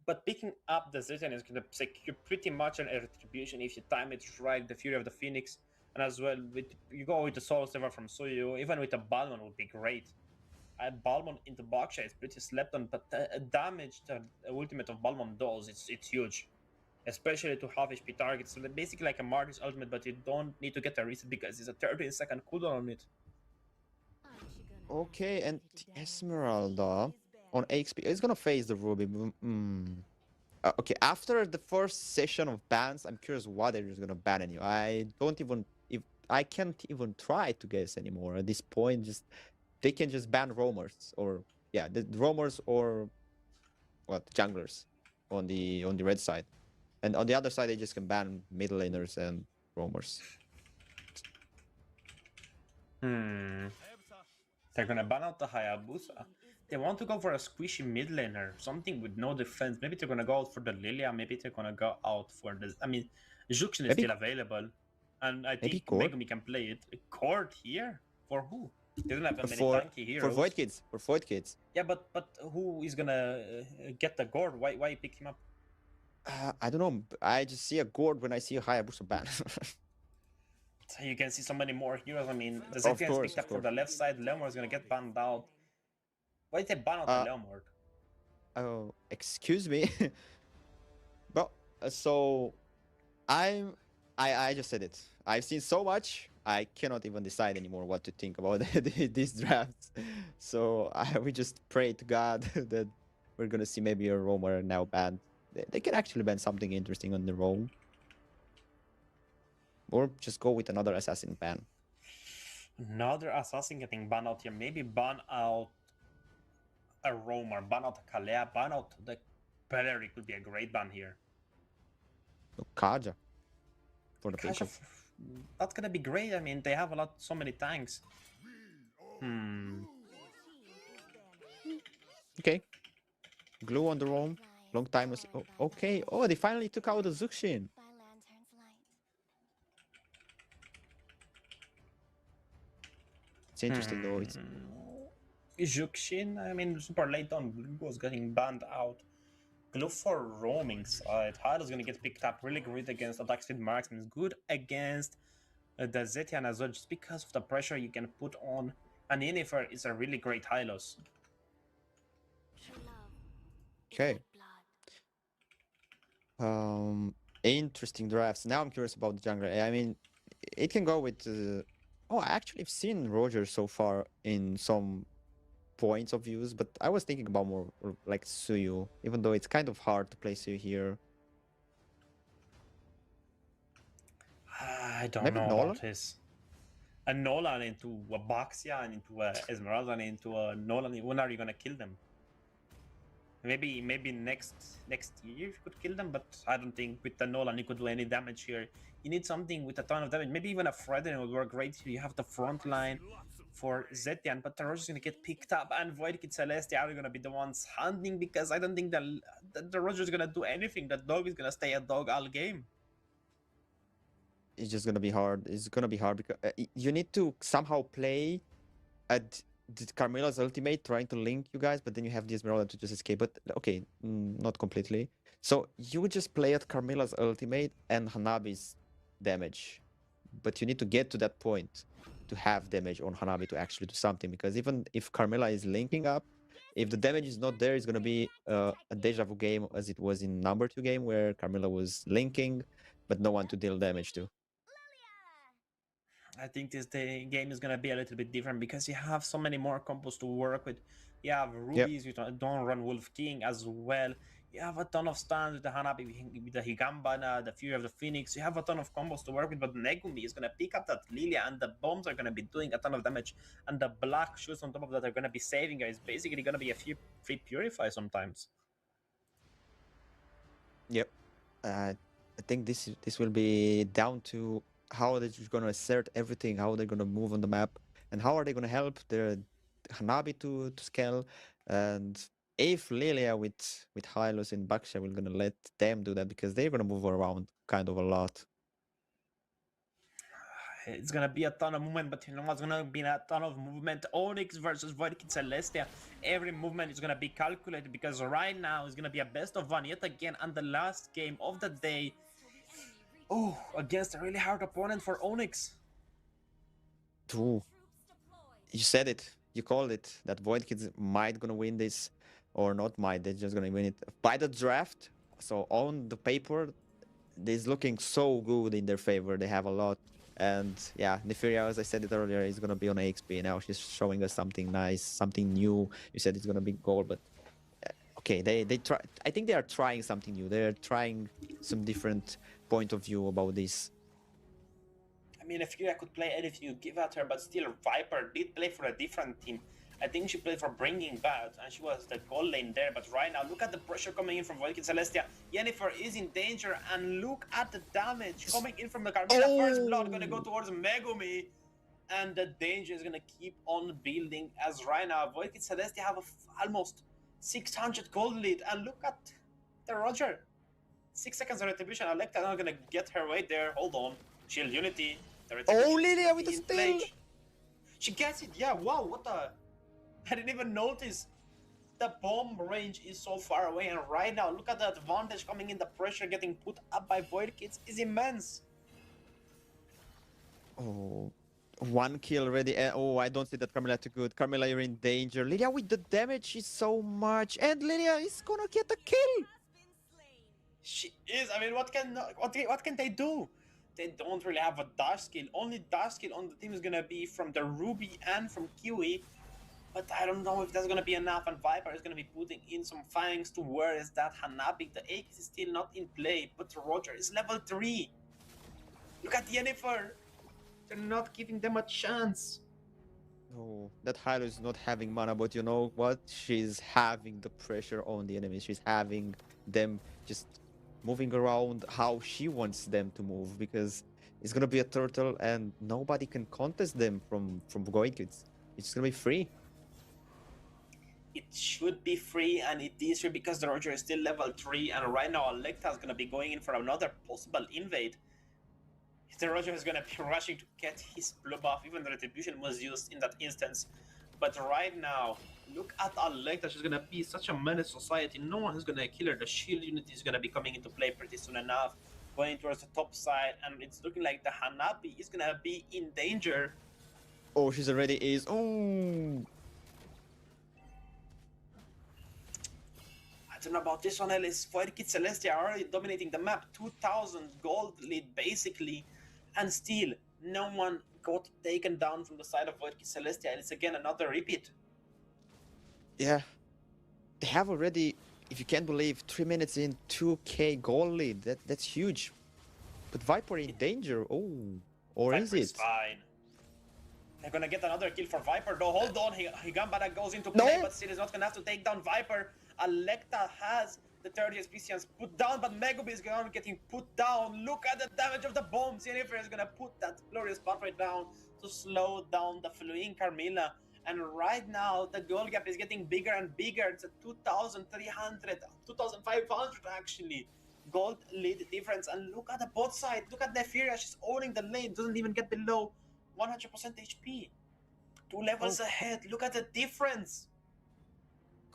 But picking up the Zetian is going to secure pretty much an retribution if you time it right. The Fury of the Phoenix, and as well, you go with the Soul Silver from Suyu, even with the Balmon would be great. Balmon into Baksha is pretty slept on, but the damage the ultimate of Balmon does, it's huge. Especially to half HP targets. So basically like a Marcus ultimate, but you don't need to get a reset because it's a 13-second cooldown on it. Okay, and the Esmeralda on XP is gonna face the Ruby. Okay, after the first session of bans, I'm curious what they're just gonna ban on you. I don't even... if I can't even try to guess anymore at this point. Just they can just ban roamers, or yeah, the roamers, or what, junglers on the red side, and on the other side they just can ban middle laners and roamers. They're gonna ban out the Hayabusa. They want to go for a squishy mid laner, something with no defense. Maybe they're gonna go out for the Lilia. Maybe they're gonna go out for the... I mean, Juxin is Maybe... still available, and I maybe think Cord? Megumi can play it. Cord here? For who? They don't have that many for tanky heroes. Void Kids. For Void Kids. Yeah, but who is gonna get the Gord? Why pick him up? I don't know. I just see a Gord when I see a Hayabusa ban. So you can see so many more heroes. I mean, the Of Zetian is course, picked of up for the course. left side. Leomord is gonna get banned out. Why did they ban out the Leomord? Oh, excuse me. But so I just said it. I've seen so much. I cannot even decide anymore what to think about these drafts. So we just pray to God that we're gonna see maybe a roamer now banned. They can actually ban something interesting on the roam, or just go with another assassin ban. Another assassin getting banned out here. Maybe ban out a roamer, ban out a Kalea, ban out the Pellery could be a great ban here. Kaja for the Kasha, patient. that's gonna be great. I mean, they have so many tanks. Okay. Glue on the roam. Long time no see. Oh, okay. Oh, they finally took out the Zuxin. It's interesting though. It's... Juxin, I mean, super late on. Blue was getting banned out. Glue for roaming side. Hylo's gonna get picked up really great against attack speed marksman. Good against the Zetian as well, just because of the pressure you can put on. And Yennefer is a really great Hylos. Okay. Interesting drafts. Now I'm curious about the jungler. I mean, it can go with... Oh, I actually have seen Roger so far in some points of views, but I was thinking about more like Suyu, even though it's kind of hard to play Suyu here. I don't Maybe know Nolan? about his. A Nolan into a Baxia and into a Esmeralda and into a Nolan. When are you gonna kill them? Maybe next year you could kill them, but I don't think with the Nolan you could do any damage here. You need something with a ton of damage. Maybe even a Fredden would work great here. You have the front line for Zetian, but Tarosh gonna get picked up, and Void Kid Celestia are gonna be the ones hunting because I don't think the Roger's gonna do anything. The dog is gonna stay a dog all game. It's just gonna be hard. It's gonna be hard because you need to somehow play at Carmilla's ultimate, trying to link you guys, but then you have the Esmeralda to just escape. But okay, not completely. So you would just play at Carmilla's ultimate and Hanabi's damage, but you need to get to that point to have damage on Hanabi to actually do something. Because even if Carmilla is linking up, if the damage is not there, it's gonna be a deja vu game as it was in number 2 game where Carmilla was linking, but no one to deal damage to. I think this game is gonna be a little bit different because you have so many more combos to work with. You have Yep. rubies, you don't run Wolf King as well. You have a ton of stuns with the Hanabi, with the Higambana, the Fury of the Phoenix. You have a ton of combos to work with, but Negumi is gonna pick up that Lilia, and the bombs are gonna be doing a ton of damage. And the black shoes on top of that are gonna be saving her. It's basically gonna be a free purify sometimes. Yep. I think this will be down to how they're just gonna assert everything, how they're gonna move on the map, and how are they gonna help their Hanabi to scale, and if Lilia with Hylos and Baksha will gonna let them do that because they're gonna move around kind of a lot. It's gonna be a ton of movement, but you know what's gonna be a ton of movement? Onyx versus Void Kid Celestia. Every movement is gonna be calculated because right now it's gonna be a best of one yet again, and the last game of the day. Oh, against a really hard opponent for Onyx. True. You said it. You called it. That Void Kids might gonna win this, or not might. They're just gonna win it by the draft. So on the paper, it's looking so good in their favor. They have a lot. And yeah, Nefiria, as I said it earlier, is gonna be on AXP now. She's showing us something nice, something new. You said it's gonna be gold, but okay, they try. I think they are trying something new. They're trying some different point of view about this. I mean, if Furia could play anything you give at her, but still, Viper did play for a different team. I think she played for Bringing Bad, and she was the goal lane there. But right now, look at the pressure coming in from Void Kid Celestia. Yennefer is in danger, and look at the damage coming in from the Carmilla. First blood gonna go towards Megumi, and the danger is gonna keep on building. As right now, Void Kid Celestia have almost 600 gold lead, and look at the Roger. 6 seconds of retribution. Electa not gonna get her way there. Hold on, Shield Unity. The retribution Lilia with the in steal! play. She gets it. Yeah. Wow. What the. I didn't even notice. The bomb range is so far away, and right now, look at the advantage coming in. The pressure getting put up by Void Kids is immense. Oh, 1 kill already. Oh, I don't see that Carmilla too good. Carmilla, you're in danger. Lilia with the damage is so much, and Lilia is gonna get a kill. She is. I mean, what can they do? They don't really have a dash skill. Only dash skill on the team is gonna be from the Ruby and from Kiwi. But I don't know if that's gonna be enough, and Viper is gonna be putting in some fangs to where is that Hanabi. The Aegis is still not in play, but Roger is level 3. Look at Yennefer. They're not giving them a chance. No, that Hylo is not having mana, but you know what? She's having the pressure on the enemies. She's having them just moving around how she wants them to move because it's gonna be a turtle and nobody can contest them from going. It's gonna be free. It should be free, and it is free because the Roger is still level 3, and right now Electa is gonna be going in for another possible invade. The Roger is gonna be rushing to get his blue buff. Even the retribution was used in that instance. But right now, look at Electa. She's gonna be such a menace society. No one is gonna kill her. The shield unity is gonna be coming into play pretty soon enough, going towards the top side, and it's looking like the Hanabi is gonna be in danger. Oh, she's already is. Oh. I don't know about this one, Ellis. Void Kid Celestia are already dominating the map. 2,000 gold lead, basically. And still, no one got taken down from the side of Void Kid Celestia. And it's again another repeat. Yeah. They have already, if you can't believe, 3 minutes in, 2k goal lead. That's huge. But Viper in danger. Oh. Or is Viper is it? fine. They're gonna get another kill for Viper though. Hold on, Higambara goes into No! play, but still is not gonna have to take down Viper. Alecta has the 30 SPCs put down, but Megubi is gonna getting put down. Look at the damage of the bombs. Yennefer is gonna put that glorious pathway down to slow down the fleeing Carmilla. And right now, the goal gap is getting bigger and bigger. It's at 2,300, 2,500 actually. Gold lead difference. And look at the bot side. Look at Nefiria. She's owning the lane. Doesn't even get below 100% HP. 2 levels ahead. Look at the difference.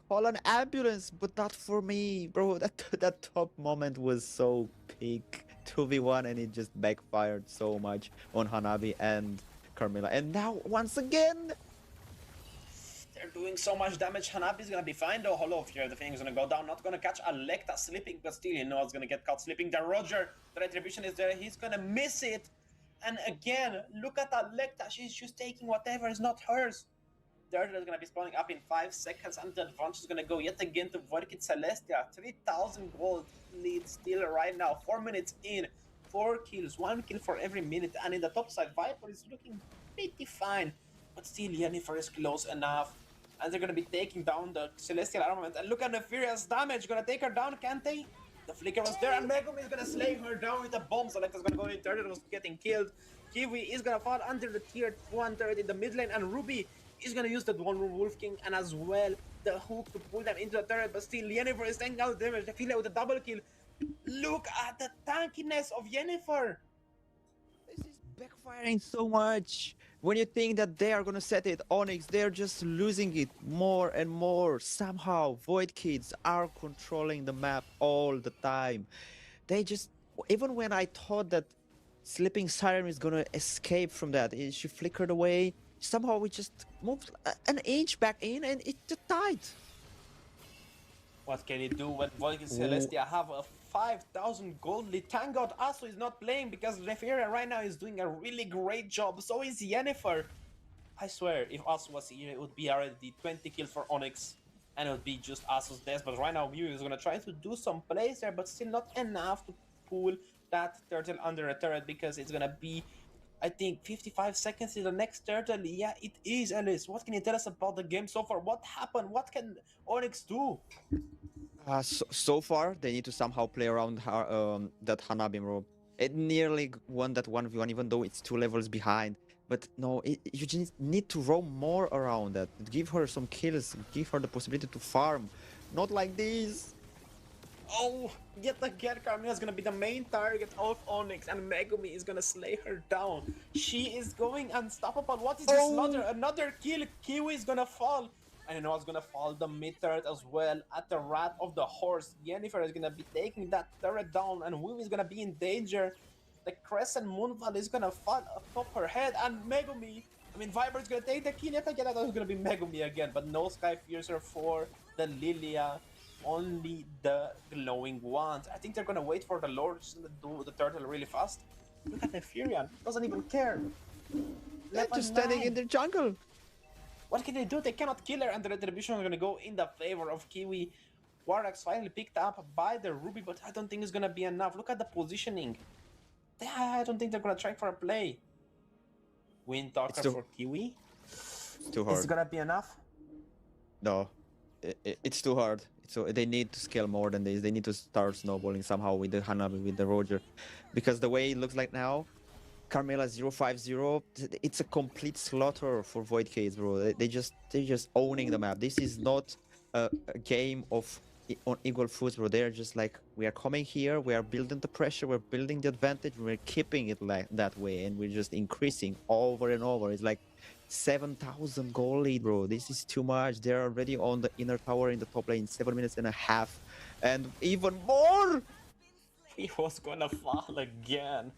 Call an ambulance, but not for me, bro. That top moment was so peak 2v1 and it just backfired so much on Hanabi and Carmilla. And now once again, They're doing so much damage. Hanabi is gonna be fine though. Hollow here, the thing is gonna go down. Not gonna catch Alecta sleeping, but still you know it's gonna get caught sleeping. The Roger, the retribution is there. He's gonna miss it. And again, look at Alecta. She's just taking whatever is not hers. Turtle is gonna be spawning up in 5 seconds, and the advantage is gonna go yet again to Vorkid Celestia. 3,000 gold lead still right now. 4 minutes in, 4 kills, 1 kill for every minute. And in the top side, Viper is looking pretty fine, but still Yennefer is close enough. And they're gonna be taking down the Celestial armament. And look at the Furious damage, gonna take her down, can't they? The flicker was there, and Megumi is gonna slay her down with the bombs. Selecta's gonna go in, Turtle was getting killed. Kiwi is gonna fall under the tier 1 turret in the mid lane, and Ruby is gonna use that one Wolf King and as well the hook to pull them into the turret, but still Yennefer is taking out damage. They feel with a double kill. Look at the tankiness of Yennefer. this is backfiring so much. When you think that they are gonna set it, Onyx, they're just losing it more and more. Somehow, Void Kids are controlling the map all the time. They just, even when I thought that Sleeping Siren is gonna escape from that, she flickered away. Somehow we just moved an inch back in and it just died. What can you do when Volkin Celestia have a 5,000 gold lead? Thank God Asu is not playing because Nefiria right now is doing a really great job. So is Yennefer. I swear, if Asu was here, it would be already 20 kills for Onyx. And it would be just Asu's death. But right now, Mew is gonna try to do some plays there, but still not enough to pull that turtle under a turret because it's gonna be, I think, 55 seconds to the next turtle. Yeah, it is, Alice. What can you tell us about the game so far? What happened? What can Onyx do? So far, they need to somehow play around that Hanabi robe. It nearly won that 1v1, even though it's 2 levels behind. But no, you just need to roam more around that. Give her some kills, give her the possibility to farm. Not like this. Oh, yet again, Carmilla is gonna be the main target of Onyx, and Megumi is gonna slay her down. She is going unstoppable. What is this? Another kill. Kiwi is gonna fall. And you know what's gonna fall? The mid turret as well at the Wrath of the Horse. Yennefer is gonna be taking that turret down, and Wumi is gonna be in danger. The Crescent Moonval is gonna fall atop her head, and Megumi. I mean, Viper is gonna take the kill yet again. I thought it was gonna be Megumi again, but no Sky Fiercer for the Lilia. Only the glowing ones. I think they're gonna wait for the Lord to do the turtle really fast. Look at the Furion. Doesn't even care. They're just standing in the jungle. What can they do? They cannot kill her, and the retribution is gonna go in the favor of Kiwi. Warrax finally picked up by the Ruby, but I don't think it's gonna be enough. Look at the positioning. I don't think they're gonna try for a play. Wind Talker for Kiwi. It's too hard. Is it gonna be enough? No, it's too hard. So they need to scale more than this. They need to start snowballing somehow with the Hanabi, with the Roger. Because the way it looks like now, Carmilla 050, it's a complete slaughter for Void Kids, bro. They're just owning the map. This is not a game of on equal foots, bro. They're just like, we are coming here, we are building the pressure, we're building the advantage, we're keeping it like that way, and we're just increasing over and over. It's like 7,000 goal lead, bro. This is too much. They're already on the inner tower in the top lane, 7 minutes and a half, and even more. He was gonna fall again.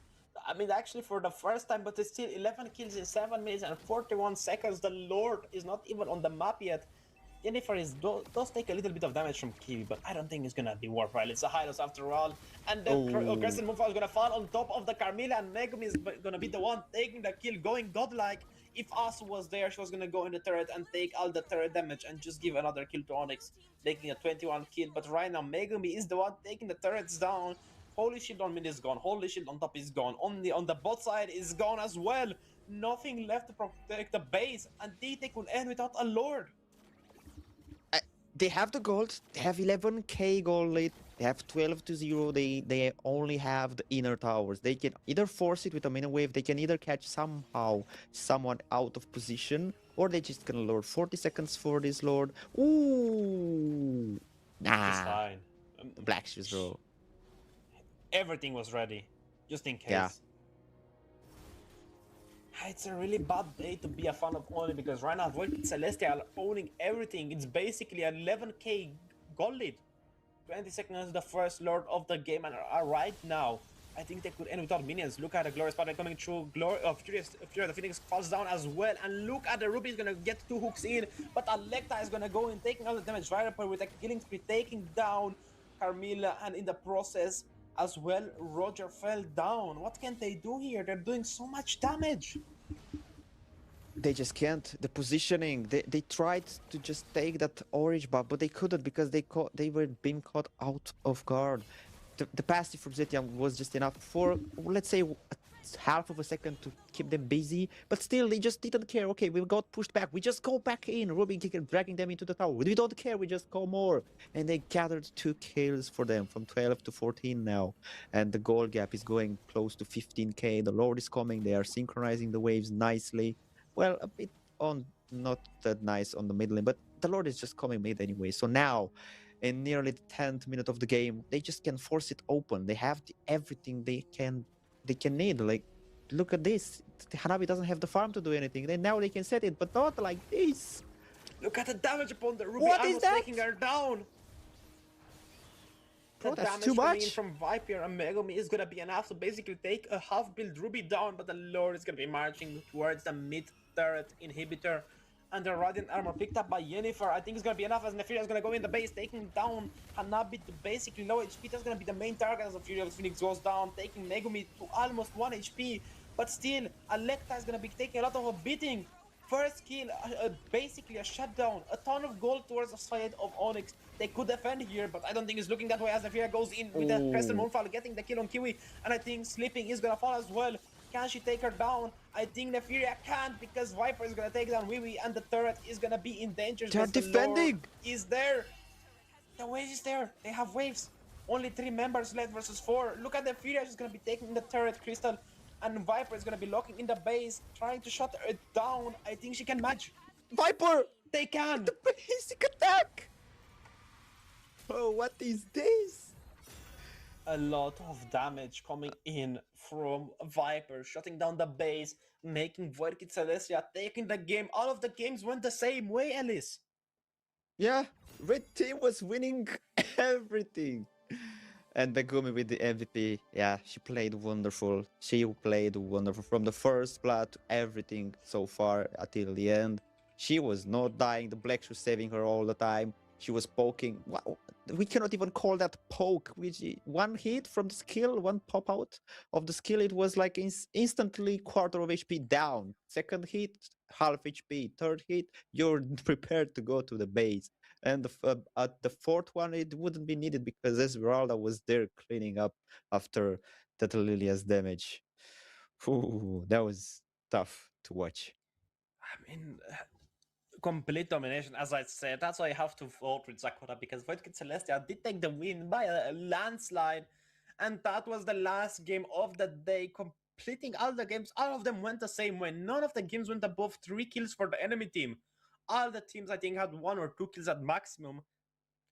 I mean, actually, for the first time, but it's still 11 kills in 7 minutes and 41 seconds. The Lord is not even on the map yet. Yennefer does take a little bit of damage from Kiwi, but I don't think it's gonna be worthwhile. It's a Hylos after all. And then Crescent Moonfall is gonna fall on top of the Carmilla, and Megumi is gonna be the one taking the kill, going godlike. If Asu was there, she was gonna go in the turret and take all the turret damage and just give another kill to Onyx, taking a 21 kill. But right now, Megumi is the one taking the turrets down. Holy shield on mid is gone. Holy shield on top is gone. On the bot side is gone as well. Nothing left to protect the base, and they could end without a lord. I, they have the gold. They have 11k gold lead. They have 12 to 0. They only have the inner towers. They can either force it with a mini wave. They can either catch somehow someone out of position, or they just gonna lord 40 seconds for this lord. Ooh, It's nah. fine. Um, The black shoes, bro. Everything was ready, just in Yeah. case. It's a really bad day to be a fan of Oni because right now Void Celestial owning everything. It's basically an 11k gold lead. 20 seconds the first lord of the game, and right now I think they could end without minions. Look at the glorious spotlight coming through. Furious the Phoenix falls down as well, and look at the Ruby is gonna get 2 hooks in, but Alecta is gonna go in, taking all the damage. Viper with a killing spree, taking down Carmilla, and in the process as well Roger fell down. What can they do here? They're doing so much damage. They just can't. The positioning. They tried to just take that orange buff, but they couldn't because they were being caught out of guard. The passive from Zetian was just enough for, let's say, half of a second to keep them busy, but still they just didn't care. Okay, we got pushed back. We just go back in. Ruby dragging them into the tower. We don't care. We just go more. And they gathered 2 kills for them from 12 to 14 now. And the goal gap is going close to 15k. The Lord is coming. They are synchronizing the waves nicely. Well, a bit on not that nice on the mid lane, but the Lord is just coming mid anyway. So now in nearly the 10th minute of the game, they just can force it open. They have everything they can need. Like, look at this. Hanabi doesn't have the farm to do anything. Then now they can set it, but not like this. Look at the damage upon the Ruby, What is almost that? taking her down. Bro, The that's damage too coming in much. from Viper and Megumi is gonna be enough to basically take a half-build Ruby down, but the Lord is gonna be marching towards the mid-turret inhibitor. And the Radiant Armor picked up by Yennefer. I think it's gonna be enough as Nefiria is gonna go in the base, taking down Hanabi to basically low HP. That's gonna be the main target as the Furious Phoenix goes down, taking Megumi to almost 1 HP. But still, Alecta is gonna be taking a lot of a beating. First kill, basically a shutdown, a ton of gold towards the side of Onyx. They could defend here, but I don't think it's looking that way as Nefiria goes in with the Crescent Ooh. Moonfall, getting the kill on Kiwi, and I think Sleeping is gonna fall as well. Can she take her down? I think Nefiria can't because Viper is gonna take down Wiwi, and the turret is gonna be in danger. They're The Lord defending. is there. The wave is there. They have waves. Only 3 members left versus 4. Look at the Furia. She's gonna be taking the turret crystal, and Viper is gonna be locking in the base, trying to shut it down. I think she can match. Viper! They can. The basic attack! Oh, what is this? A lot of damage coming in from Viper, shutting down the base, making Void Celestia taking the game. All of the games went the same way, Alice. Yeah, red team was winning everything. And Megumi with the MVP. Yeah, she played wonderful. She played wonderful from the first blood to everything so far until the end. She was not dying. The Black Shoe saving her all the time. She was poking. We cannot even call that poke. One hit from the skill, one pop out of the skill, it was like instantly quarter of HP down. Second hit, half HP. Third hit, you're prepared to go to the base. And at the fourth one, it wouldn't be needed because Esmeralda was there cleaning up after that Lilia's damage. Ooh, that was tough to watch. I mean, complete domination, as I said. That's why I have to vote with Zakura because Void Celestia did take the win by a landslide, and that was the last game of the day. Completing all the games, all of them went the same way. None of the games went above 3 kills for the enemy team. All the teams, I think, had 1 or 2 kills at maximum.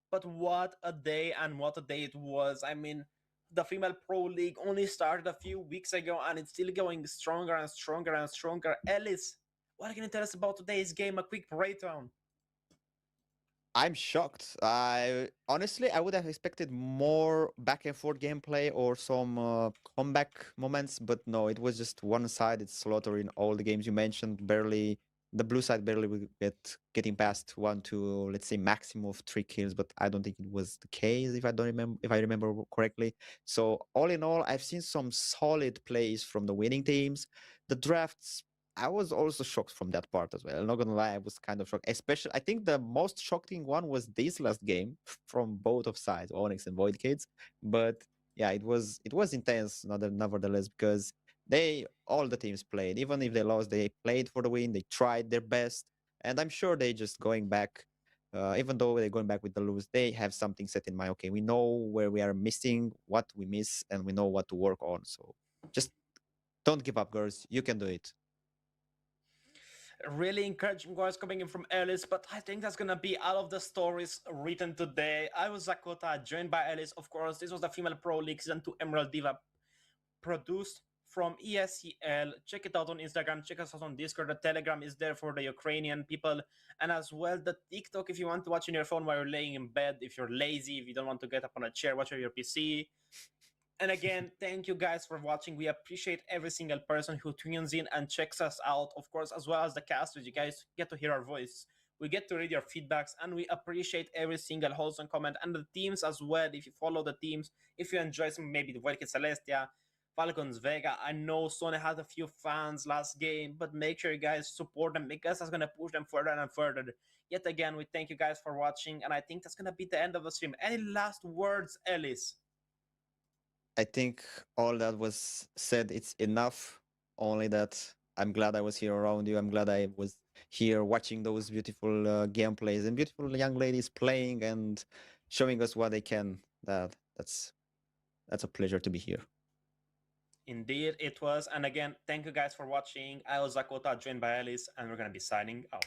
But what a day, and what a day it was. I mean, the Female Pro League only started a few weeks ago, and it's still going stronger and stronger and stronger. Ellis, what can you tell us about today's game? A quick breakdown. I'm shocked. I honestly, I would have expected more back and forth gameplay or some comeback moments, but no, it was just one-sided slaughter in all the games you mentioned. Barely, the blue side barely will getting past 1 to, let's say, maximum of 3 kills, but I don't think it was the case if I remember correctly. So all in all, I've seen some solid plays from the winning teams. The drafts, I was also shocked from that part as well. I'm not gonna lie, I was kind of shocked. Especially, I think the most shocking one was this last game from both of sides, Onyx and Void Kids. But yeah, it was intense, nevertheless, because they all the teams played. Even if they lost, they played for the win. They tried their best, and I'm sure they just going back. Even though they're going back with the lose, they have something set in mind. Okay, we know where we are missing, what we miss, and we know what to work on. So just don't give up, girls. You can do it. Really encouraging words coming in from Alice, but I think that's gonna be all of the stories written today. I was Zakota, joined by Alice. Of course, this was the Female Pro League Season 2 Emerald Diva, produced from ESEL. Check it out on Instagram, check us out on Discord. The Telegram is there for the Ukrainian people, and as well the TikTok if you want to watch on your phone while you're laying in bed, if you're lazy, if you don't want to get up on a chair, watch on your PC. And again, thank you guys for watching. We appreciate every single person who tunes in and checks us out, of course, as well as the casters. You guys get to hear our voice. We get to read your feedbacks, and we appreciate every single wholesome comment and the teams as well. If you follow the teams, if you enjoy some, maybe the Velvet Celestia, Falcons Vega. I know Sony had a few fans last game, but make sure you guys support them because that's gonna push them further and further. Yet again, we thank you guys for watching, and I think that's gonna be the end of the stream. Any last words, Ellis? I think all that was said, it's enough. Only that I'm glad I was here around you. I'm glad I was here watching those beautiful gameplays and beautiful young ladies playing and showing us what they can. That's a pleasure to be here. Indeed, it was. And again, thank you guys for watching. I was Zakota, joined by Alice, and we're going to be signing out.